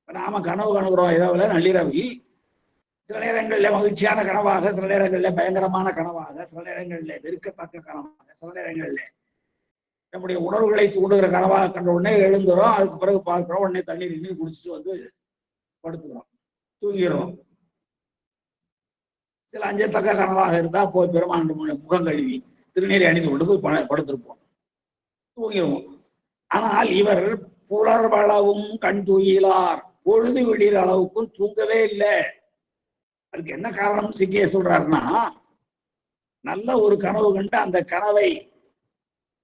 நாம கனவு கணுகிறோம் இரவுல, நள்ளிரவில். சில நேரங்களில் மகிழ்ச்சியான கனவாக, சில நேரங்களில் பயங்கரமான கனவாக, சில நேரங்களில் வெறுக்கத்தக்க கனவாக, சில நேரங்களில் நம்முடைய உணர்வுகளை தூண்டுகிற கனவாக கண்ட உடனே எழுந்துறோம். அதுக்கு பிறகு பார்க்கிறோம், உடனே தண்ணீர் இன்னும் குடிச்சிட்டு படுத்துக்கிறோம், தூங்கிடுறோம். சில அஞ்சத்தக்க கனவாக இருந்தா போய் பெருமான் முகம் கழுவி திருநீரை அணிந்து கொண்டு போய் படுத்திருப்போம், தூங்கிடுவோம். ஆனால் இவர் புலர்வளவும் கண் தூயிலார், பொழுது விடுகிற அளவுக்கும் தூங்கவே இல்லை. அதுக்கு என்ன காரணம் சிக்கிய சொல்றாருன்னா, நல்ல ஒரு கனவு கண்டு அந்த கனவை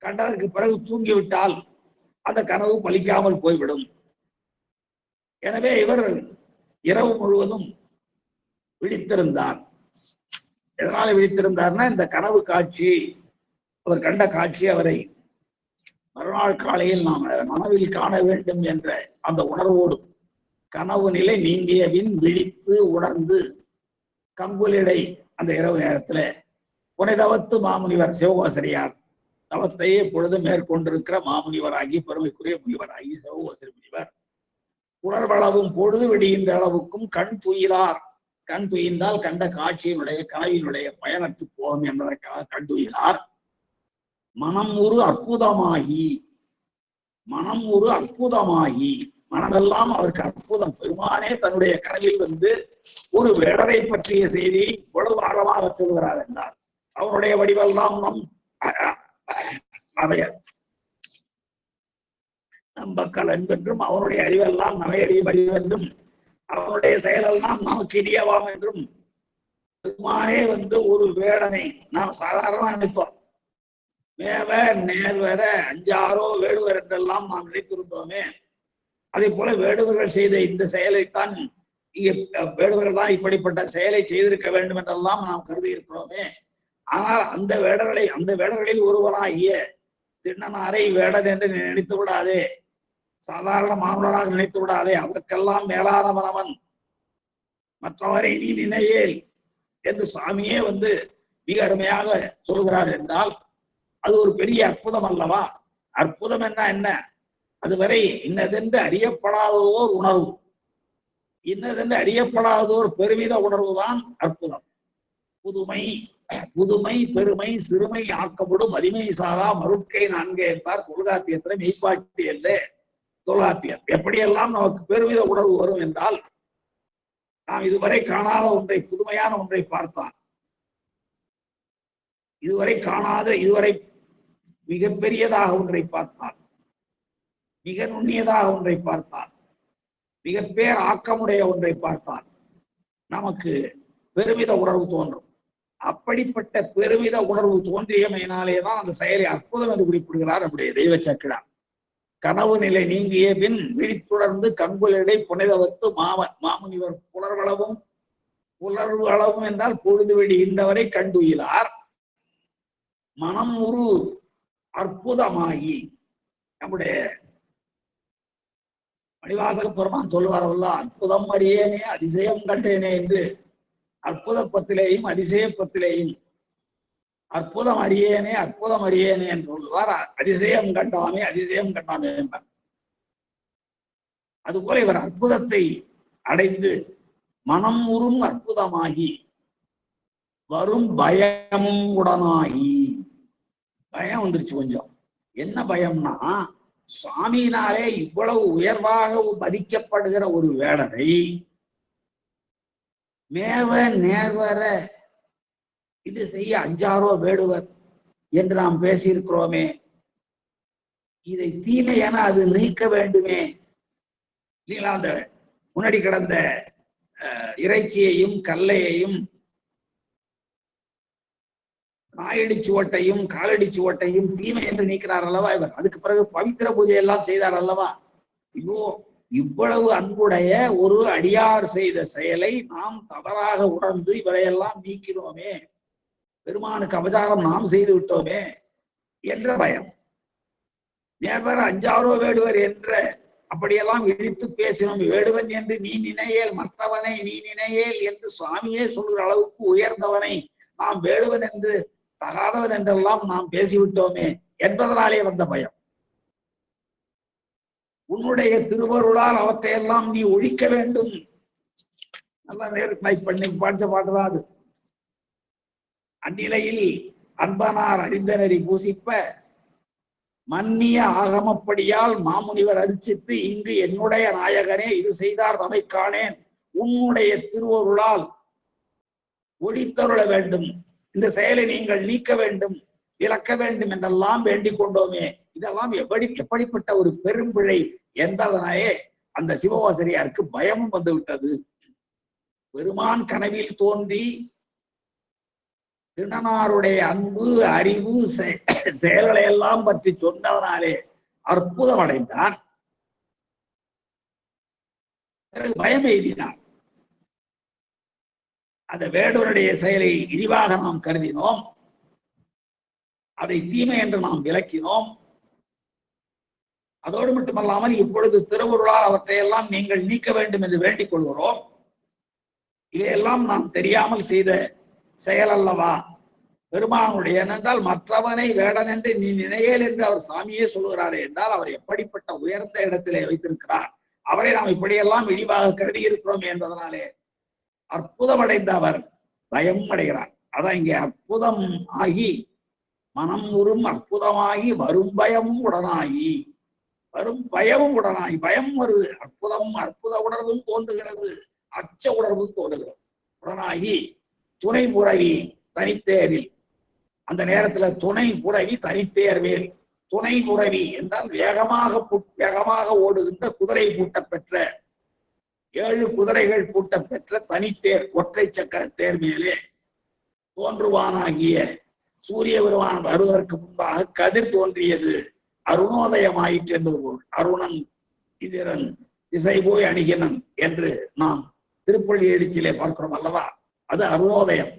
கண்டதற்கு பிறகு தூங்கிவிட்டால் அந்த கனவு பலிக்காமல் போய்விடும். எனவே இவர் இரவு முழுவதும் விழித்திருந்தார். எதனால விழித்திருந்தார்னா, இந்த கனவு காட்சி, அவர் கண்ட காட்சி அவரை மறுநாள் காலையில் நாம் மனதில் காண வேண்டும் என்ற அந்த உணர்வோடு கனவு நிலை நீங்கியபின் விழித்து உணர்ந்து கங்குலிடை அந்த இரவு நேரத்துல புனைதவத்து மாமுனிவர் சிவகோசரியார் தவத்தையே எப்பொழுது மேற்கொண்டிருக்கிற மாமுனிவராகி பெருமைக்குரிய முனிவராகி சிவகோசரி முனிவர் புலர்வளவும் பொழுது விடுகின்ற அளவுக்கும் கண் துயிலார். கண் துயிந்தால் கண்ட காட்சியினுடைய கனவினுடைய பயனற்று போகும் என்பதற்காக கண் துயிலார். மனம் ஒரு அற்புதமாகி, மனம் ஒரு அற்புதமாகி, மனமெல்லாம் அவருக்கு அற்புதம். பெருமானே தன்னுடைய கனவில் ஒரு வேடரை பற்றிய செய்தி இவ்வளவு ஆழமாக சொல்கிறார் என்றார். அவருடைய வடிவெல்லாம் நம்பக்கல் என்பென்றும், அவருடைய அறிவெல்லாம் நமையறிய வடிவென்றும், அவருடைய செயலெல்லாம் நமக்கு இனியவாம் என்றும் பெருமானே ஒரு வேடனை நாம் சாதாரணமா நினைத்தோம். மேவ நேர்வர அஞ்சாரோ வேடுவர் என்றெல்லாம் நாம் நினைத்திருந்தோமே. அதே போல வேடுவர்கள் செய்த இந்த செயலைத்தான் இங்கே வேடுவர்கள் தான் இப்படிப்பட்ட செயலை செய்திருக்க வேண்டும் என்றெல்லாம் நாம் கருதி இருக்கிறோமே. ஆனால் அந்த வேடர்களில் ஒருவராகிய திண்ணனாரை வேடன் என்று நினைத்து விடாதே, சாதாரண மானுடராக நினைத்து விடாதே. அதற்கெல்லாம் மேலானவனவன், மற்றவரை நீ நினையேல் என்று சுவாமியே மிக அருமையாக சொல்கிறார் என்றால், அது ஒரு பெரிய அற்புதம் அல்லவா? அற்புதம் என்ன? அதுவரை இன்னதென்று அறியப்படாததோர் உணர்வு, இன்னதென்று அறியப்படாததோர் பெருமித உணர்வுதான் அற்புதம். புதுமை பெருமை சிறுமை ஆக்கப்படும் மதிமை சாரா மருட்கை நான்கு என்பார் தொல்காப்பியத்துல மெய்ப்பாட்டு அல்ல தொல்காப்பியர். எப்படியெல்லாம் நமக்கு பெருமித உணர்வு வரும் என்றால், நாம் இதுவரை காணாத ஒன்றை, புதுமையான ஒன்றை பார்த்தால், இதுவரை காணாத, இதுவரை மிகப்பெரியதாக ஒன்றை பார்த்தால், மிக நுண்ணியதாக ஒன்றை பார்த்தால், மிக பேர் ஆக்கமுடைய ஒன்றை பார்த்தால் நமக்கு பெருமித உணர்வு தோன்றும். அப்படிப்பட்ட பெருமித உணர்வு தோன்றியமையினாலேதான் அந்த செயலை அற்புதம் என்று குறிப்பிடுகிறார் நம்முடைய தெய்வ சக்கிழார். கனவு நிலை நீங்கிய பின் விழித்துணர்ந்து கங்குலிடை புனிதவத்து மாமுனிவர் புலர்வளவும் என்றால் பொழுது விடுகின்றவரை கண்டுயிலார் மனம் உரு அற்புதமாகி. நம்முடைய மணிவாசக பெருமான் சொல்லுவாரல்ல, அற்புதம் அறியேனே அதிசயம் கண்டேனே என்று. அற்புதப்பத்திலேயும் அதிசயப்பத்திலேயும் அற்புதம் அறியேனே என்று சொல்லுவார். அதிசயம் கண்டாமே என்பார். அதுபோல இவர் அற்புதத்தை அடைந்து மனம் உறும் அற்புதமாகி வரும் பயமும் உடனாகி. பயம் வந்துருச்சு கொஞ்சம். என்ன பயம்னா, சுவாமியினாலே இவ்வளவு உயர்வாக மதிக்கப்படுகிற ஒரு வேடரை மேவ நேர்வர இது செய்ய அஞ்சாரோ வேடுவர் என்று நாம் பேசியிருக்கிறோமே, இதை தீமை என அது நீக்க வேண்டுமே இல்லைங்களா? அந்த முன்னாடி கிடந்த இறைச்சியையும் கல்லையையும் நாயடி சுவட்டையும் காலடி சுவட்டையும் தீமை என்று நீக்கிறார் அல்லவா இவர். அதுக்கு பிறகு பவித்திர பூஜை எல்லாம் செய்தார் அல்லவா. ஐயோ, இவ்வளவு அன்புடைய ஒரு அடியார் செய்த செயலை நாம் தவறாக உணர்ந்து இவரையெல்லாம் நீக்கினோமே, பெருமானுக்கு அபசாரம் நாம் செய்து விட்டோமே என்ற பயம். நேர்வர் அஞ்சாரோ வேடுவர் என்ற அப்படியெல்லாம் இழித்து பேசினோம். வேடுவன் என்று நீ நினையேல், மற்றவனை நீ நினையேல் என்று சுவாமியே சொல்கிற அளவுக்கு உயர்ந்தவனை நாம் வேடுவன் என்று தகாதவன் என்றெல்லாம் நாம் பேசிவிட்டோமே என்பதனாலே வந்த பயம். உன்னுடைய திருவருளால் அவற்றையெல்லாம் நீ ஒழிக்க வேண்டும். நல்லா பண்ணி பாடிச்ச பாட்டுதான் அது. அந்நிலையில் அன்பனார் அறிந்தனரி பூசிப்ப மன்னிய ஆகமப்படியால் மாமுனிவர் அரிசித்து இங்கு என்னுடைய நாயகனே இது செய்தார் தமை காணேன், உன்னுடைய திருவருளால் ஒழித்தருள வேண்டும், இந்த செயலை நீங்கள் நீக்க வேண்டும், இழக்க வேண்டும் என்றெல்லாம் வேண்டிக் கொண்டோமே. இதெல்லாம் எப்படிப்பட்ட ஒரு பெரும்பிழை என்பதனாயே அந்த சிவவாசரியாருக்கு பயமும் வந்து விட்டது. பெருமான் கனவில் தோன்றி திருநனாருடைய அன்பு அறிவு செயல்களை எல்லாம் பற்றி சொன்னதனாலே அற்புதம் அடைந்தார். பயம் எய்தினார். அந்த வேடுவருடைய செயலை இழிவாக நாம் கருதினோம், அதை தீமை என்று நாம் விளக்கினோம். அதோடு மட்டுமல்லாமல் இப்பொழுது திருவருளால் அவற்றையெல்லாம் நீங்கள் நீக்க வேண்டும் என்று வேண்டிக் கொள்கிறோம். இதையெல்லாம் நாம் தெரியாமல் செய்த செயல் அல்லவா பெருமானுடைய. ஏனென்றால் மற்றவனை வேடன் என்று நீ நினையேல் என்று அவர் சாமியே சொல்லுகிறாரே என்றால் அவர் எப்படிப்பட்ட உயர்ந்த இடத்திலே வைத்திருக்கிறார், அவரை நாம் இப்படியெல்லாம் இழிவாக கருதி இருக்கிறோம் என்பதனாலே அற்புதம் அடைந்த அவர் பயம் அடைகிறார். அதான் இங்கே அற்புதம் ஆகி மனம் உறும் அற்புதமாகி வரும் பயமும் உடனாகி. வரும் பயமும் உடனாகி. பயம் வருது, அற்புத உணர்வும் தோன்றுகிறது, அச்ச உணர்வும் தோன்றுகிறது. உடனாகி துணை புரவி தனித்தேரில். அந்த நேரத்துல துணை புரவி தனித்தேர்வேல். துணை புரவி என்றால் வேகமாக ஓடுகின்ற குதிரை பூட்ட பெற்ற 7 குதிரைகள் பூட்ட பெற்ற தனித்தேர், ஒற்றை சக்கர தேர் மேலே தோன்றுவானாகிய சூரிய பெருமான் வருவதற்கு முன்பாக கதிர் தோன்றியது, அருணோதயமாயிற்று என்பது பொருள். அருணன் இதிரன் திசை போய் அணிகினன் என்று நாம் திருப்பள்ளி எழுச்சியிலே பார்க்கிறோம் அல்லவா. அது அருணோதயம்.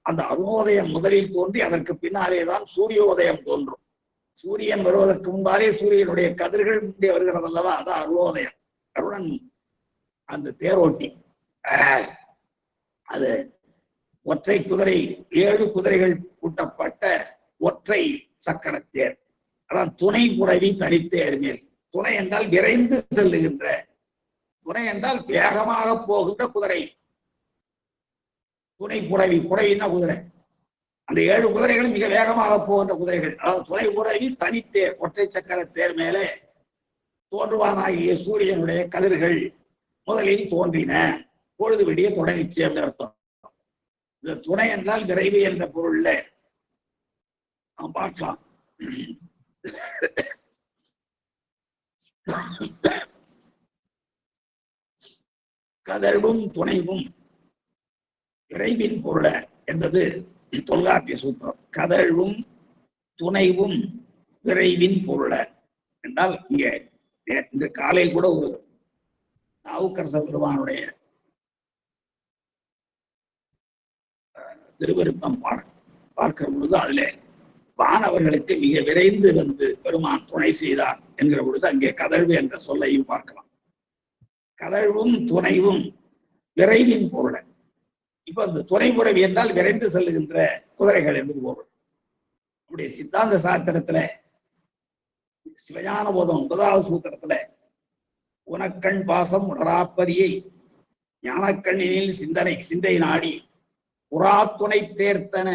அந்த அருணோதயம் முதலில் தோன்றி அதற்கு பின்னாலேதான் சூரியோதயம் தோன்றும். சூரியன் வருவதற்கு முன்பாலே சூரியனுடைய கதிர்கள் முன்னே வருகிறது அல்லவா, அது அருணோதயம். அருணன் அந்த தேரோட்டி. அது ஒற்றை குதிரை 7 குதிரைகள் பூட்டப்பட்ட ஒற்றை ஒற்றை சக்கரத்தேர். அதான் துணை புரவி தனித்தேர் மேல். துணை என்றால் விரைந்து செல்லுகின்ற, துணை என்றால் வேகமாக போகின்ற குதிரை. துணை புரவி, புரவின்னா குதிரை. அந்த 7 குதிரைகள் மிக வேகமாக போகின்ற குதிரைகள். அதாவது துணை புரவி தனித்தேர், ஒற்றை சக்கர தேர் மேலே தோன்றுவானாகிய சூரியனுடைய கதிர்கள் முதலில் தோன்றின, பொழுது விடிய தொடங்கிச்சு அப்படின்னு அர்த்தம். இந்த துணை என்றால் விரைவு என்ற பொருள்ல நாம் பார்க்கலாம். கதழ்வும் துணைவும் விரைவின் பொருள என்பது தொல்காப்பிய சூத்திரம். கதழ்வும் துணைவும் விரைவின் பொருள என்றால் இங்க இன்று காலையில் கூட ஒரு நாவுக்கரச பெருமானுடைய திருவிருத்தம் பார்க்கிற பொழுது அதிலே வானவர்களுக்கு மிக விரைந்து வந்து பெருமான் துணை செய்தார் என்கிற பொழுது அங்கே கதழ்வு என்ற சொல்லையும் பார்க்கலாம். கதழ்வும் துணைவும் விரைவின் பொருள். இப்ப இந்த துணை புரவி என்றால் விரைந்து செல்லுகின்ற குதிரைகள் என்பது பொருள். நம்முடைய சித்தாந்த சாஸ்திரத்துல சிவஞான போதம் 9வது சூத்திரத்துல உனக்கண் பாசம் உணராப்பதியை ஞானக்கண்ணினில் சிந்தை நாடி புறா துணை தேர்த்தன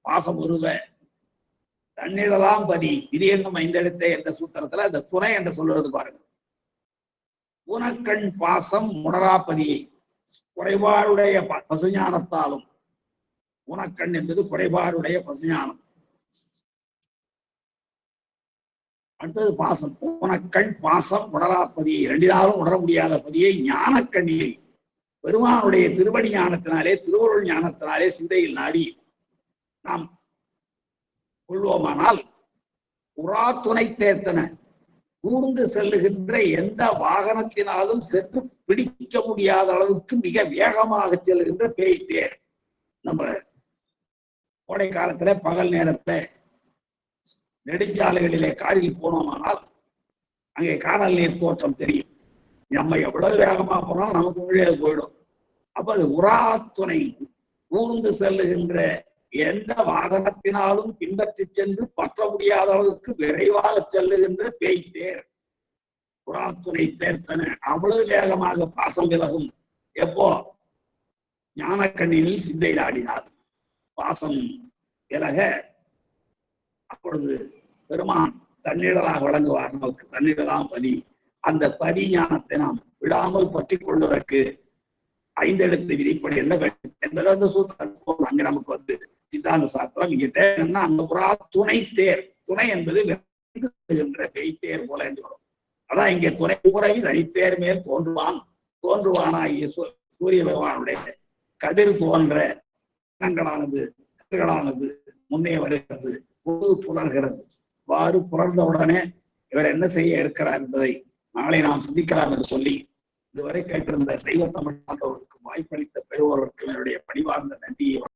பாசம் உருவ தன்னிடலாம் பதி விதி என்னும் 5 எழுத்தே என்ற சூத்திரத்துல அந்த துணை என்று சொல்லுவது பாருங்க. உனக்கண் பாசம் உணராப்பதியை, குறைபாடுடைய பசுஞானத்தாலும், உனக்கண் என்பது குறைபாடுடைய பசுஞானம். அடுத்தது பாசம். உனக்கண் பாசம் உணராப்பதியை, 2 நாளும் உணர முடியாத பதியை ஞானக்கண்ணியை பெருமானுடைய திருவடி ஞானத்தினாலே, திருவருள் ஞானத்தினாலே சிந்தையில் நாடி நாம் கொள்வோமானால் புறா துணை தேர்த்தன, ஊர்ந்து செல்லுகின்ற எந்த வாகனத்தினாலும் சென்று பிடிக்க முடியாத அளவுக்கு மிக வேகமாக செல்லுகின்ற பேய் தேர். நம்ம கோடை காலத்துல பகல் நேரத்துல நெடுஞ்சாலைகளிலே காரில் போனோமானால் அங்கே காணல் நீர் தோற்றம் தெரியும். நம்ம எவ்வளவு வேகமா போனாலும் நமக்கு உள்ளே போயிடும். அப்ப அது உரா துணை, ஊர்ந்து செல்லுகின்ற எந்த வாகனத்தினாலும் பின்பற்றி சென்று பற்ற முடியாத அளவுக்கு விரைவாக செல்லுகின்ற பேய் தேர். புறா துணை தேர்த்தன, அவ்வளவு வேகமாக பாசம் விலகும். எப்போ? ஞானக்கண்ணினில் சிந்தை நாடினார். பாசம் விலக அப்பொழுது பெருமான் தன்னிடலாக வழங்குவார். நமக்கு தன்னிடலாம் பதி. அந்த பதி ஞானத்தை நாம் விடாமல் பற்றி கொள்வதற்கு 5 எழுத்து விதிப்படி என்ன வேண்டும் என்பது அந்த சூத்திரம். அங்க நமக்கு வந்து சித்தாந்த சாஸ்திரம் இங்க தேவைன்னா அந்த புறா துணை தேர். துணை என்பது பேய் தேர் போல என்று வரும். அதான் இங்கே துணை புறவி தனித்தேர் மேல் தோன்றுவானாகிய சூரிய பகவானுடைய கதிர் தோன்ற கதிர்களானது முன்னே வருகிறது, பொழுது புலர்கிறது. வாறு புலர்ந்தவுடனே இவர் என்ன செய்ய இருக்கிறார் என்பதை நாளை நாம் சிந்திக்கலாம் என்று சொல்லி இதுவரை கேட்டிருந்த சைவ தமிழ் மாணவர்களுக்கு வாய்ப்பளித்த பெறுவோர்களுக்கு என்னுடைய பணிவார்ந்த நன்றியை